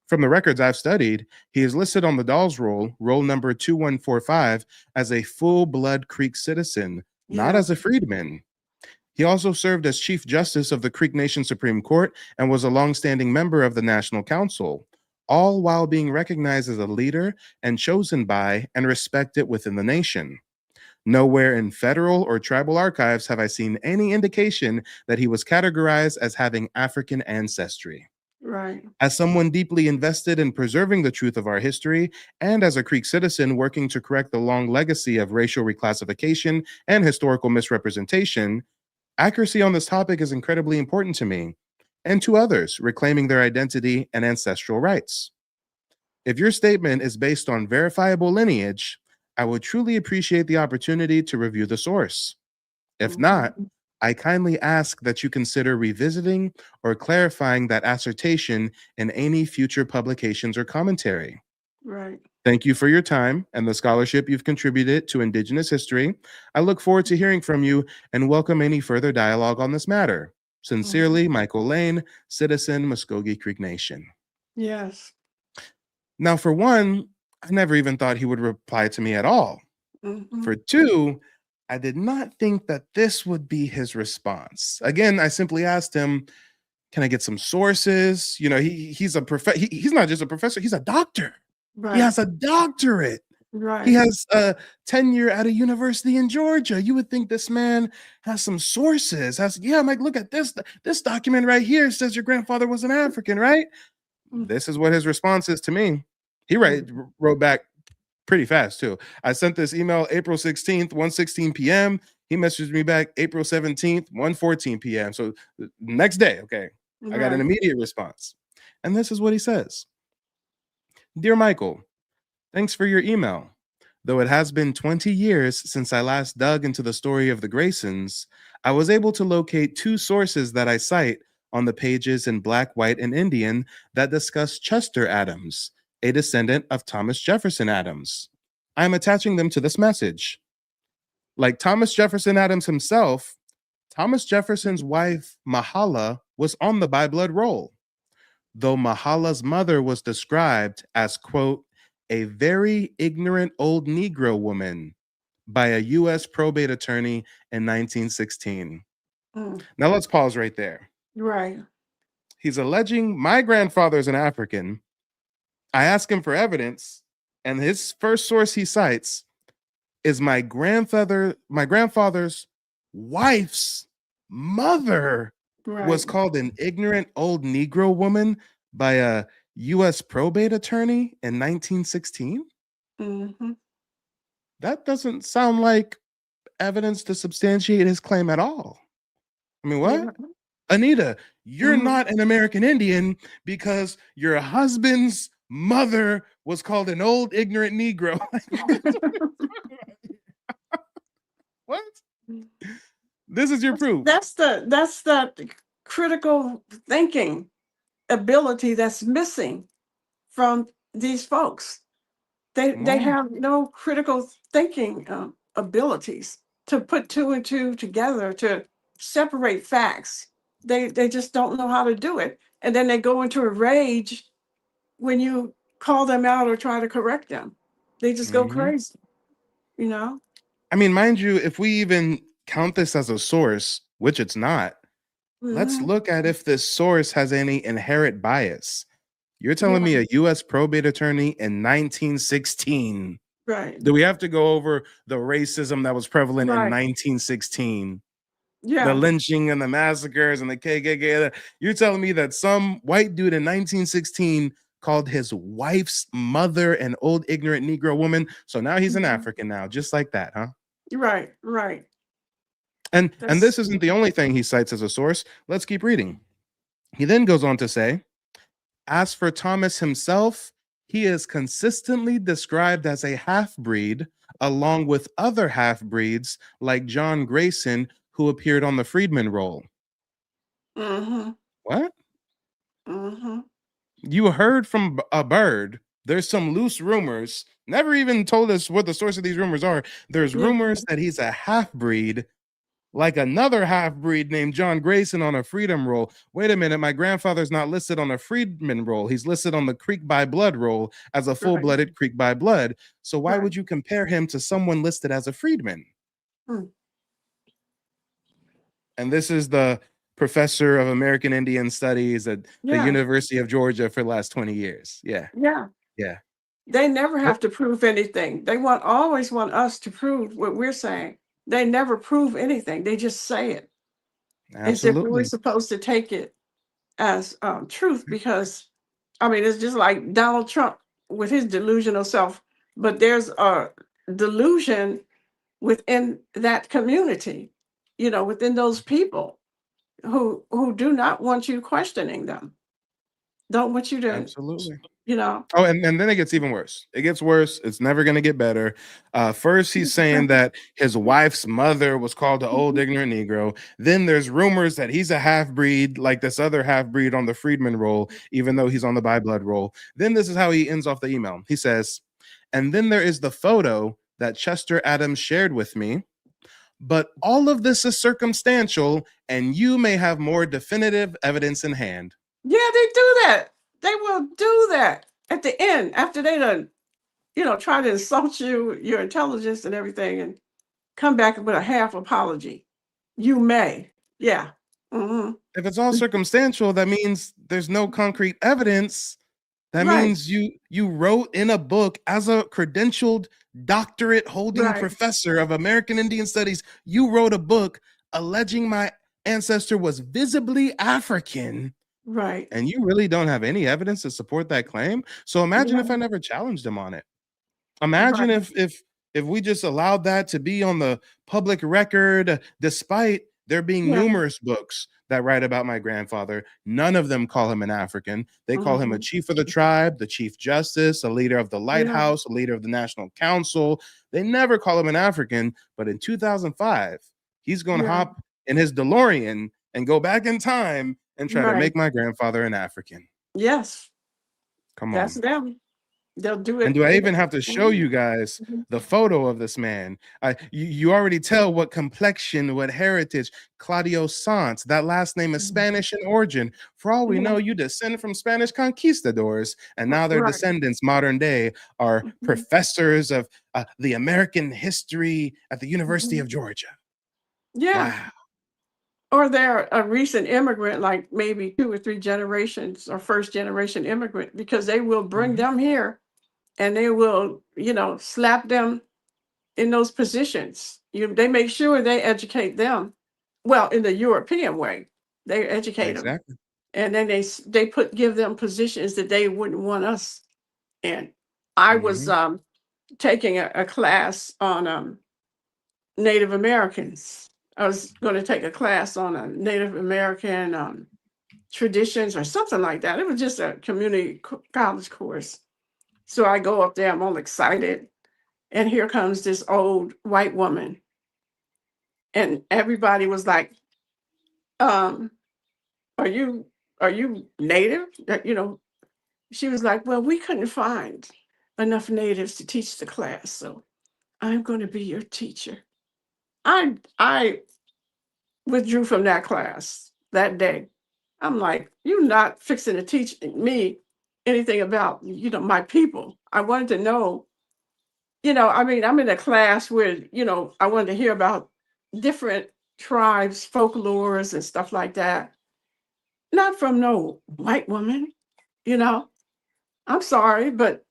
From the records I've studied, he is listed on the Dawes Roll, roll number 2145, as a full-blood Creek citizen, not as a freedman. He also served as Chief Justice of the Creek Nation Supreme Court and was a longstanding member of the National Council, all while being recognized as a leader and chosen by and respected within the nation. Nowhere in federal or tribal archives have I seen any indication that he was categorized as having African ancestry. As someone deeply invested in preserving the truth of our history, and as a Creek citizen working to correct the long legacy of racial reclassification and historical misrepresentation, accuracy on this topic is incredibly important to me and to others reclaiming their identity and ancestral rights. If your statement is based on verifiable lineage, I would truly appreciate the opportunity to review the source. If not, I kindly ask that you consider revisiting or clarifying that assertion in any future publications or commentary. Thank you for your time and the scholarship you've contributed to Indigenous history. I look forward to hearing from you and welcome any further dialogue on this matter. Sincerely, Michael Lane, citizen, Muskogee Creek Nation. Yes. Now, for one, I never even thought he would reply to me at all. For two, I did not think that this would be his response. Again, I simply asked him, can I get some sources? You know, he's not just a professor, he's a doctor. He has a doctorate. He has a tenure at a university in Georgia. You would think this man has some sources. I'm like, look at this document right here says your grandfather was an African, right? This is what his response is to me. He wrote back pretty fast too. I sent this email April 16th, 1:16 p.m. He messaged me back April 17th, 1:14 p.m. So next day, okay, I got an immediate response. And this is what he says. Dear Michael, thanks for your email. Though it has been 20 years since I last dug into the story of the Graysons, I was able to locate two sources that I cite on the pages in Black, White, and Indian that discuss Chester Adams, a descendant of Thomas Jefferson Adams. I am attaching them to this message. Like Thomas Jefferson Adams himself, Thomas Jefferson's wife, Mahala, was on the by-blood roll, though Mahala's mother was described as, quote, a very ignorant old Negro woman by a U.S. probate attorney in 1916. Now let's pause right there. He's alleging my grandfather's an African. I ask him for evidence, and his first source he cites is my grandfather's wife's mother was Right. called an ignorant old Negro woman by a U.S. probate attorney in 1916? Mm-hmm. That doesn't sound like evidence to substantiate his claim at all. I mean, Yeah. what? Anita, you're Mm-hmm. not an American Indian because your husband's mother was called an old ignorant Negro. What? This is your proof. That's that critical thinking ability that's missing from these folks. Come They on. have no critical thinking abilities to put two and two together to separate facts. They just don't know how to do it, and then they go into a rage when you call them out or try to correct them. They just go Mhm. crazy, you know. I mean, mind you, if we even count this as a source, which it's not, let's Hmm. look at if this source has any inherent bias. You're telling Yeah. me a US probate attorney in 1916. Right. Do we have to go over the racism that was prevalent in Right. 1916? The Yeah. lynching and the massacres and the KKK. You're telling me that some white dude in 1916 called his wife's mother an old ignorant Negro woman. So now he's an Mhm. African now, just like that, huh? Right. Right. And That's this isn't the only thing he cites as a source. Let's keep reading. He then goes on to say, as for Thomas himself, he is consistently described as a half-breed, along with other half-breeds like John Grayson, who appeared on the Freedmen roll. mm-hmm. What? Mm-hmm. You heard from a bird. There's some loose rumors. Never even told us what the source of these rumors are. There's Yeah. rumors that he's a half-breed, like another half-breed named John Grayson on a freedom roll. Wait a minute, my grandfather's not listed on a freedman roll. He's listed on the Creek by Blood roll as a Right. full-blooded Creek by Blood. So why Right. would you compare him to someone listed as a freedman? Mm. And this is the professor of American Indian Studies at the Yeah. University of Georgia for the last 20 years. Yeah, Yeah. yeah. They never Yep, have to prove anything. They always want us to prove what we're saying. They never prove anything. They just say it as if we're absolutely. supposed to take it as truth. Because I mean, it's just like Donald Trump with his delusional self. But there's a delusion within that community, within those people who do not want you questioning them, don't want you to, Absolutely. you know. Oh, and then it gets even worse. It gets worse. It's never going to get better. First, he's saying that his wife's mother was called the old ignorant Negro. Then there's rumors that he's a half breed, like this other half breed on the Freedman roll, even though he's on the by blood roll. Then this is how he ends off the email. He says, and then there is the photo that Chester Adams shared with me. But all of this is circumstantial, and you may have more definitive evidence in hand. Yeah, they do that. They will do that at the end after they done, try to insult you, your intelligence and everything, and come back with a half apology. You may. Yeah. Hmm. If it's all circumstantial, that means there's no concrete evidence. That Right. means you wrote in a book as a credentialed doctorate holding Right. professor of American Indian Studies. You wrote a book alleging my ancestor was visibly African, Right. and you really don't have any evidence to support that claim. So imagine Yeah. if I never challenged him on it. Imagine Right. if we just allowed that to be on the public record, despite there being Yeah. numerous books that write about my grandfather. None of them call him an African. They call him a Hmm. chief of the tribe, the chief justice, a leader of the Yeah. lighthouse, a leader of the national council. They never call him an African. But in 2005, he's going to Yeah. hop in his DeLorean and go back in time and try to Right. make my grandfather an African. Yes. Come That's on. them. They'll do And it. do I even have to show you guys Mhm. the photo of this man? You already tell what complexion, what heritage. Claudio Sanz, that last name is Mhm. Spanish in origin. For all we know, Yeah. you descend from Spanish conquistadors, and now their Right. descendants, modern day, are Mhm. professors of the American history at the University Mhm. of Georgia. Yeah. Wow. Or they're a recent immigrant, like maybe two or three generations or first generation immigrant, because they will bring Mhm. them here and they will, slap them in those positions. They make sure they educate them, well, in the European way. They educate them, Exactly. and then they give them positions that they wouldn't want us in. I was Mhm. taking a class on Native Americans. I was going to take a class on a Native American traditions or something like that. It was just a community college course. So I go up there, I'm all excited. And here comes this old white woman. And everybody was like, um, are you native? She was like, well, we couldn't find enough natives to teach the class. So I'm going to be your teacher. I withdrew from that class that day. I'm like, you're not fixing to teach me anything about, my people. I wanted to know, I mean, I'm in a class where, I wanted to hear about different tribes, folklores and stuff like that. Not from no white woman, you know. I'm sorry, but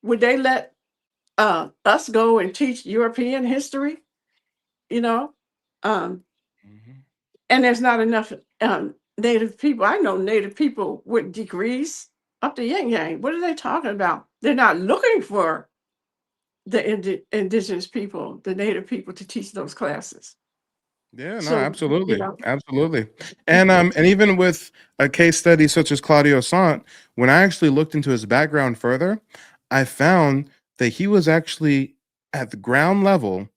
would they let us go and teach European history? You know? Um, Mhm. and there's not enough Native people. I know Native people with degrees up the yin yang. What are they talking about? They're not looking for the indigenous people, the Native people, to teach those classes. Yeah, no, So, absolutely. Absolutely. And even with a case study such as Claudio Sant, when I actually looked into his background further, I found that he was actually at the ground level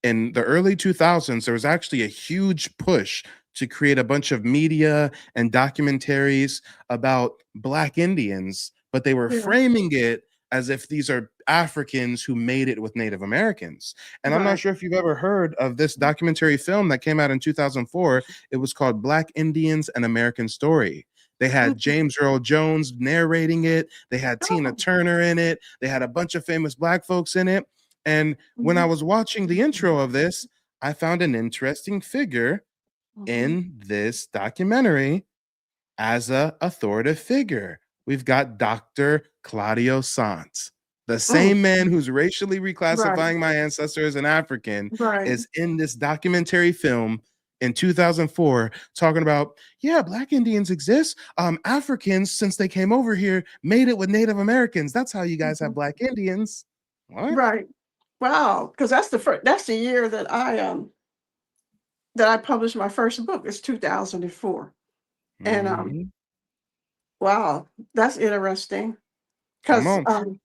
in the early 2000s. There was actually a huge push to create a bunch of media and documentaries about Black Indians, but they were yeah, framing it as if these are Africans who made it with Native Americans. And I'm not right. sure if you've ever heard of this documentary film that came out in 2004. It was called Black Indians: An American Story. They had Mhm. James Earl Jones narrating it. They had Tina Oh, Turner in it. They had a bunch of famous Black folks in it. And when I mhm, was watching the intro of this, I found an interesting figure mhm. in this documentary as a authoritative figure. We've got Dr. Claudio Sant, the Mm, same man who's racially right, reclassifying my ancestor as an African, right. is in this documentary film in 2004 talking about, yeah, Black Indians exist. Africans, since they came over here, made it with Native Americans. That's how you guys have Mhm. Black Indians. What? Right. Wow, because that's the year that I published my first book. It's 2004. And Mhm. wow, that's interesting. Come Because on.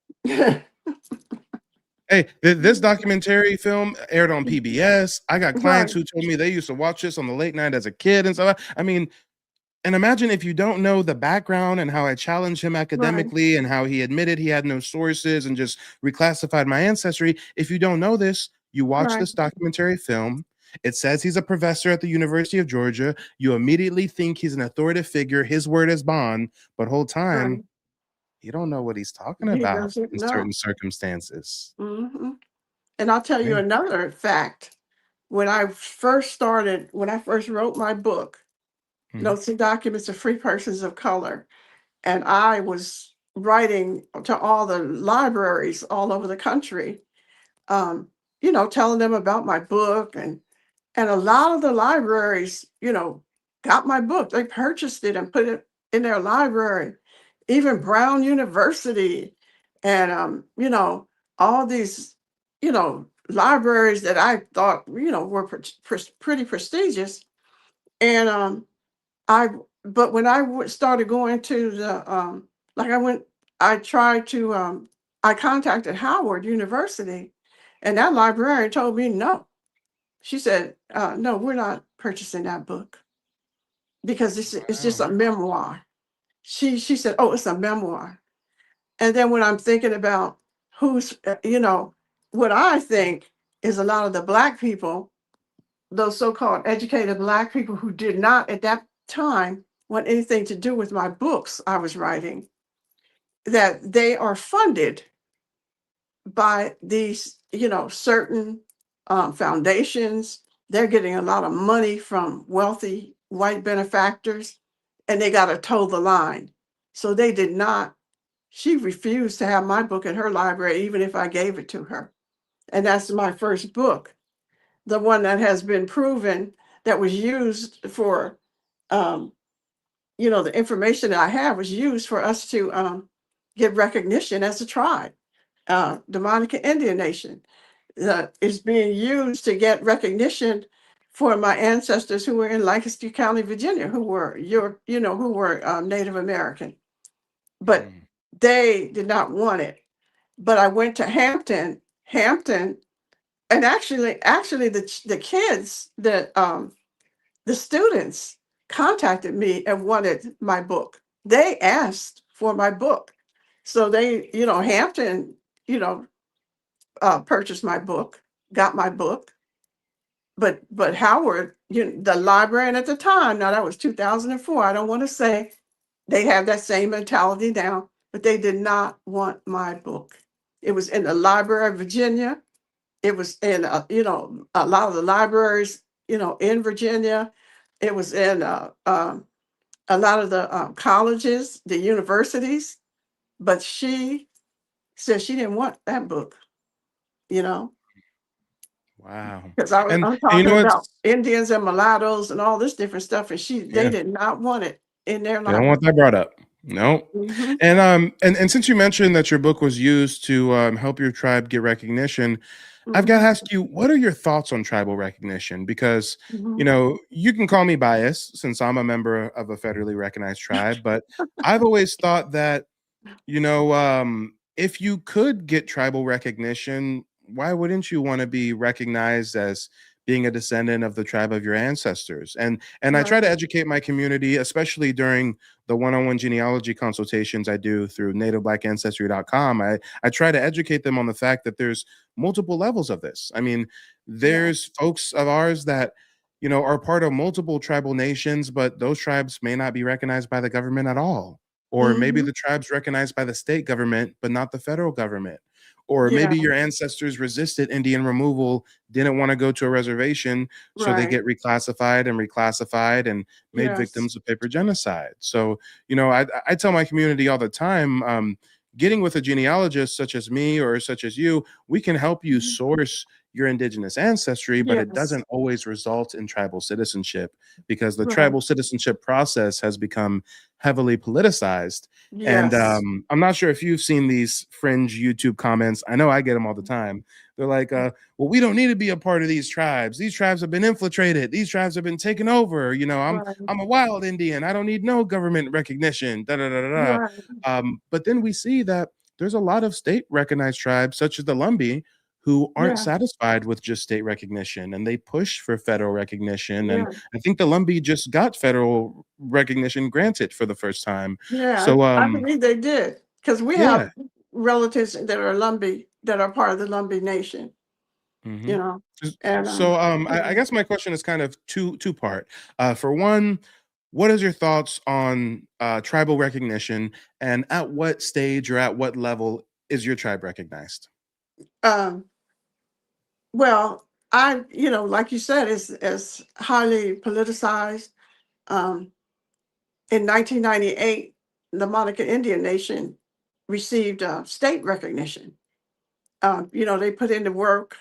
Hey, this documentary film aired on PBS. I got clients right, who told me they used to watch this on the late night as a kid and stuff. I mean, and imagine if you don't know the background and how I challenged him right, academically and how he admitted he had no sources and just reclassified my ancestry. If you don't know this, you watch right, this documentary film. It says he's a professor at the University of Georgia. You immediately think he's an authoritative figure. His word is bond, but whole time right. you don't know what he's talking He about doesn't in know. certain circumstances. Hmm. And I'll tell you Yeah. another fact. When I first wrote my book, Mhm. Notes and Documents of Free Persons of Color, and I was writing to all the libraries all over the country, um, telling them about my book, and a lot of the libraries, got my book. They purchased it and put it in their library. Even Brown University, and all these, libraries that I thought, were pretty prestigious. And I, but when I started going to like I went, I tried to, I contacted Howard University, and that librarian told me no. She said, no, we're not purchasing that book because it's just Wow. a memoir. She said, oh, it's a memoir. And then when I'm thinking about who's, what I think is a lot of the Black people, those so-called educated Black people who did not at that time want anything to do with my books I was writing, that they are funded by these, certain foundations. They're getting a lot of money from wealthy white benefactors, and they got to toe the line. So they did not, she refused to have my book in her library, even if I gave it to her. And that's my first book, the one that has been proven that was used for you know, the information that I have was used for us to get recognition as a tribe. The Monica Indian Nation is being used to get recognition for my ancestors who were in Lancaster County, Virginia, who were who were Native American, but Mm. they did not want it. But I went to Hampton, and actually the kids that the students contacted me and wanted my book. They asked for my book. So they, Hampton, you know, purchased my book, got my book. But Howard, the librarian at the time, now that was 2004. I don't want to say they have that same mentality now, but they did not want my book. It was in the Library of Virginia. It was in, a lot of the libraries, in Virginia. It was in a lot of the colleges, the universities. But she said she didn't want that book, you know, Wow. because And I'm you talking know about what's Indians and mulattoes and all this different stuff, and they yeah. did not want it in their They don't library. want that brought up. No. Hmm. And since you mentioned that your book was used to help your tribe get recognition, I've got to Hmm. ask you, what are your thoughts on tribal recognition? Because, Hmm. you know, you can call me biased since I'm a member of a federally recognized tribe, but I've always thought that, if you could get tribal recognition, why wouldn't you want to be recognized as being a descendant of the tribe of your ancestors? And I try Right. to educate my community, especially during the one-on-one genealogy consultations I do through nativeblack.ancestry.com. I try to educate them on the fact that there's multiple levels of this. I mean, Yeah. there's folks of ours that are part of multiple tribal nations, but those tribes may not be recognized by the government at all. Or maybe Hmm. the tribes recognized by the state government, but not the federal government. Or Yeah. maybe your ancestors resisted Indian removal, didn't want to go to a reservation, so they Right. get reclassified and made Yes. victims of paper genocide. So, I tell my community all the time, getting with a genealogist such as me or such as you, we can help you Mhm. source your indigenous ancestry, but it Yes. doesn't always result in tribal citizenship because the Right. tribal citizenship process has become heavily politicized. And Yes. I'm not sure if you've seen these fringe YouTube comments. I know I get them all the time. They're like, well, we don't need to be a part of these tribes. These tribes have been infiltrated. These tribes have been taken over. Right. I'm a wild Indian. I don't need no government recognition. Da da da da da. Right. But then we see that there's a lot of state recognized tribes, such as the Lumbee, who aren't Yeah. satisfied with just state recognition and they push for federal recognition. And Yeah. I think the Lumbee just got federal recognition granted for the first time. Yeah. So, I believe they did because we have yeah. relatives that are Lumbee that are part of the Lumbee Nation. Hmm. You know, and So, I yeah. guess my question is kind of two part. For one, what is your thoughts on tribal recognition, and at what stage or at what level is your tribe recognized? Um, well, like you said, is highly politicized. Um, in 1998, the Monica Indian Nation received state recognition. They put in the work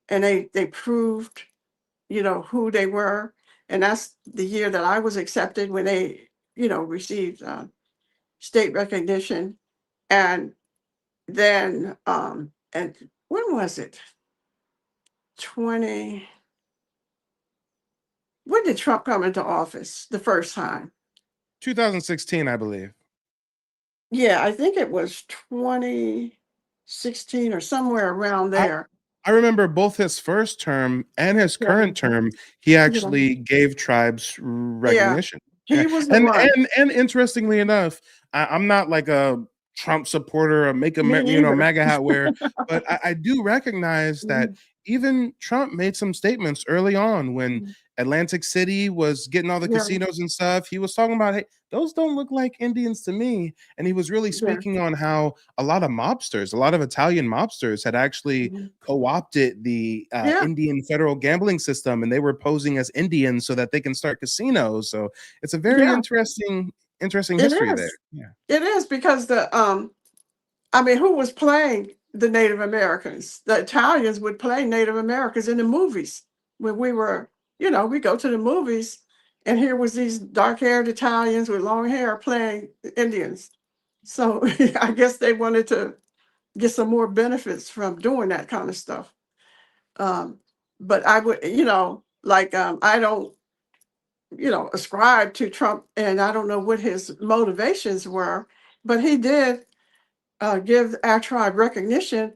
and they proved, who they were. And that's the year that I was accepted when they, received state recognition. And then, and when was it? 20, when did Trump come into office the first time? 2016, I believe. Yeah, I think it was 2016 or somewhere around I there. I remember both his first term and his Yeah, current term, he yeah, actually gave tribes yeah. recognition. Yeah, He was the and one. interestingly enough, I'm not like a Trump supporter or make Me a either. MAGA hat wear, but I do recognize that Mhm, even Trump made some statements early on when mhm. Atlantic City was getting all the Yeah, casinos and stuff. He was talking about, hey, those don't look like Indians to me. And he was really yeah, speaking on how a lot of mobsters, a lot of Italian mobsters had actually mhm. co-opted the Yeah, Indian federal gambling system, and they were posing as Indians so that they can start casinos. So it's a very yeah, interesting it history there. is. Yeah. It is because who was playing the Native Americans? The Italians would play Native Americans in the movies when we were, we go to the movies And here was these dark-haired Italians with long hair playing Indians. So I guess they wanted to get some more benefits from doing that kind of stuff. But I would, I don't, ascribe to Trump, and I don't know what his motivations were, but he did give our tribe recognition,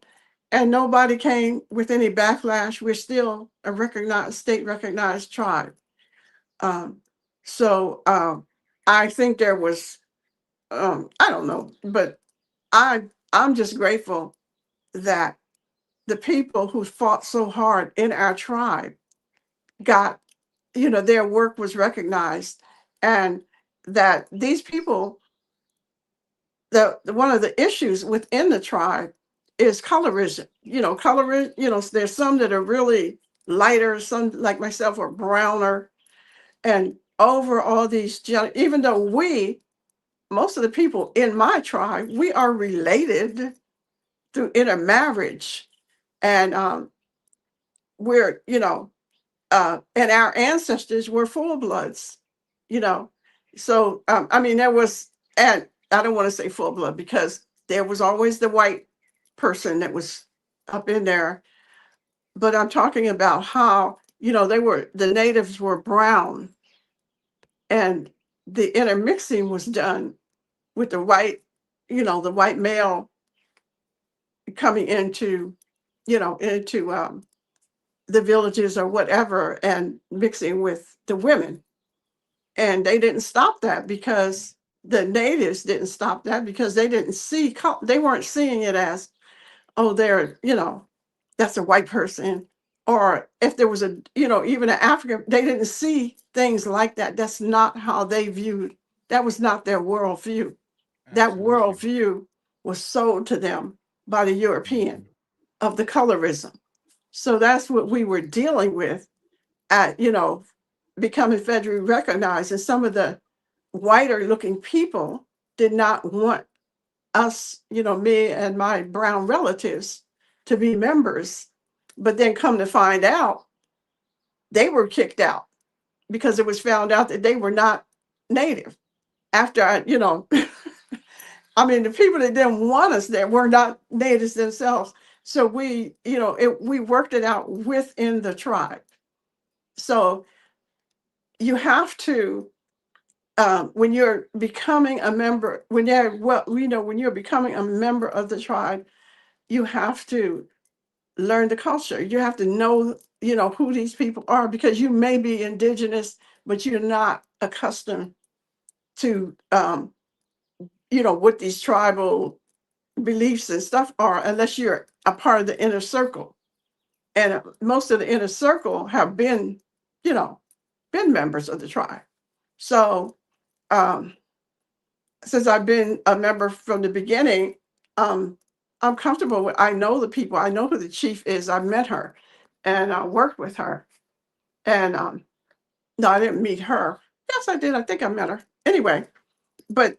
and nobody came with any backlash. We're still a recognized, state recognized tribe. Um, so I think there was, I don't know, but I'm just grateful that the people who fought so hard in our tribe got, their work was recognized, and that these people, one of the issues within the tribe is colorism. There's some that are really lighter, some like myself are browner, and over all these, even though most of the people in my tribe, we are related through intermarriage, and we're, and our ancestors were full bloods, you know. So I mean, there was, and I don't want to say full blood because there was always the white person that was up in there, but I'm talking about how, the natives were brown, and the intermixing was done with the white, the white male coming into, into the villages or whatever, and mixing with the women. And they didn't stop that because the natives didn't stop that because they didn't see, they weren't seeing it as, oh, they're, that's a white person. Or if there was a, even an African, they didn't see things like that. That's not how they viewed, that was not their worldview. That Absolutely. worldview was sold to them by the European of the colorism. So that's what we were dealing with at, becoming federally recognized. And some of the whiter looking people did not want us, me and my brown relatives, to be members. But then come to find out, they were kicked out because it was found out that they were not native. After I mean, the people that didn't want us there were not natives themselves. So we worked it out within the tribe. So you have to, when you're becoming a member, when you're becoming a member of the tribe, you have to learn the culture. You have to know, who these people are, because you may be indigenous, but you're not accustomed to, what these tribal beliefs and stuff are, unless you're a part of the inner circle. And most of the inner circle have been, been members of the tribe. So um, since I've been a member from the beginning, um, I'm comfortable with, I know the people, I know who the chief is. I've met her and I worked with her. And no, I didn't meet her. Yes, I did. I think I met her. Anyway, but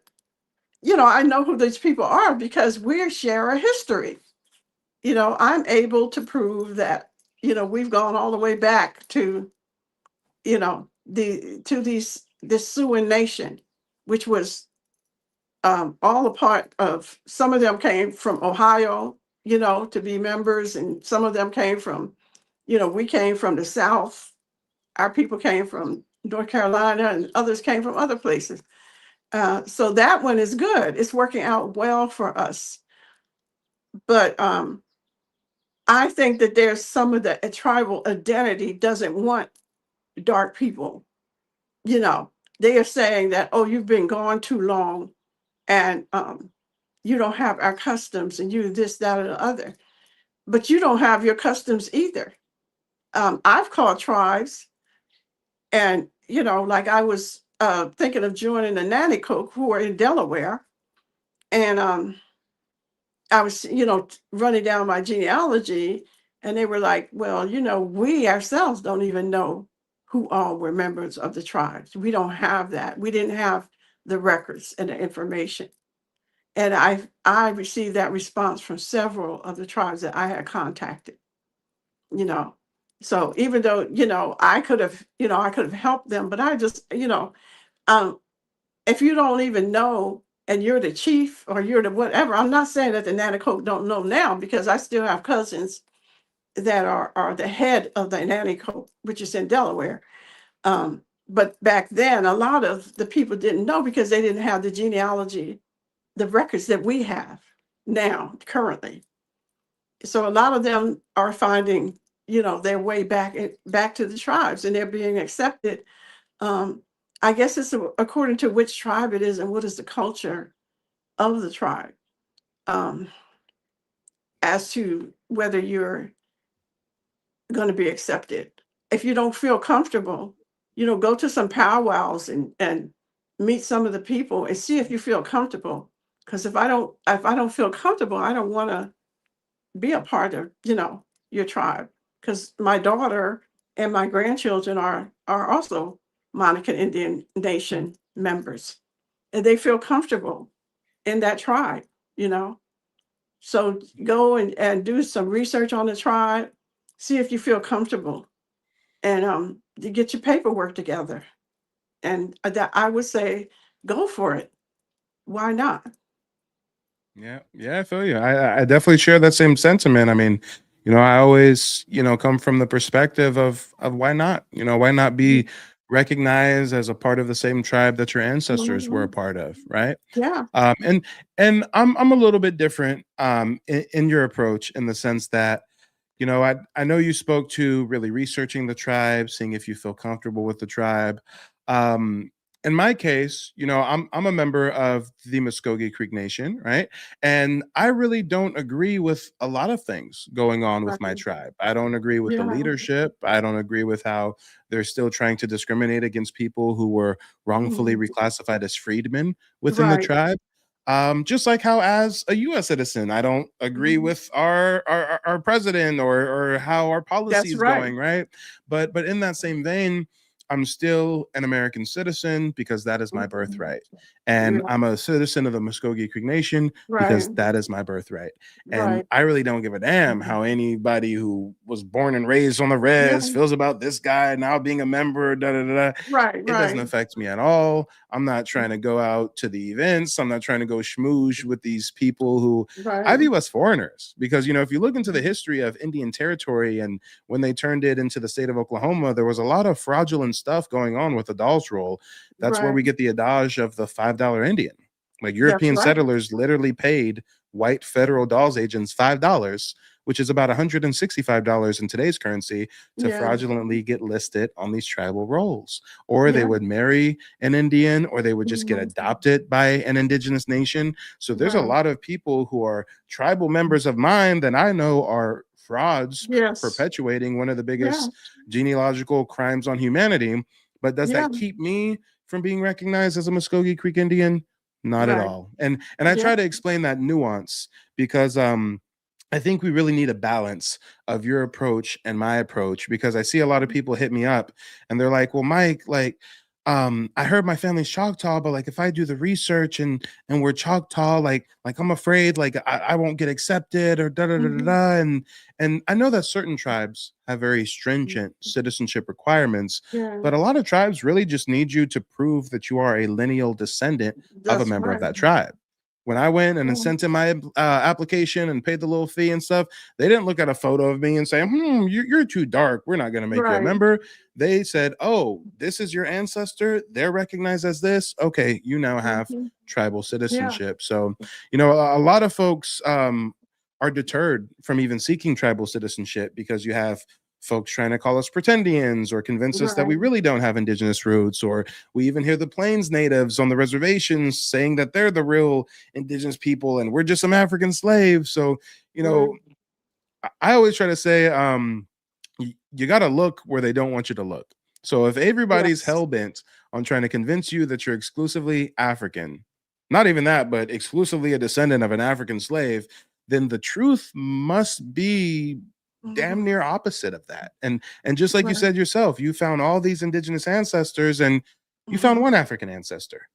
I know who these people are because we share a history. I'm able to prove that, we've gone all the way back to, this Sioux nation, which was all a part of, some of them came from Ohio, to be members, and some of them came from, we came from the South. Our people came from North Carolina, and others came from other places. So that one is good. It's working out well for us. But I think that there's some of the tribal identity doesn't want dark people. They are saying that, oh, you've been gone too long, and you don't have our customs, and you this, that, or the other. But you don't have your customs either. I've called tribes, and like I was thinking of joining the Nanny Cook who are in Delaware, and I was, running down my genealogy, and they were like, well, we ourselves don't even know who all were members of the tribes. We don't have that. We didn't have the records and the information. And I received that response from several of the tribes that I had contacted, you know. So even though, I could have, I could have helped them, but I just, um, if you don't even know and you're the chief or you're the whatever, I'm not saying that the Nanticoke don't know now, because I still have cousins that are the head of the Nanticoke, which is in Delaware. But back then, a lot of the people didn't know because they didn't have the genealogy, the records that we have now currently. So a lot of them are finding, their way back to the tribes, and they're being accepted. Um, I guess it's according to which tribe it is and what is the culture of the tribe, um, as to whether you're going to be accepted. If you don't feel comfortable, go to some powwows and meet some of the people and see if you feel comfortable. Because if I don't feel comfortable, I don't want to be a part of, your tribe. Because my daughter and my grandchildren are also Monacan Indian Nation members, and they feel comfortable in that tribe, you know. So go and do some research on the tribe, see if you feel comfortable, and to get your paperwork together. And that I would say, go for it. Why not? Yeah, yeah, I feel you. I definitely share that same sentiment. I mean, I always, come from the perspective of why not? Why not Mhm. be recognized as a part of the same tribe that your ancestors were a Mhm. part of, right? Yeah. Um, and and I'm a little bit different in your approach, in the sense that, I know you spoke to really researching the tribe, seeing if you feel comfortable with the tribe. Um, in my case, I'm a member of the Muskogee Creek Nation, right? And I really don't agree with a lot of things going on with my Right. tribe. I don't agree with the Yeah. leadership. I don't agree with how they're still trying to discriminate against people who were wrongfully Mhm. reclassified as freedmen within the Right. tribe. Just like how, as a U.S. citizen, I don't agree Mhm. with our president, or how our policy That's is right. going, right? But in that same vein, I'm still an American citizen because that is my Mhm. birthright, and Yeah. I'm a citizen of the Muskogee Creek Nation because Right. that is my birthright. And Right. I really don't give a damn Mhm. how anybody who was born and raised on the Yeah. res feels about this guy now being a member. Da da da da. Right. It doesn't Right. affect me at all. I'm not trying to go out to the events. I'm not trying to go schmooze with these people who I Right. view as foreigners. Because, if you look into the history of Indian territory, and when they turned it into the state of Oklahoma, there was a lot of fraudulent stuff going on with the Dawes roll. That's where Right. we get the adage of the $5 Indian. Like, That's European right. settlers literally paid white federal Dawes agents $5, which is about $165 in today's currency, to Yeah. fraudulently get listed on these tribal rolls. Or they Yeah. would marry an Indian, or they would just get Mhm. adopted by an indigenous nation. So there's a Right. lot of people who are tribal members of mine that I know are frauds, Yes. perpetuating one of the Yeah. biggest genealogical crimes on humanity. But does Yeah. that keep me from being recognized as a Muskogee Creek Indian? Not at Right. all. And I Yeah. try to explain that nuance because I think we really need a balance of your approach and my approach, because I see a lot of people hit me up and they're like, "Well, Mike, like, I heard my family's Choctaw, but like if I do the research and we're Choctaw, like I'm afraid like I won't get accepted, or da da da da Mhm. da." And I know that certain tribes have very stringent citizenship requirements, Yeah. but a lot of tribes really just need you to prove that you are a lineal descendant of a That's member of right. that tribe. When I went and Yeah. sent in my application and paid the little fee and stuff, they didn't look at a photo of me and say, you're too dark. We're not going to make you a Right. member. They said, oh, this is your ancestor. They're recognized as this. Okay, you now have Mhm. tribal Yeah. citizenship. So, a lot of folks are deterred from even seeking tribal citizenship because you have folks trying to call us pretendians or convince us that we Right. really don't have indigenous roots, or we even hear the plains natives on the reservations saying that they're the real indigenous people and we're just some African slaves. So, you Right. know, I always try to say, you got to look where they don't want you to look. So if everybody's Yes. hell bent on trying to convince you that you're exclusively African, not even that, but exclusively a descendant of an African slave, then the truth must be damn Mhm. near opposite of that. And just like you Right. said yourself, you found all these indigenous ancestors and you found Mhm. one African ancestor,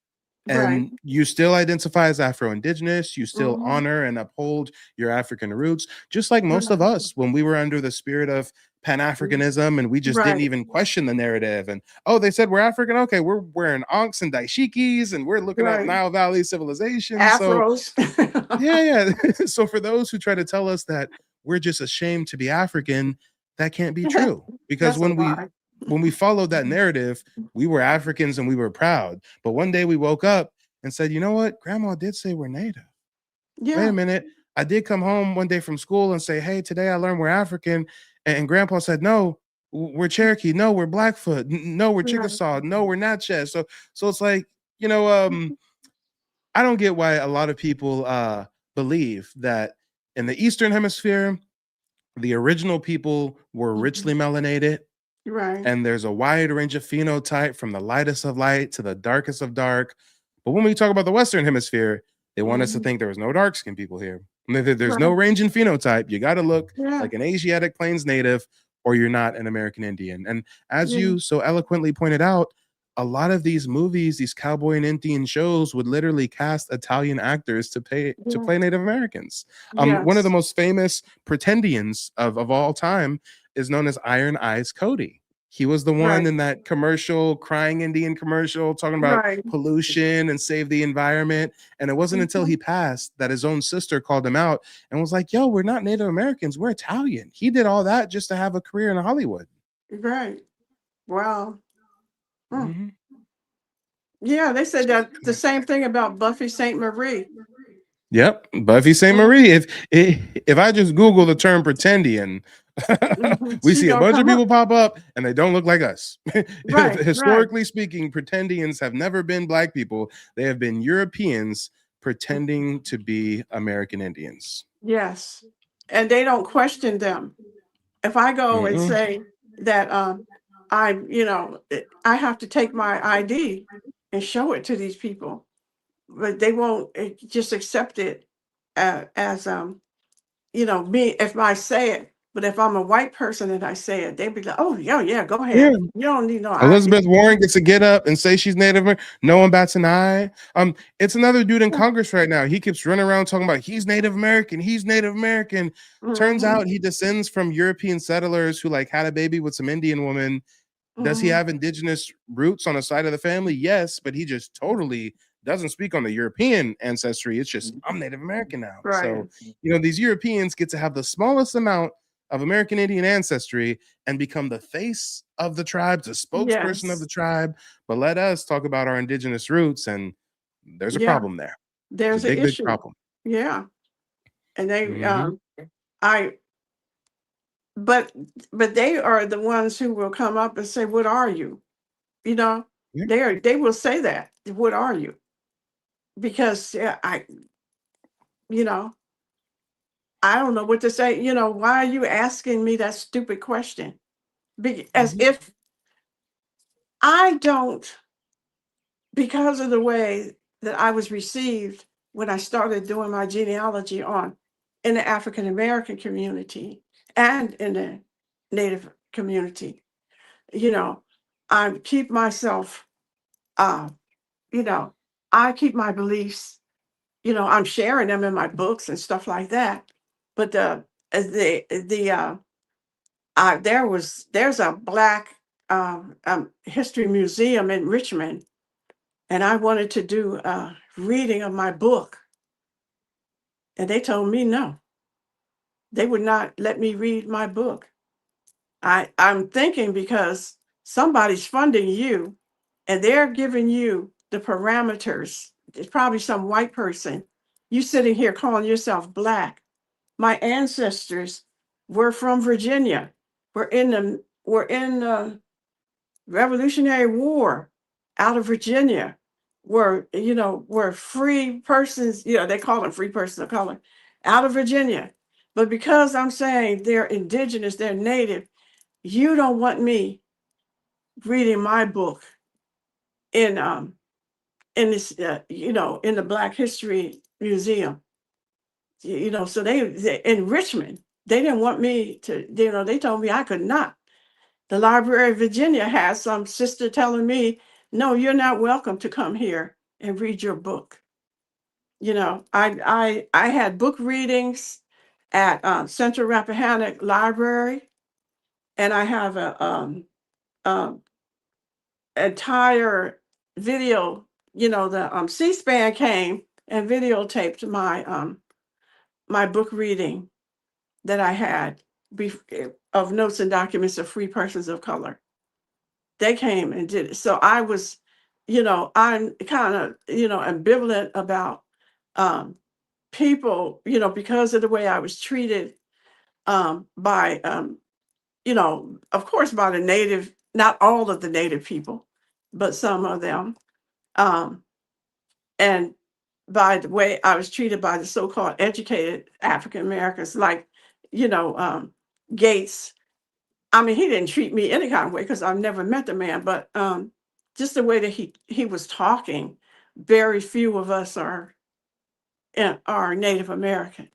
Right. and you still identify as Afro-Indigenous, you still Mhm. honor and uphold your African roots, just like most of Right. us when we were under the spirit of pan-Africanism, and we just didn't Right. even question the narrative. And oh, they said we're African. Okay, we're wearing ankhs and daishikis, and we're looking up Right. Nile Valley civilization. So Afros. yeah. So for those who try to tell us that we're just ashamed to be African, that can't be true. Because That's a lie. when we followed that narrative, we were Africans and we were proud. But one day we woke up and said, you know what? Grandma did say we're native. Wait Yeah. a minute. I did come home one day from school and say, hey, today I learned we're African. And Grandpa said, no, we're Cherokee. No, we're Blackfoot. No, we're Right. Chickasaw. No, we're Natchez. So it's like, you know, I don't get why a lot of people believe that in the Eastern Hemisphere, the original people were richly melanated, Right. and there's a wide range of phenotype from the lightest of light to the darkest of dark. But when we talk about the Western Hemisphere, they want us to think there was no dark skinned people here. There's no Right. range in phenotype. You got to look Yeah. like an Asiatic Plains native, or you're not an American Indian. And as Yeah. you so eloquently pointed out, a lot of these movies, these cowboy and Indian shows, would literally cast Italian actors to Yeah. play Native Americans. Yes. One of the most famous pretendians of all time is known as Iron Eyes Cody. He was the one Right. in that commercial, crying Indian commercial, talking about Right. pollution and save the environment. And it wasn't until he passed that his own sister called him out and was like, yo, we're not Native Americans, we're Italian. He did all that just to have a career in Hollywood. Right. Wow. Mm. Mhm. Yeah, they said that the same thing about Buffy St. Marie. Yep, Buffy St. Marie. If I just Google the term pretendian, we She see a gonna bunch of come up. people pop up and they don't look like us. Right. Historically speaking, pretendians have never been Black people. They have been Europeans pretending to be American Indians. Yes. And they don't question them. If I go and Mm-mm. say that I have to take my ID and show it to these people, but they won't just accept it as me if I say it. But if I'm a white person and I say it, they'd be like, "Oh yeah, go Yeah. ahead. You don't need no ID." Elizabeth Warren gets to get up and say she's Native American. No one bats an eye. It's another dude in Congress right now. He keeps running around talking about he's Native American. He's Native American. Turns out he descends from European settlers who like had a baby with some Indian woman. Does he have indigenous roots on the side of the family? Yes, but he just totally doesn't speak on the European ancestry. It's just I'm Native American now. Right. So, these Europeans get to have the smallest amount of American Indian ancestry and become the face of the tribe, the spokesperson of the Yes. tribe. But let us talk about our indigenous roots, and there's a Yeah. problem there. It's a There's an big issue. problem. Yeah. And they Mhm. I but they are the ones who will come up and say, "What are you?" You know, Yeah. they will say that. "What are you?" Because you know, I don't know what to say. Why are you asking me that stupid question? As Mhm. if I don't, because of the way that I was received when I started doing my genealogy in the African American community and in the Native community. You know, I keep myself, uh, you know, I keep my beliefs. I'm sharing them in my books and stuff like that. But there's a Black history museum in Richmond, and I wanted to do a reading of my book, and they told me no, they would not let me read my book. I'm thinking because somebody's funding you, and they're giving you the parameters. It's probably some white person. You sitting here calling yourself Black. My ancestors were from Virginia. We're in the Revolutionary War out of Virginia. Were free persons. They call them free persons of color out of Virginia. But because I'm saying they're indigenous, they're native, you don't want me reading my book in this in the Black History Museum. So they in Richmond, they didn't want me to, they told me I could not. The Library of Virginia has some sister telling me, no, you're not welcome to come here and read your book. I had book readings at Central Rappahannock Library, and I have a um, entire video. The C-SPAN came and videotaped my book reading that I had of notes and documents of free persons of color. They came and did it. So I was, I'm kind of, ambivalent about um, people, because of the way I was treated by, of course, by the native, not all of the native people, but some of them. Um, and by the way I was treated by the so-called educated African Americans, like, Gates. I mean, he didn't treat me any kind of way because I've never met the man, but just the way that he was talking, very few of us are Native American.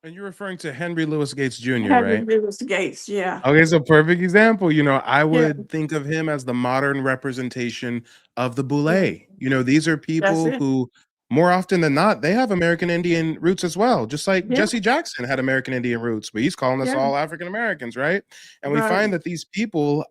And you're referring to Henry Louis Gates Jr., Henry right? Louis Gates, yeah, Okay, so perfect example. I yeah, would think of him as the modern representation of the mm, Boule. These are that's people it, who, more often than not, they have American Indian roots as well. Just like yeah, Jesse Jackson had American Indian roots, but he's calling us yeah, all African Americans, right? And we right, find that these people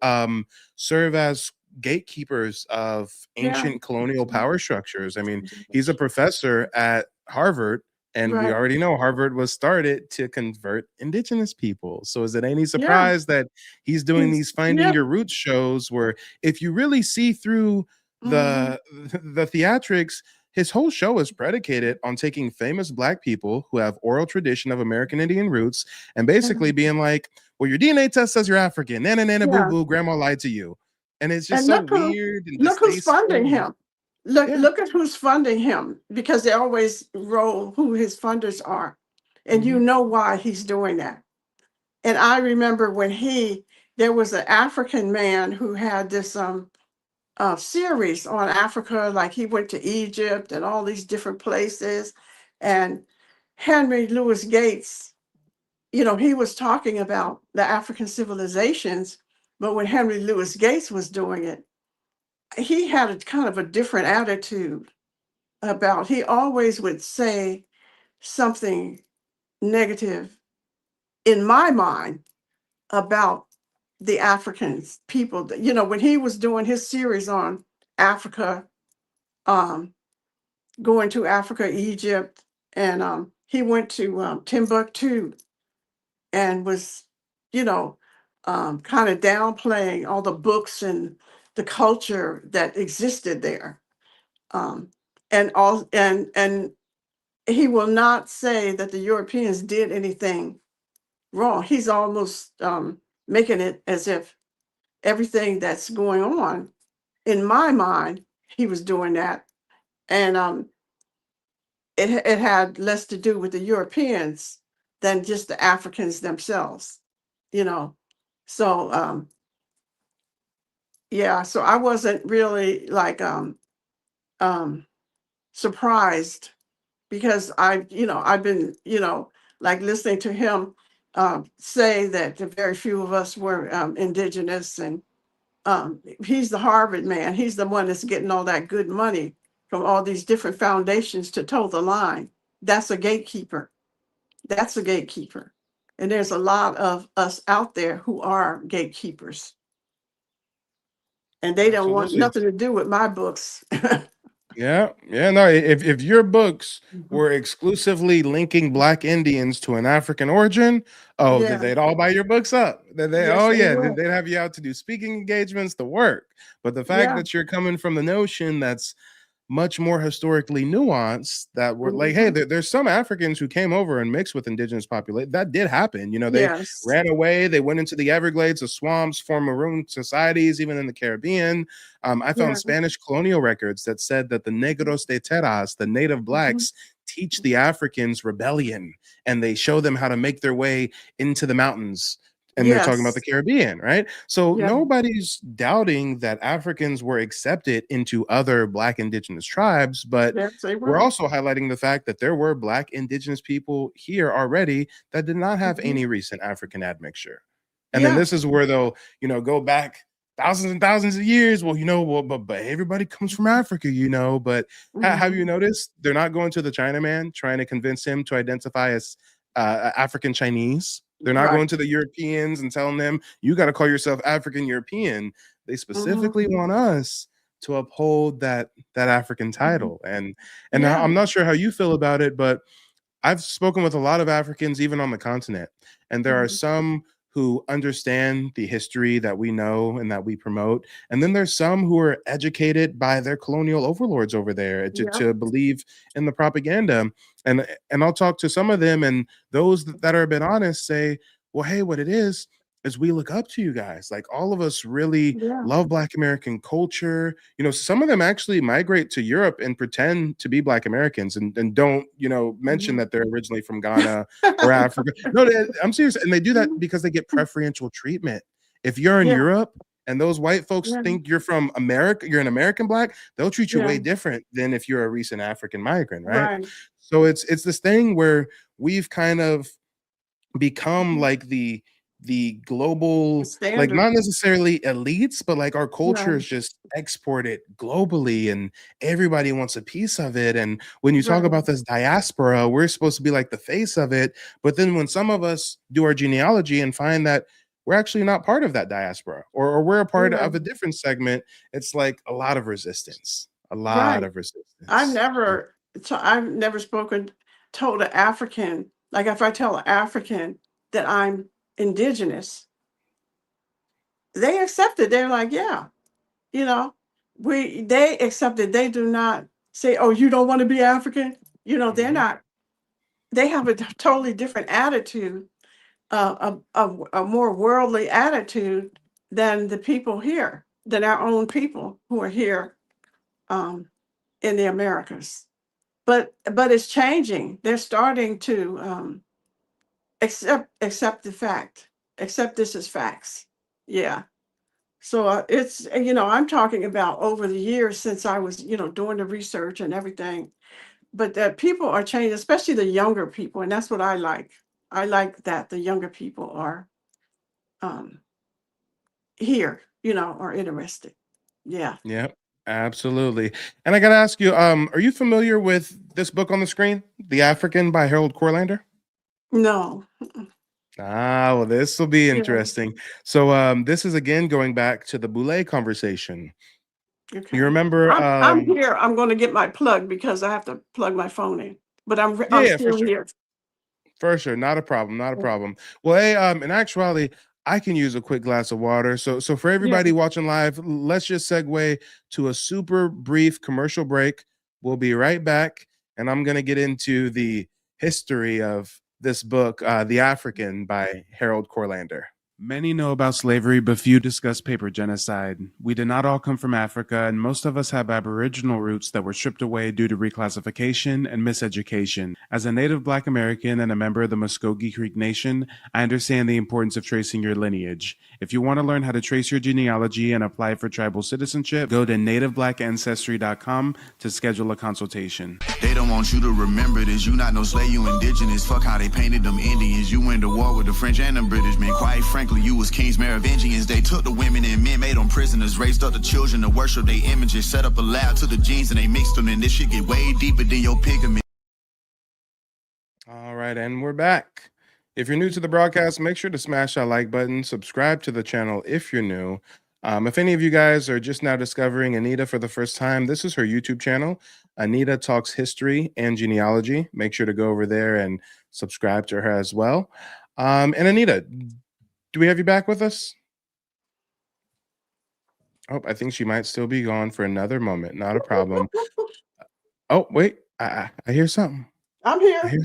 serve as gatekeepers of yeah, ancient colonial power structures. I mean, he's a professor at Harvard, and we right, already know Harvard was started to convert indigenous people. So is it any yeah, surprise that he's doing these Finding yeah, Your Roots shows where if you really see through hmm, the theatrics, his whole show is predicated on taking famous black people who have oral tradition of American Indian roots and basically being like, well, your DNA test says you're African. Nana nana boo yeah. boo, grandma lied to you. And it's just And so weird and look who's funding distasteful. him. Look Yeah. look at who's funding him, because they always roll who his funders are. And you Mhm. know why he's doing that. And I remember when there was an African man who had this series on Africa, like he went to Egypt and all these different places. And Henry Louis Gates, he was talking about the African civilizations, but when Henry Louis Gates was doing it, he had a kind of a different attitude about, he always would say something negative in my mind about the Africans people that, when he was doing his series on Africa, um going to Africa, Egypt, and he went to Timbuktu and was, you know kind of downplaying all the books and the culture that existed there, um and he will not say that the Europeans did anything wrong. He's almost making it as if everything that's going on, in my mind, he was doing that. And it had less to do with the Europeans than just the Africans themselves, you know. So yeah, so I wasn't really like um surprised, because I've been, like listening to him say that very few of us were indigenous, and he's the Harvard man. He's the one that's getting all that good money from all these different foundations to toe the line. That's a gatekeeper. That's a gatekeeper. And there's a lot of us out there who are gatekeepers, and they don't want Absolutely. nothing to do with my books. Yeah, yeah, no. If your books Mhm. were exclusively linking Black Indians to an African origin, oh, Yeah, they'd all buy your books up. yes, Oh they yeah, will. they'd have you out to do speaking engagements, the work. But the fact Yeah. that you're coming from the notion that's much more historically nuanced, that we're like, hey, Mhm. there's some Africans who came over and mixed with indigenous population. That did happen. They Yes. ran away, they went into the Everglades, the swamps, formed maroon societies, even in the Caribbean. I found Yeah. Spanish colonial records that said that the negros de terras, the native Mhm. blacks, teach the Africans rebellion, and they show them how to make their way into the mountains. And they're talking about the Yes. Caribbean, right? So Yeah. nobody's doubting that Africans were accepted into other Black indigenous tribes, but Yes, they we're were. also highlighting the fact that there were Black indigenous people here already that did not have Mhm. any recent African admixture. And then Yeah. this is where, though, go back thousands and thousands of years. Well, but everybody comes from Africa. But have you Mhm. noticed they're not going to the Chinaman trying to convince him to identify as African Chinese. They're not Right. going to the Europeans and telling them you got to call yourself African European. They specifically want us to uphold that African title. And Yeah. I'm not sure how you feel about it, but I've spoken with a lot of Africans, even on the continent, and there are some who understand the history that we know and that we promote. And then there's some who are educated by their colonial overlords over there Yeah. to believe in the propaganda. And I'll talk to some of them, and those that are a bit honest say, well, hey, what it is we look up to you guys. Like, all of us really Yeah. love Black American culture. You know, some of them actually migrate to Europe and pretend to be Black Americans and don't, mention that they're originally from Ghana or Africa. No, I'm serious. And they do that because they get preferential treatment. If you're in Yeah. Europe and those white folks Yeah. think you're from America, you're an American Black, they'll treat you Yeah. way different than if you're a recent African migrant, right? Right. So it's this thing where we've kind of become like the global, like, Standard. not necessarily elites, but like our culture Right. is just exported globally and everybody wants a piece of it. And when you talk Right. about this diaspora, we're supposed to be like the face of it, but then when some of us do our genealogy and find that we're actually not part of that diaspora, or we're a part Yeah. of a different segment, it's like a lot of resistance. Right. I've resistance. never told an African, like if I tell an African that I'm indigenous, they accept it. They're like, yeah, they accept it. They do not say, oh, you don't want to be African. They're not, they have a totally different attitude, a more worldly attitude than the people here, than our own people who are here in the Americas. But it's changing. They're starting to accept the fact, accept this as facts. Yeah. So it's, I'm talking about over the years since I was, doing the research and everything. But people are changing, especially the younger people, and that's what I like. I like that the younger people are um, here, are interested. Yeah. Yep, absolutely. And I gotta ask you, are you familiar with this book on the screen, The African by Harold Corlander? No. Ah, well, this will be Yeah. interesting. So, this is again going back to the Boulay conversation. Okay. You remember? I'm here. I'm going to get my plug because I have to plug my phone in. But I'm Yeah, for still sure. here. For sure, not a problem, not a Yeah. problem. Well, hey, in actuality, I can use a quick glass of water. So for Yeah. everybody watching live, let's just segue to a super brief commercial break. We'll be right back, and I'm gonna get into the history of this book, The African by Harold Corlander. Many know about slavery, but few discuss paper genocide. We did not all come from Africa, and most of us have Aboriginal roots that were stripped away due to reclassification and miseducation. As a Native Black American and a member of the Muskogee Creek Nation, I understand the importance of tracing your lineage. If you want to learn how to trace your genealogy and apply for tribal citizenship, go to nativeblackancestry.com to schedule a consultation. They don't want you to remember this. You not no slave, you indigenous. Fuck how they painted them Indians. You went to war with the French and the British, man. Quite frankly, you was kings, Merovingians. They took the women and men, made them prisoners, raised up the children to worship their images, set up a lab to the genes and they mixed them, and this shit get way deeper than your pigment. All right, and we're back. If you're new to the broadcast, make sure to smash that like button, subscribe to the channel if you're new. If any of you guys are just now discovering Anita for the first time, this is her YouTube channel. Anita Talks History and Genealogy. Make sure to go over there and subscribe to her as well. And Anita, do we have you back with us? Oh, I think she might still be gone for another moment. Not a problem. Oh, wait, I hear something. I'm I here. hear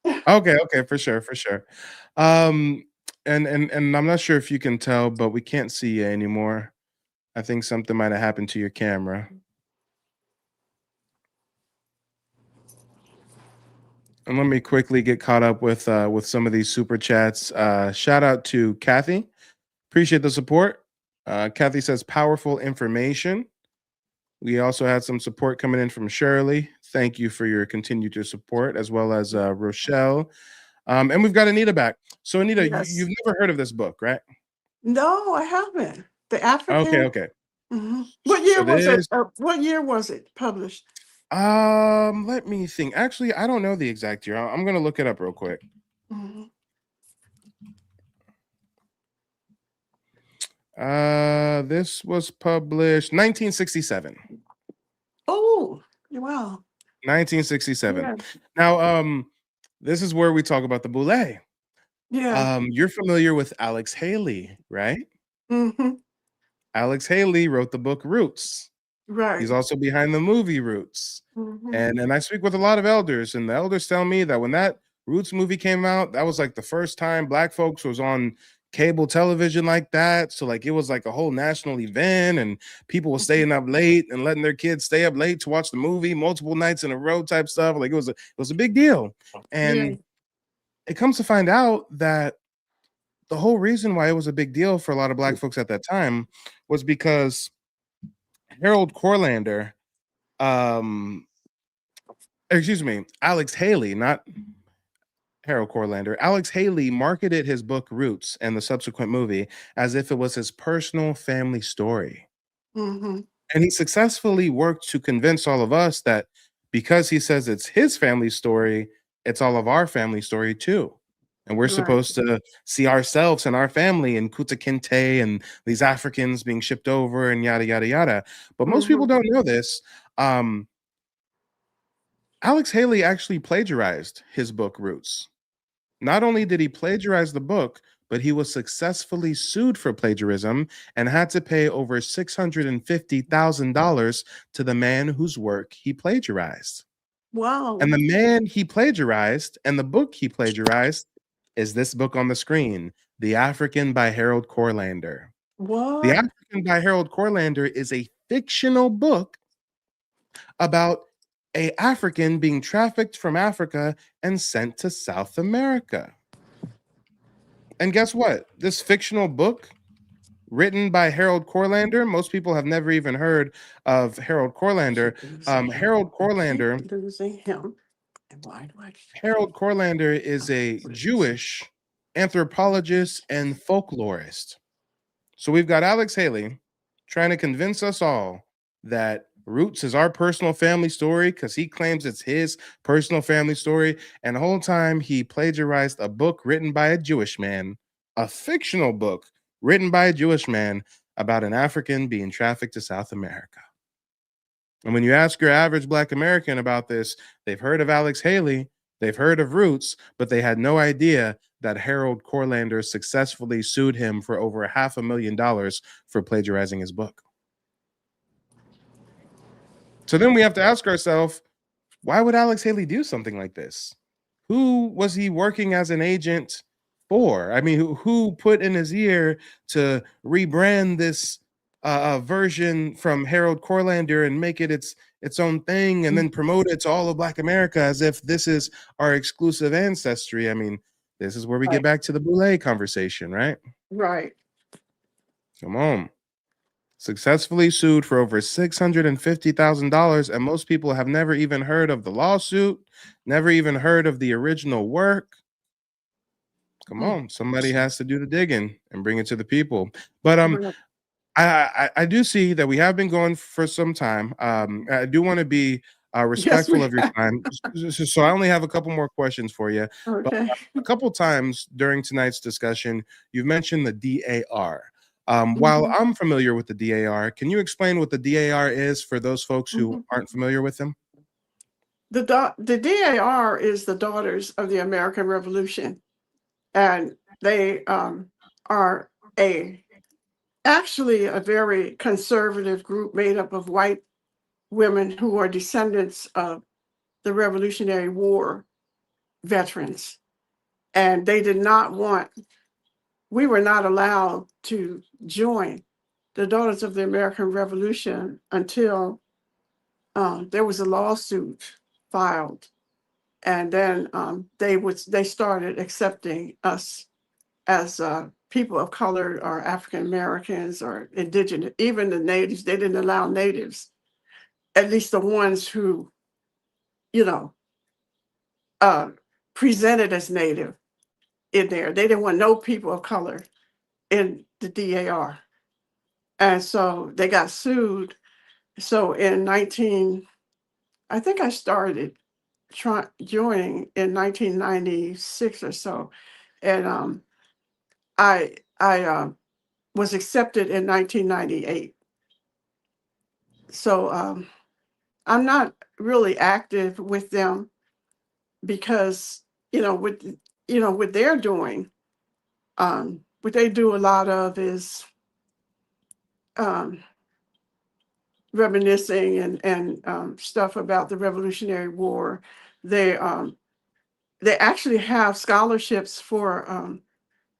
something. Okay, for sure. And I'm not sure if you can tell, but we can't see you anymore. I think something might have happened to your camera. And let me quickly get caught up with some of these super chats. Shout out to Kathy. Appreciate the support. Kathy says powerful information. We also had some support coming in from Shirley. Thank you for your continued support, as well as Rochelle. And we've got Anita back. So Anita, Yes. you've never heard of this book, right? No, I haven't. The African. Okay. What year So was it? this- What year was it published? Let me think. Actually, I don't know the exact year. I'm gonna look it up real quick. This was published 1967. Oh, wow. 1967. Yeah. Now, this is where we talk about the boule. Yeah. You're familiar with Alex Haley, right? Mm-hmm. Alex Haley wrote the book Roots. He's Right. also behind the movie Roots. Mm-hmm. And I speak with a lot of elders, and the elders tell me that when that Roots movie came out, that was like the first time Black folks was on cable television like that. So like it was like a whole national event, and people were staying up late and letting their kids stay up late to watch the movie multiple nights in a row type stuff. Like it was a big deal. Yeah. And it comes to find out that the whole reason why it was a big deal for a lot of Black folks at that time was because Harold Corlander, um, excuse me, Alex Haley, not Harold Corlander. Alex Haley marketed his book Roots and the subsequent movie as if it was his personal family story. Mm-hmm. And he successfully worked to convince all of us that because he says it's his family story, it's all of our family story too. And we're Right. supposed to see ourselves and our family in Kuta Kinte and these Africans being shipped over and yada, yada, yada. But most people Mm-hmm. don't know this. Alex Haley actually plagiarized his book Roots. Not only did he plagiarize the book, but he was successfully sued for plagiarism and had to pay over $650,000 to the man whose work he plagiarized. Wow. And the man he plagiarized and the book he plagiarized is this book on the screen, The African by Harold Corlander. The What? African by Harold Corlander is a fictional book about a African being trafficked from Africa and sent to South America. And guess what? This fictional book written by Harold Corlander, most people have never even heard of Harold Corlander. Harold Corlander, Losing him. And why do I? Harold Corlander is a Jewish anthropologist and folklorist. So we've got Alex Haley trying to convince us all that Roots is our personal family story because he claims it's his personal family story. And the whole time he plagiarized a book written by a Jewish man, a fictional book written by a Jewish man about an African being trafficked to South America. And when you ask your average Black American about this, they've heard of Alex Haley, they've heard of Roots, but they had no idea that Harold Corlander successfully sued him for over $500,000 for plagiarizing his book. So then we have to ask ourselves, why would Alex Haley do something like this? Who was he working as an agent for? I mean, who put in his ear to rebrand this version from Harold Corlander and make it its own thing and then promote it to all of Black America as if this is our exclusive ancestry? I mean, this is where we get Right. back to the boule conversation, right? Right. Come on. Successfully sued for over $650,000, and most people have never even heard of the lawsuit, never even heard of the original work. Come Mm. on, somebody has to do the digging and bring it to the people. But Right. I do see that we have been going for some time. I do want to be Yes, respectful we of your have. time, so I only have a couple more questions for you. But Okay. a couple times during tonight's discussion, you've mentioned the DAR. While Mhm. I'm familiar with the DAR, can you explain what the DAR is for those folks who Mhm. aren't familiar with them? The DAR is the Daughters of the American Revolution, and they are a actually a very conservative group made up of white women who are descendants of the Revolutionary War veterans. And they did not want, we were not allowed to join the Daughters of the American Revolution until there was a lawsuit filed. And then they started accepting us as people of color or African Americans or indigenous, even the natives. They didn't allow natives, at least the ones who, you know, uh, presented as native in there. They didn't want no people of color in the DAR. And so they got sued. So in 19, I think I started joining in 1996 or so. And I was accepted in 1998. So I'm not really active with them because, what they're doing, what they do a lot of is um, reminiscing and stuff about the Revolutionary War. They actually have scholarships for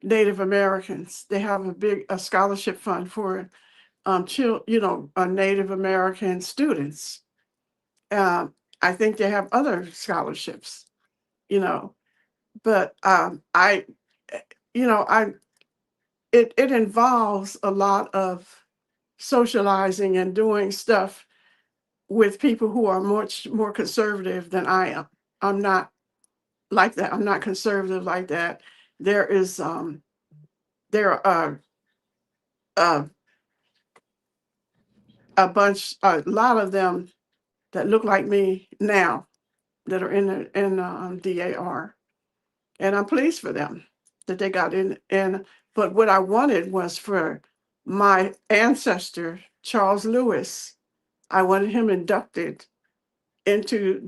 Native Americans. They have a scholarship fund for Native American students. Um, I think they have other scholarships, you know, but eh, I it involves a lot of socializing and doing stuff with people who are much more conservative than I am. I'm not like that. I'm not conservative like that. There is there are uh, a lot of them that look like me now that are in DAR, and I'm pleased for them that they got in. And but what I wanted was for my ancestor Charles Lewis. I wanted him inducted into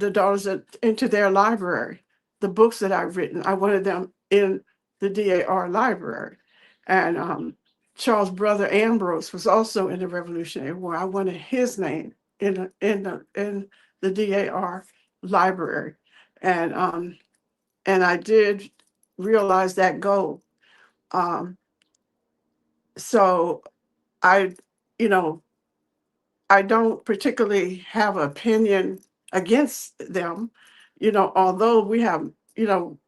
into their library. The books that I've written, I wanted them in the DAR library. And Charles' brother Ambrose was also in the Revolutionary War. I wanted his name in the DAR library, and I did realize that goal. Um, so I, you know, I don't particularly have an opinion against them, although we have,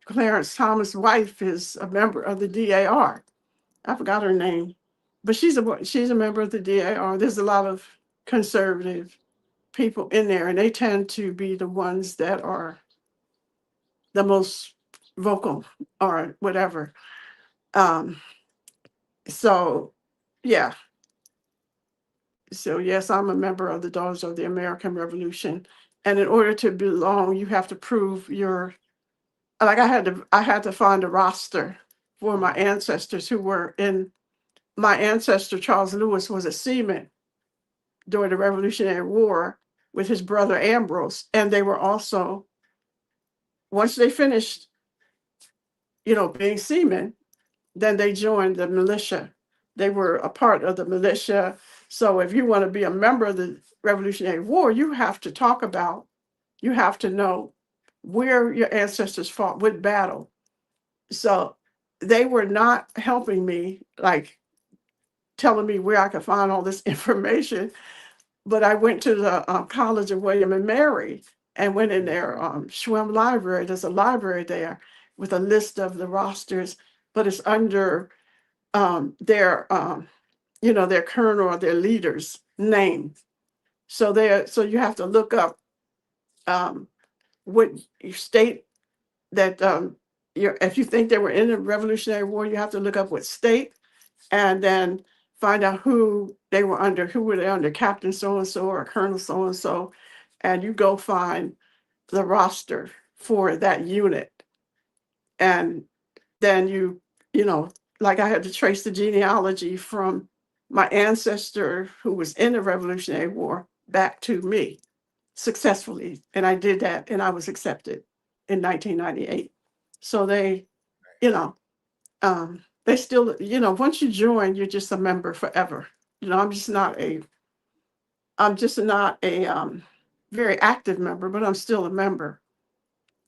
Clarence Thomas' wife is a member of the DAR. I forgot her name, but she's a member of the DAR. There's a lot of conservative people in there, and they tend to be the ones that are the most vocal or whatever. Um, so yeah, So yes, I'm a member of the Daughters of the American Revolution. And in order to belong, you have to prove like I had to find a roster for my ancestors who were in my ancestor, Charles Lewis, was a seaman during the Revolutionary War with his brother Ambrose. And they were also, once they finished, being seamen, then they joined the militia. They were a part of the militia. So if you want to be a member of the Revolutionary War, you have to know where your ancestors fought, what battle. So they were not helping me, like telling me where I could find all this information. But I went to the College of William and Mary and went in their Schwem library. There's a library there with a list of the rosters, but it's under their colonel or their leader's name. So you have to look up um, what state that if you think they were in the Revolutionary War, you have to look up what state and then find out who they were under, who were they under, Captain so and so or Colonel so and so, and you go find the roster for that unit, and then you know, like I had to trace the genealogy from my ancestor who was in the Revolutionary War back to me successfully. And I did that and I was accepted in 1998. So you know, they still, once you join, you're just a member forever. I'm just not a very active member, but I'm still a member.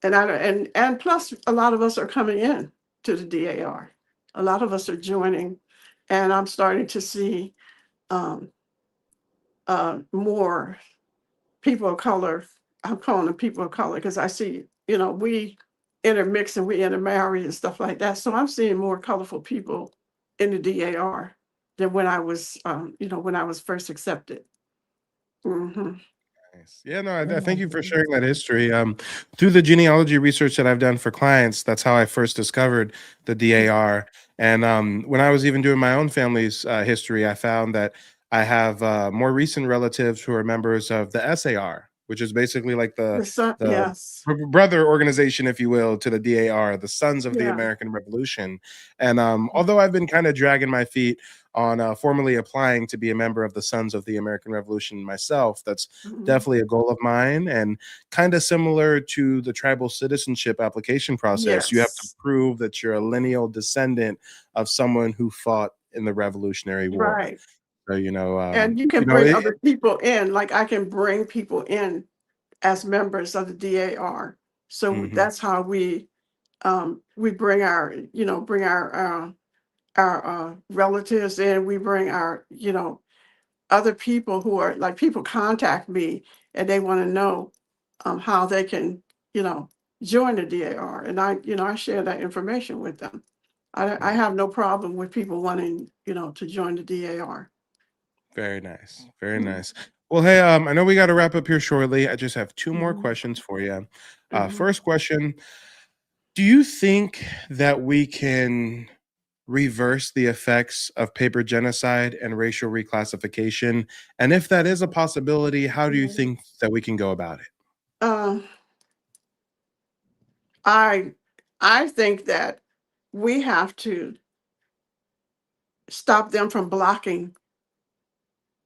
And plus a lot of us are coming in to the DAR. A lot of us are joining, and I'm starting to see um, more people of color. I'm calling them people of color because I see, we intermix and we intermarry and stuff like that. So I'm seeing more colorful people in the DAR than when I was first accepted. Hmm. Nice. Yeah, no, I thank you for sharing that history. Through the genealogy research that I've done for clients, that's how I first discovered the DAR. And when I was even doing my own family's history, I found that I have more recent relatives who are members of the SAR, which is basically like the Yes. brother organization, if you will, to the DAR, the Sons of the Yeah. American Revolution. And although I've been kind of dragging my feet on formally applying to be a member of the Sons of the American Revolution myself. That's definitely a goal of mine, and kind of similar to the tribal citizenship application process. You have to Yes. prove that you're a lineal descendant of someone who fought in the Revolutionary War. Right. So, And you can bring other people in, like I can bring people in as members of the DAR. So that's how we bring our, our relatives in. We bring our, other people who are like, people contact me and they want to know how they can, join the DAR. And I share that information with them. I have no problem with people wanting, to join the DAR. Very nice. Very Mhm. nice. Well, hey, I know we got to wrap up here shortly. I just have two more Mhm. questions for you. Mhm. First question, do you think that we can reverse the effects of paper genocide and racial reclassification? And if that is a possibility, how do you Mhm. think that we can go about it? Um, I I think that we have to stop them from blocking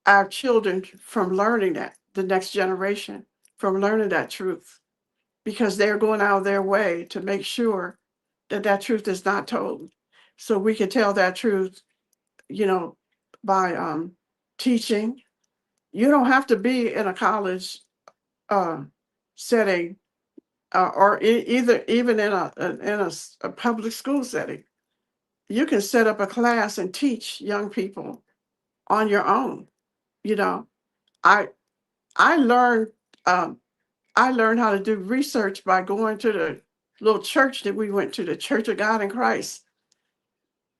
our children from learning that, the next generation from learning that truth, because they're going out of their way to make sure that that truth is not told. So we can tell that truth, you know, by teaching. You don't have to be in a college uh, setting, or either even in a public school setting. You can set up a class and teach young people on your own. You know, I I learned um, I learned how to do research by going to the little church that we went to, the Church of God in Christ.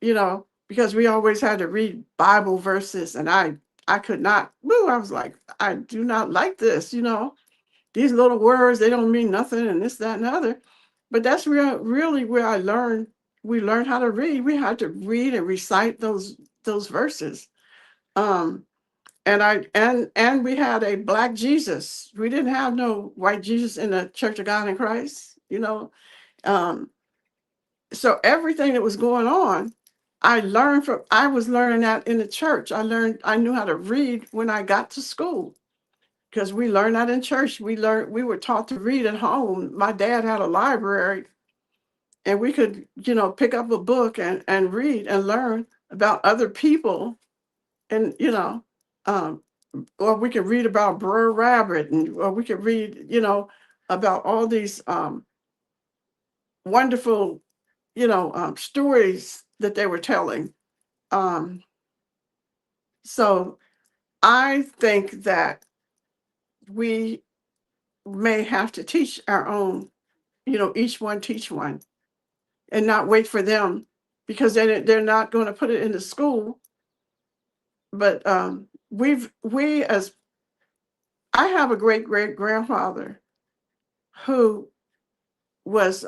Because we always had to read Bible verses, and I could not. Woo, I was like, I do not like this. These little words, they don't mean nothing, and this, that, and the other. But that's really where I learned. We learned how to read. We had to read and recite those verses. Um, and we had a black Jesus. We didn't have no white Jesus in the Church of God in Christ. Um, so everything that was going on, I was learning that in the church. I knew how to read when I got to school, because we learned that in church. We were taught to read at home. My dad had a library, and we could, pick up a book and read and learn about other people. And, um, or we could read about Br'er Rabbit, or we could read, about all these wonderful, stories that they were telling. Um, so I think that we may have to teach our own, each one teach one, and not wait for them, because they're not going to put it into school. But we as I have a great great grandfather who was,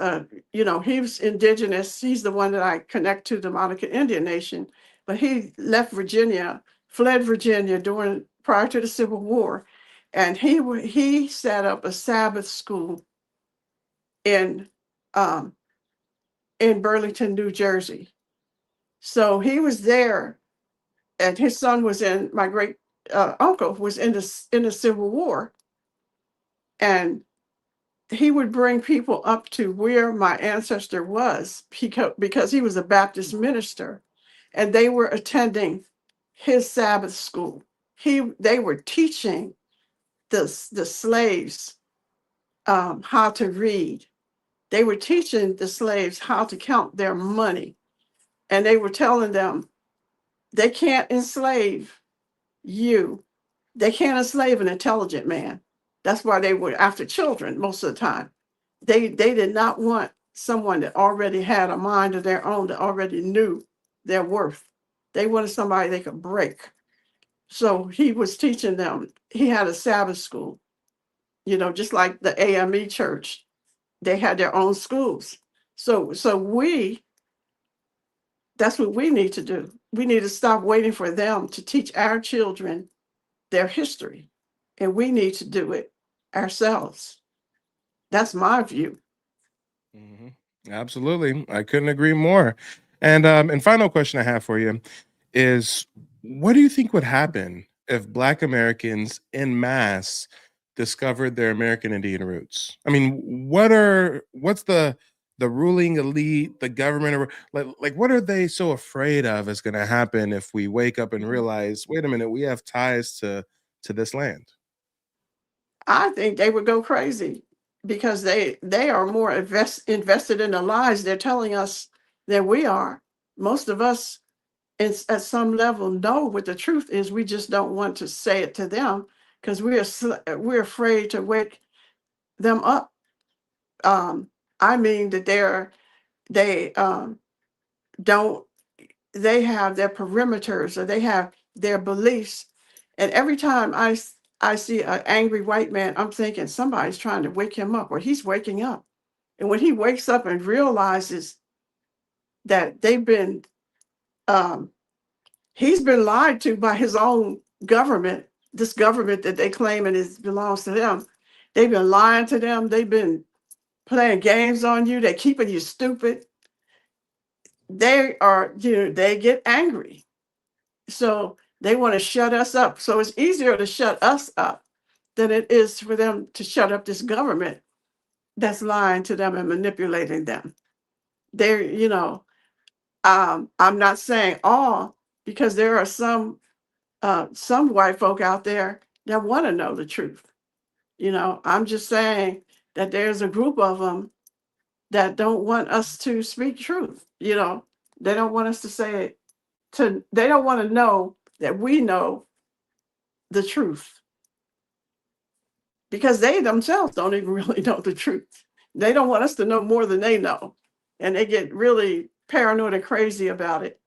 he was indigenous. He's the one that I connect to, the Monica Indian Nation. But he left Virginia, fled Virginia prior to the Civil War, and he set up a Sabbath school in um, in Burlington, New Jersey. So he was there, and his son was in. My great uncle was in the Civil War, and he would bring people up to where my ancestor was, because he was a Baptist minister, and they were attending his Sabbath school. They were teaching the slaves how to read. They were teaching the slaves how to count their money, and they were telling them they can't enslave you. They can't enslave an intelligent man. That's why they were after children most of the time. They did not want someone that already had a mind of their own, that already knew their worth. They wanted somebody they could break. So he was teaching them. He had a Sabbath school, just like the AME church. They had their own schools. So that's what we need to do. We need to stop waiting for them to teach our children their history, and we need to do it ourselves. That's my view. Absolutely. I couldn't agree more. And final question I have for you is, what do you think would happen if Black Americans en masse discovered their American Indian roots? I mean, what's the ruling elite, the government, or like what are they so afraid of is going to happen if we wake up and realize, wait a minute, we have ties to this land? I think they would go crazy because they are more invested in the lies they're telling us than we are. Most of us at some level know what the truth is. We just don't want to say it to them because we're afraid to wake them up. I mean that they don't they have their perimeters or they have their beliefs, and every time I see an angry white man, I'm thinking somebody's trying to wake him up or he's waking up. And when he wakes up and realizes that um, he's been lied to by his own government, this government that they claim belongs to them. They've been lying to them. They've been playing games on you. They're keeping you stupid. They get angry. So they want to shut us up. So it's easier to shut us up than it is for them to shut up this government that's lying to them and manipulating them. They're, I'm not saying all, because there are some white folk out there that want to know the truth. I'm just saying that there's a group of them that don't want us to speak truth. They don't want us to say it. They don't want to know that we know the truth because they themselves don't even really know the truth. They don't want us to know more than they know, and they get really paranoid and crazy about it.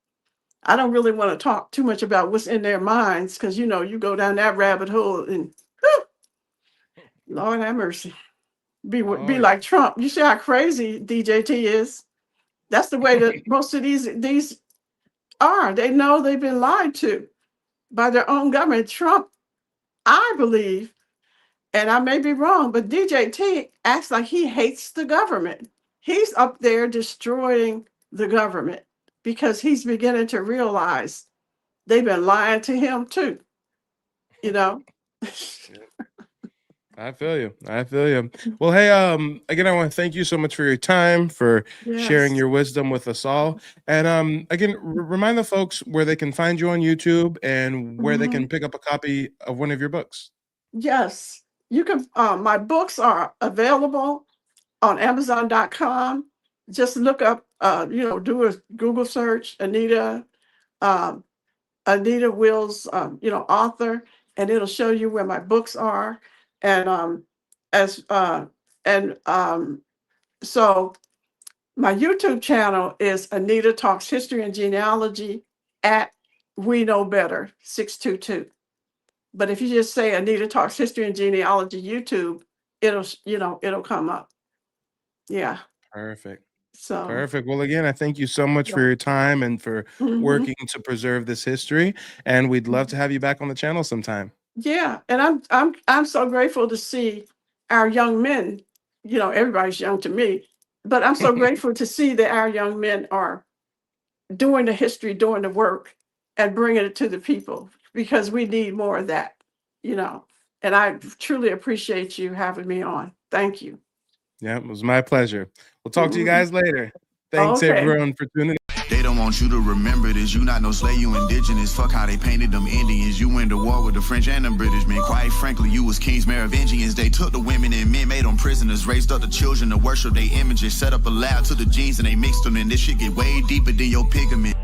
I don't really want to talk too much about what's in their minds because you go down that rabbit hole and whew, Lord have mercy. Be like Trump. You see how crazy DJT is? That's the way that most of these are. They know they've been lied to by their own government. Trump, I believe, and I may be wrong, but DJT acts like he hates the government. He's up there destroying the government because he's beginning to realize they've been lying to him too. I feel you. Well, hey, again, I want to thank you so much for your time, for sharing your wisdom with us all. And again, remind the folks where they can find you on YouTube and where they can pick up a copy of one of your books. Yes, you can. My books are available on Amazon.com. Just look up, do a Google search, Anita Wills, author, and it'll show you where my books are. And so my YouTube channel is Anita Talks History and Genealogy at We Know Better 622. But if you just say Anita Talks History and Genealogy YouTube, it'll come up. Yeah. Perfect. So Perfect. Well, again, I thank you so much for your time and for working to preserve this history. And we'd love to have you back on the channel sometime. Yeah, and I'm so grateful to see our young men. Everybody's young to me, but I'm so grateful to see that our young men are doing the history, doing the work, and bringing it to the people because we need more of that. And I truly appreciate you having me on. Thank you. Yeah, it was my pleasure. We'll talk to you guys later. Thanks everyone for tuning in. They don't want you to remember this. You not no slave, you indigenous. Fuck how they painted them Indians. You went to war with the French and the British men. Quite frankly, you was kings Merovingians. They took the women and men, made them prisoners, raised up the children to worship their images, set up a lab to the genes and they mixed them in. This shit get way deeper than your pigment.